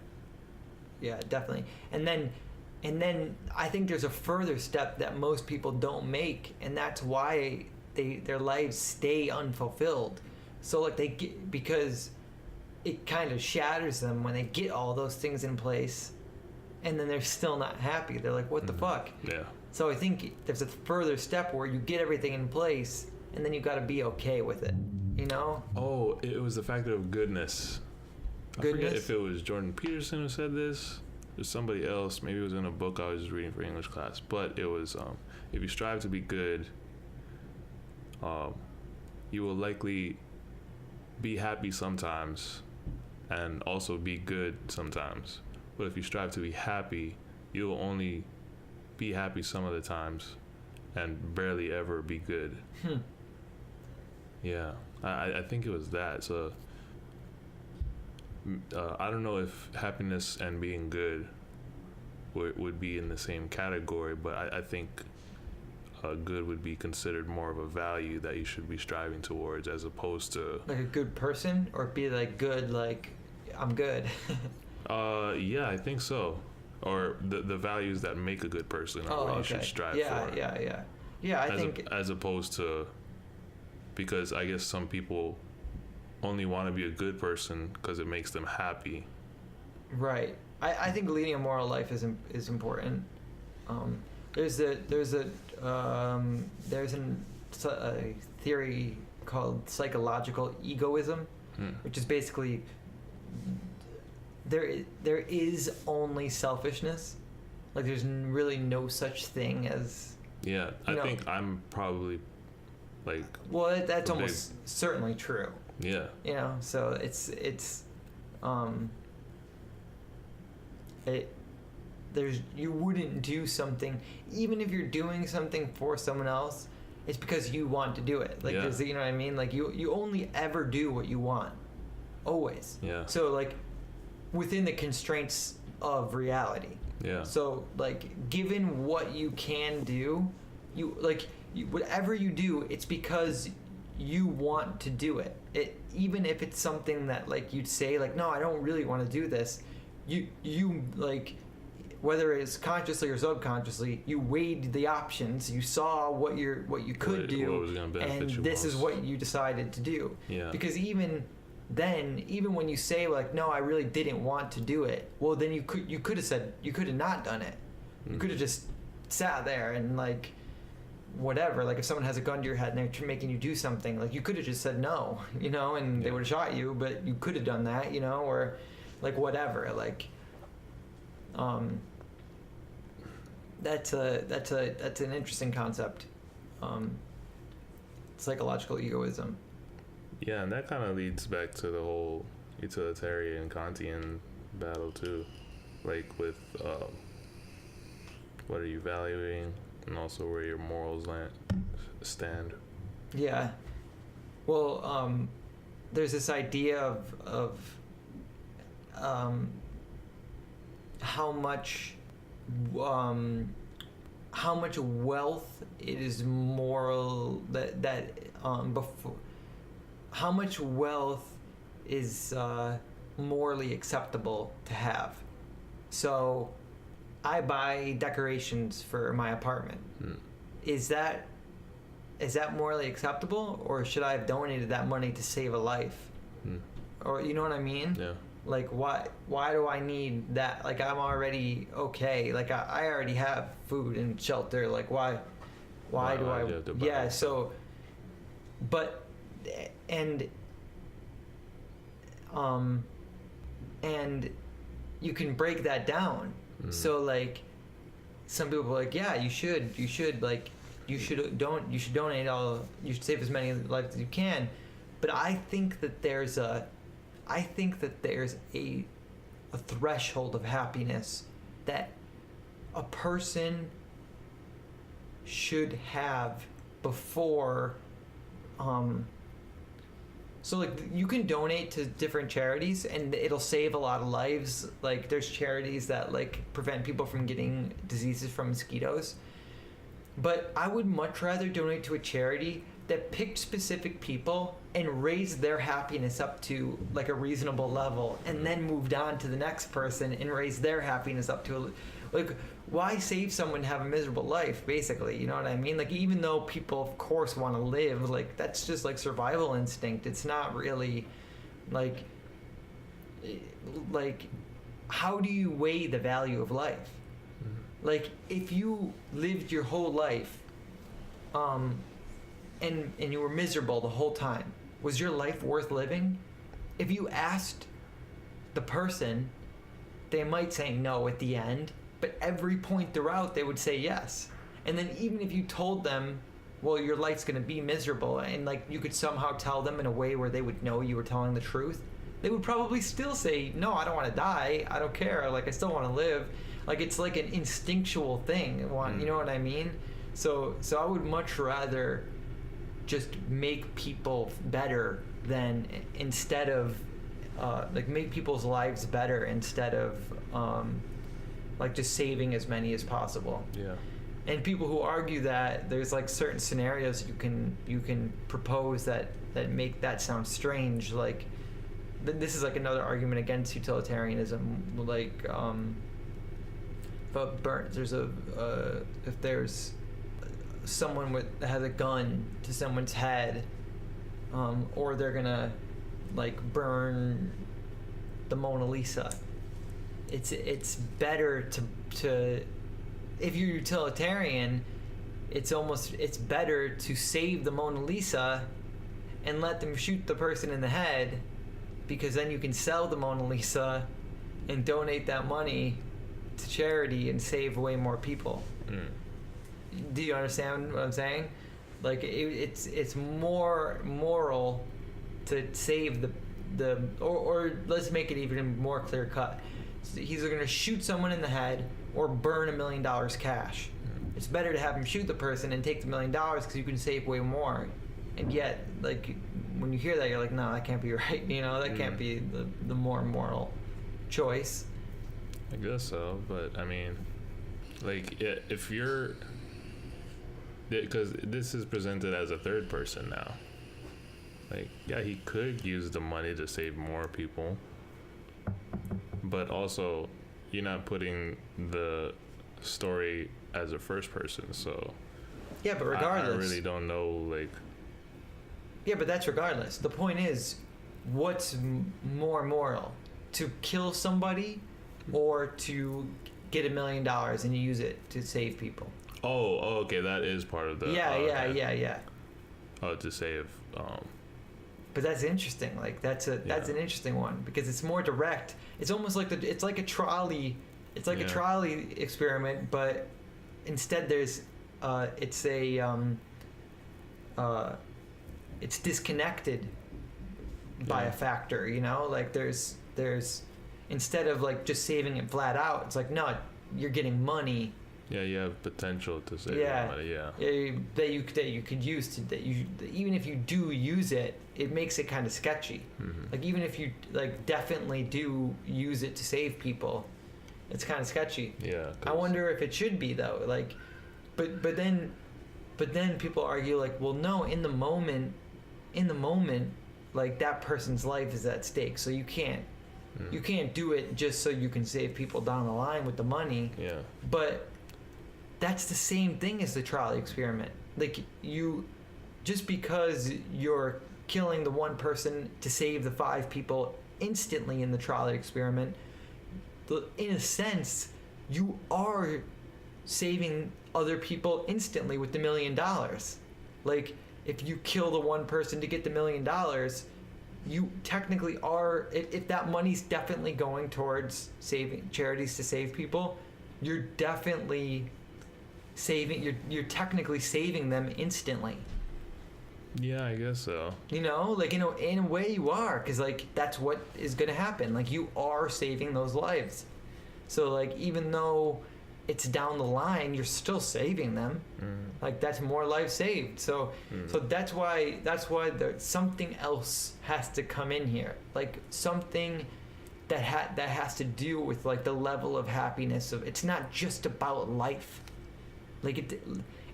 Yeah, definitely. And then I think there's a further step that most people don't make, and that's why their lives stay unfulfilled. So like because it kind of shatters them when they get all those things in place, and then they're still not happy. They're like, what the fuck? Yeah. So I think there's a further step where you get everything in place, and then you got to be okay with it, you know? Oh, it was the factor of goodness. I forget if it was Jordan Peterson who said this, or somebody else. Maybe it was in a book I was just reading for English class. But it was, if you strive to be good, you will likely be happy sometimes and also be good sometimes. But if you strive to be happy, you will only be happy some of the times and barely ever be good. Yeah, I think it was that. So I don't know if happiness and being good would be in the same category, but I think good would be considered more of a value that you should be striving towards, as opposed to like a good person, or be like good, like I'm good. Yeah, I think so. Or the values that make a good person are what you should strive for. Yeah, I think as opposed to, because I guess some people only want to be a good person because it makes them happy. Right. I think leading a moral life is important. There's a theory called psychological egoism, which is basically there is only selfishness. Like there's really no such thing as. Yeah, I think I'm probably like. Well, that's almost certainly true. Yeah. You know, so you wouldn't do something, even if you're doing something for someone else, it's because you want to do it. Like, you know what I mean? Like you only ever do what you want, always. Yeah. So like, within the constraints of reality. Yeah. So like, given what you can do, whatever you do, it's because you want to do it. Even if it's something that like you'd say like, no, I don't really want to do this. You like, whether it's consciously or subconsciously, you weighed the options. You saw what you could do, and this is what you decided to do. Yeah. Because even when you say like, no, I really didn't want to do it, well, then you could have said, you could have not done it. You could have just sat there and like, whatever. Like if someone has a gun to your head and they're making you do something, like you could have just said no, you know, and they would have shot you, but you could have done that, you know, or like whatever. Like, that's an interesting concept. Psychological egoism. Yeah, and that kind of leads back to the whole utilitarian Kantian battle too, like with what are you valuing, and also where your morals stand. Yeah. Well, there's this idea of how much wealth it is moral before how much wealth is morally acceptable to have. So I buy decorations for my apartment. Is that morally acceptable, or should I have donated that money to save a life? Or you know what I mean? Yeah. Like why do I need that? Like I'm already okay. Like I already have food and shelter. Like why do I yeah, so but and you can break that down. So like some people are like, yeah, you should donate all, you should save as many lives as you can. But I think that there's a threshold of happiness that a person should have before so like you can donate to different charities and it'll save a lot of lives. Like there's charities that like prevent people from getting diseases from mosquitoes. But I would much rather donate to a charity that picked specific people and raised their happiness up to like a reasonable level, and then moved on to the next person and raised their happiness up to like, why save someone to have a miserable life, basically? You know what I mean? Like, even though people of course want to live, like that's just like survival instinct. It's not really like how do you weigh the value of life? Like if you lived your whole life and you were miserable the whole time, was your life worth living? If you asked the person, they might say no at the end, but every point throughout they would say yes. And then even if you told them, well, your life's gonna be miserable, and like you could somehow tell them in a way where they would know you were telling the truth, they would probably still say, no, I don't want to die, I don't care, like I still want to live. Like it's like an instinctual thing, you know what I mean? So I would much rather just make people better than instead of like make people's lives better instead of like just saving as many as possible. Yeah. And people who argue that there's like certain scenarios you can propose that make that sound strange. Like this is like another argument against utilitarianism. Like if there's someone that has a gun to someone's head, or they're gonna like burn the Mona Lisa, it's better to if you're utilitarian, it's better to save the Mona Lisa and let them shoot the person in the head, because then you can sell the Mona Lisa and donate that money to charity and save way more people. Do you understand what I'm saying? Like it's more moral to save the or let's make it even more clear cut. So he's going to shoot someone in the head or burn $1 million cash. It's better to have him shoot the person and take the $1 million because you can save way more. And yet, like when you hear that, you're like, no, that can't be right. You know, that can't be the more moral choice. I guess so, but I mean, like if you're, because this is presented as a third person now. Like, yeah, he could use the money to save more people, but also you're not putting the story as a first person, so yeah, but regardless, I really don't know, like, yeah, but that's regardless. The point is, what's more moral, to kill somebody or to get $1 million and you use it to save people? Oh, okay, that is part of the yeah. Oh, to save but that's interesting. Like that's an interesting one because it's more direct. It's almost like it's like a trolley. It's like a trolley experiment, but instead there's it's disconnected by a factor, you know, like there's instead of like just saving it flat out, it's like, no, you're getting money. Yeah, you have potential to save money. That you could use even if you do use it, it makes it kind of sketchy. Like even if you like definitely do use it to save people, it's kind of sketchy. Yeah. I wonder if it should be though. Like, but then people argue like, well, no, in the moment, like that person's life is at stake, so you can't do it just so you can save people down the line with the money. Yeah. But that's the same thing as the trolley experiment. Like just because you're killing the one person to save the 5 people instantly in the trolley experiment, in a sense, you are saving other people instantly with the $1 million. Like, if you kill the one person to get the $1 million, you technically are, if that money's definitely going towards saving charities to save people, you're definitely you're technically saving them instantly. Yeah, I guess so. You know, like, you know, in a way you are, because like that's what is going to happen. Like, you are saving those lives. So like, even though it's down the line, you're still saving them. Like, that's more lives saved. So so that's why something else has to come in here, like something that has to do with like the level of happiness of, it's not just about life. Like,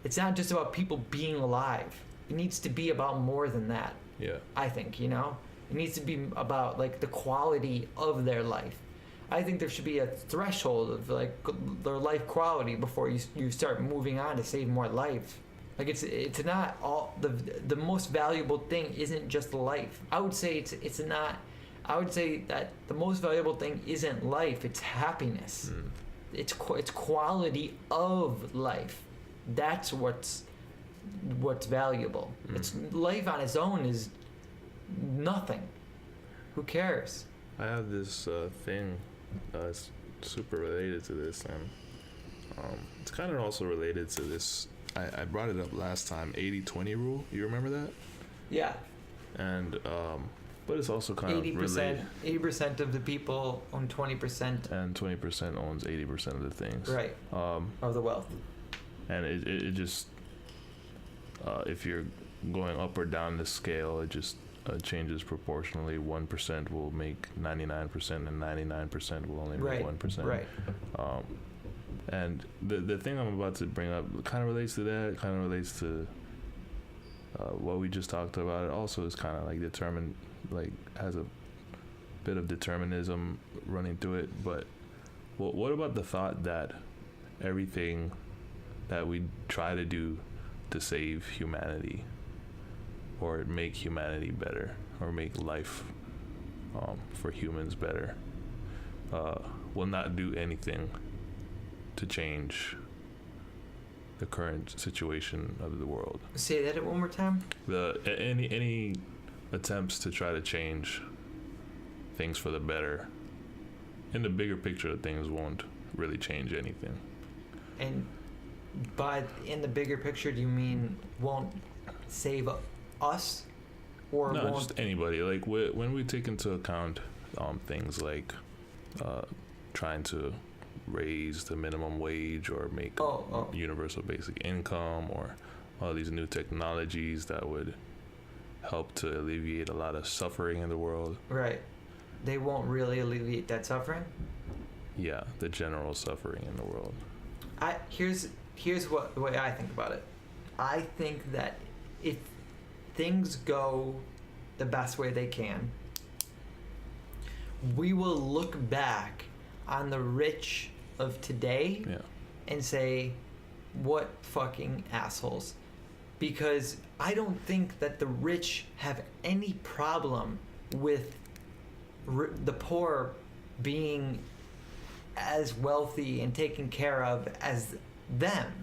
it's not just about people being alive. It needs to be about more than that. Yeah. I think, you know, it needs to be about like the quality of their life. I think there should be a threshold of like their life quality before you start moving on to save more lives. Like, it's not all the most valuable thing isn't just life. I would say it's not. I would say that the most valuable thing isn't life. It's happiness. It's quality of life. That's what's valuable. It's life on its own is nothing. Who cares? I have this thing that's super related to this, and it's kind of also related to this. I brought it up last time, 80-20 rule. You remember that? Yeah. And but it's also kind of related. 80% of the people own 20%. And 20% owns 80% of the things. Right. Of the wealth. And it just, if you're going up or down the scale, it just changes proportionally. 1% will make 99%, and 99% will only make 1%. Right. And the thing I'm about to bring up kind of relates to that. Kind of relates to what we just talked about. It also is kind of like determined, like has a bit of determinism running through it. But what about the thought that everything that we try to do to save humanity, or make humanity better, or make life for humans better, will not do anything to change the current situation of the world? Say that one more time. Any attempts to try to change things for the better, in the bigger picture of things, won't really change anything. And by in the bigger picture, do you mean won't save us, or no, won't... just anybody? Like, when we take into account things like trying to raise the minimum wage, or make universal basic income, or all these new technologies that would help to alleviate a lot of suffering in the world. Right. They won't really alleviate that suffering? Yeah, the general suffering in the world. Here's what the way I think about it. I think that if things go the best way they can, we will look back on the rich of today and say, what fucking assholes. Because I don't think that the rich have any problem with the poor being as wealthy and taken care of as them.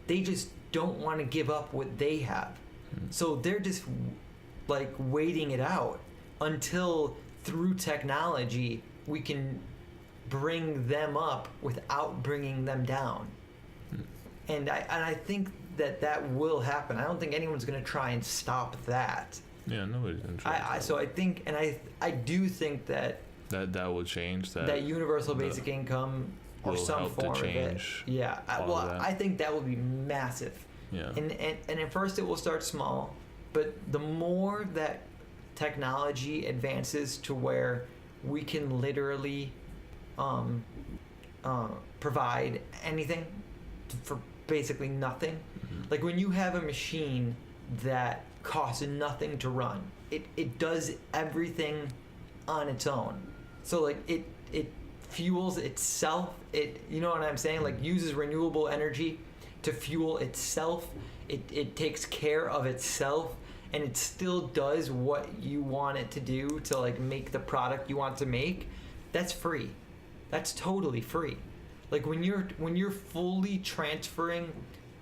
They just don't want to give up what they have. So they're just like waiting it out until through technology we can bring them up without bringing them down. And I think that will happen. I don't think anyone's going to try and stop that. Yeah, nobody's going to try. So I think, and I do think that will change that. That universal basic income or some form of it. Yeah. I think that will be massive. Yeah. And at first it will start small, but the more that technology advances to where we can literally provide anything for basically nothing. Like when you have a machine that costs nothing to run, it does everything on its own. So like it fuels itself. You know what I'm saying? Like uses renewable energy to fuel itself. It takes care of itself, and it still does what you want it to do to like make the product you want to make. That's free. That's totally free. Like when you're fully transferring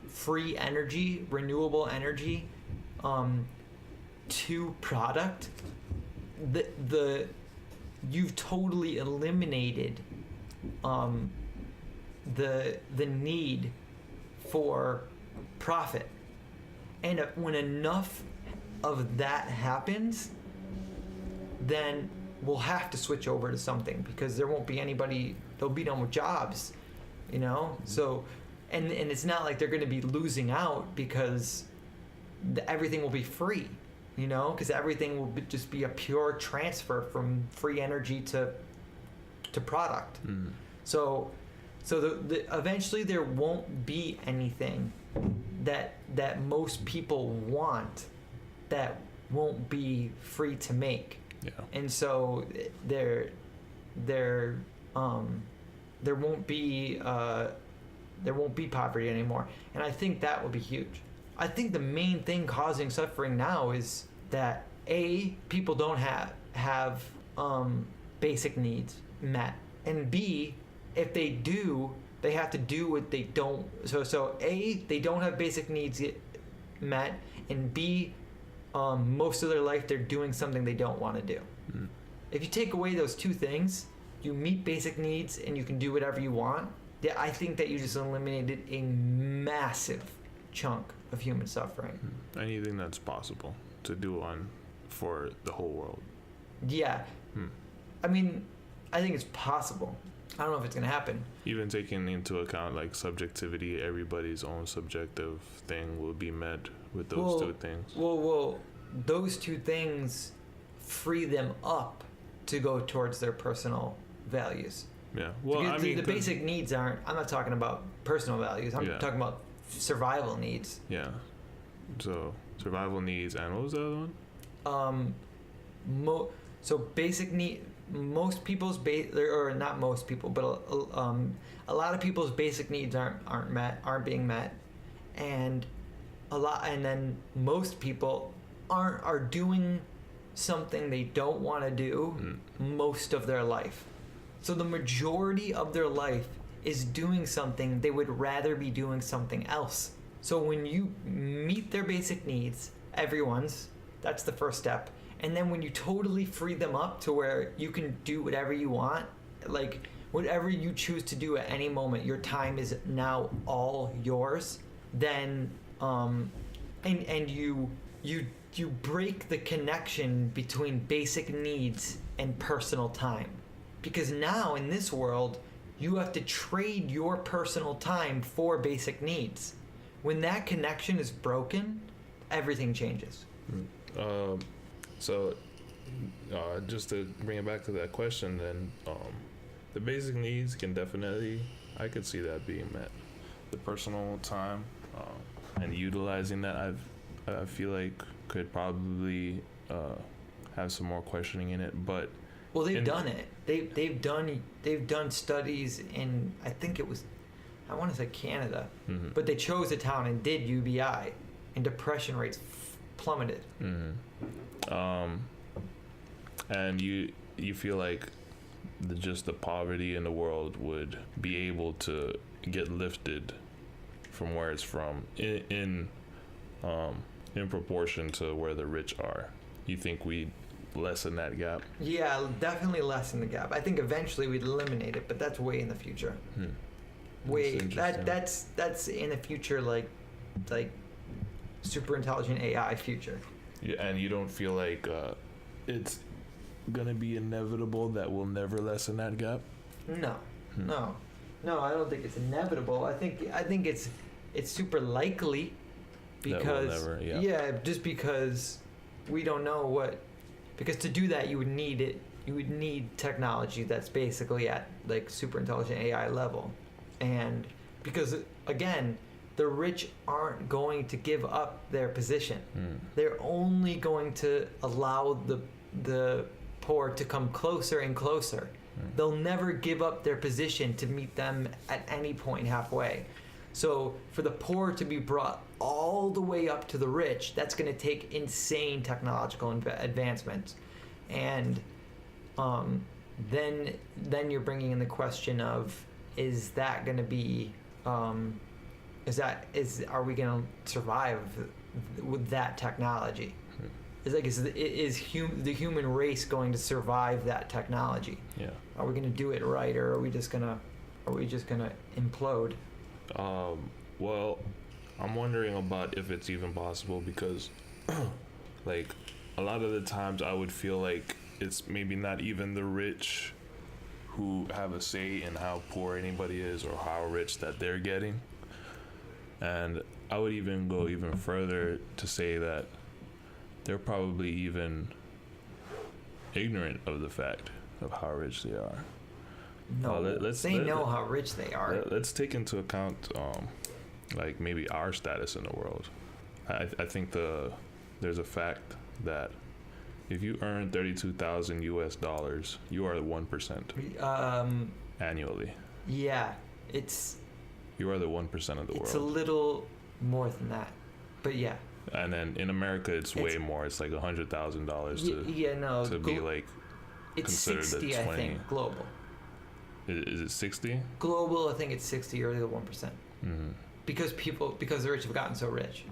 free energy, renewable energy, to product, you've totally eliminated the need for profit. And when enough of that happens, then we'll have to switch over to something, because there won't be anybody, there'll be no jobs, you know? So, and it's not like they're going to be losing out, because everything will be free, you know? Because everything will just be a pure transfer from free energy to product. So eventually there won't be anything that most people want that won't be free to make. Yeah. And so there won't be poverty anymore. And I think that will be huge. I think the main thing causing suffering now is that people don't have basic needs met, and B, if they do, they have to do what they don't. So A, they don't have basic needs met, and B, most of their life they're doing something they don't want to do. If you take away those two things, you meet basic needs and you can do whatever you want. Yeah, I think that you just eliminated a massive chunk of human suffering. Anything that's possible to do for the whole world. Yeah. I mean, I think it's possible. I don't know if it's going to happen. Even taking into account like subjectivity, everybody's own subjective thing will be met with those two things. Well, those two things free them up to go towards their personal values. Yeah. Well, because the basic needs aren't. I'm not talking about personal values. I'm talking about survival needs. Yeah. So survival needs, and what was the other one? So basic need. Most people's or not most people, but a lot of people's basic needs aren't being met, and then most people are doing something they don't want to do most of their life. So the majority of their life is doing something they would rather be doing something else. So when you meet their basic needs, that's the first step. And then when you totally free them up to where you can do whatever you want, like whatever you choose to do at any moment, your time is now all yours, then and you break the connection between basic needs and personal time. Because now in this world, you have to trade your personal time for basic needs. When that connection is broken, everything changes. So, just to bring it back to that question, then, the basic needs can definitely, I could see that being met. The personal time, and utilizing that, I feel like could probably have some more questioning in it, but. Well, they've done it. They've done studies in, I think it was, I want to say Canada, but they chose a town and did UBI, and depression rates plummeted. And you feel like just the poverty in the world would be able to get lifted from where it's from in proportion to where the rich are. You think we'd lessen that gap? Yeah, definitely lessen the gap. I think eventually we'd eliminate it, but that's way in the future. That's in the future, like super intelligent AI future. Yeah, and you don't feel like it's gonna be inevitable that we'll never lessen that gap? No, I don't think it's inevitable. I think it's super likely because just because we don't know what. Because to do that, you would need technology that's basically at like super intelligent AI level, and because again, the rich aren't going to give up their position. They're only going to allow the poor to come closer and closer. They'll never give up their position to meet them at any point halfway. So for the poor to be brought all the way up to the rich, that's going to take insane technological advancements. And then you're bringing in the question of, is that going to be are we going to survive with that technology? Is the human race going to survive that technology? Yeah. Are we going to do it right, or are we just gonna implode? Well, I'm wondering about if it's even possible, because like a lot of the times I would feel like it's maybe not even the rich who have a say in how poor anybody is or how rich that they're getting. And I would even go even further to say that they're probably even ignorant of the fact of how rich they are. No, they know how rich they are. Let's take into account like maybe our status in the world. I think there's a fact that if you earn $32,000 US, you are the 1% annually. Yeah, you are the 1% of the world. It's a little more than that, but yeah. And then in America, it's way more. It's like $100,000 to be like it's considered 60, a 20. I think, global. Is it 60? Global, I think it's 60 or the 1%. Because the rich have gotten so rich.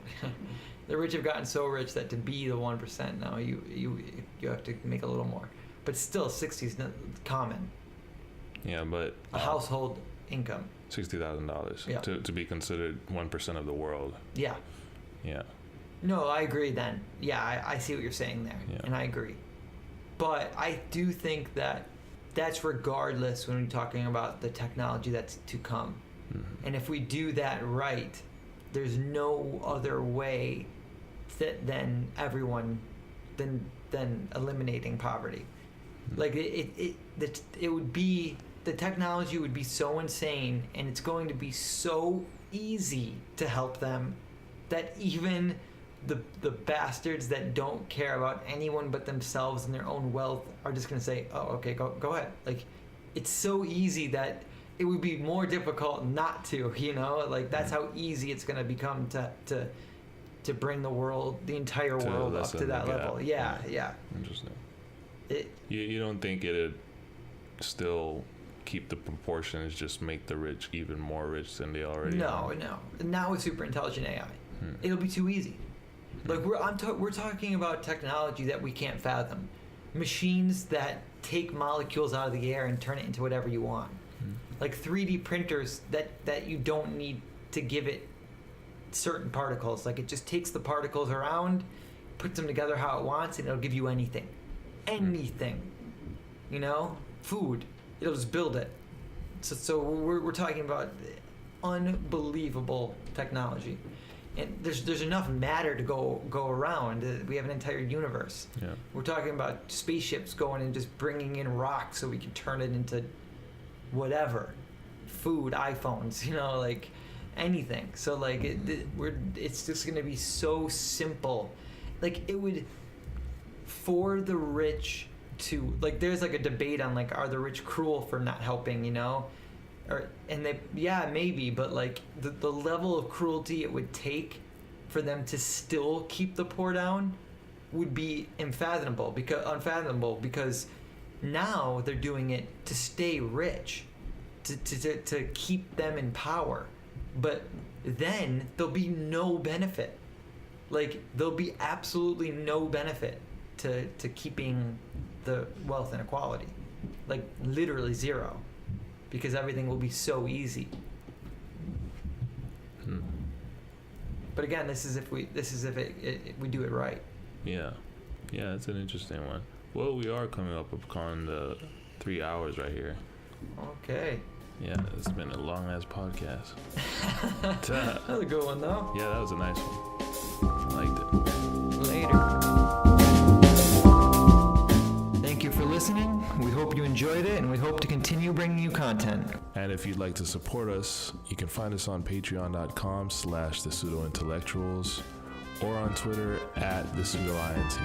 The rich have gotten so rich that to be the 1% now, you have to make a little more. But still, 60 is not common. Yeah, but a household income. $60,000 to be considered 1% of the world. Yeah. Yeah. No, I agree then. Yeah, I see what you're saying there, and I agree. But I do think that's regardless when we're talking about the technology that's to come. And if we do that right, there's no other way than eliminating poverty. Like it would be, the technology would be so insane, and it's going to be so easy to help them that even the bastards that don't care about anyone but themselves and their own wealth are just going to say, oh, okay, go ahead. Like, it's so easy that it would be more difficult not to, like that's how easy it's going to become to bring the entire world up to that level. Yeah. Interesting. You don't think it'd still keep the proportions, just make the rich even more rich than they already are? No. Now with super intelligent AI, it'll be too easy. Like we're talking about technology that we can't fathom, machines that take molecules out of the air and turn it into whatever you want, like 3D printers that you don't need to give it certain particles. Like it just takes the particles around, puts them together how it wants, and it'll give you anything, food. It'll just build it. So we're talking about unbelievable technology. And there's enough matter to go around. We have an entire universe. Yeah. We're talking about spaceships going and just bringing in rock so we can turn it into whatever, food, iPhones, like anything. So like it's just gonna be so simple. Like it would, for the rich to, like, there's like a debate on like, are the rich cruel for not helping, maybe, but like the level of cruelty it would take for them to still keep the poor down would be unfathomable because now they're doing it to stay rich, to keep them in power, but then there'll be no benefit. Like there'll be absolutely no benefit to keeping the wealth inequality, like literally zero. Because everything will be so easy. But again, this is if we do it right. Yeah, it's an interesting one. Well, we are coming up on the 3 hours right here. Okay. Yeah, it's been a long ass podcast. That was a good one though. Yeah, that was a nice one. I liked it. Later. Thank you for listening. We hope you enjoyed it, and we hope to continue bringing you content. And if you'd like to support us, you can find us on patreon.com/thepseudointellectuals or on Twitter @thepseudoint.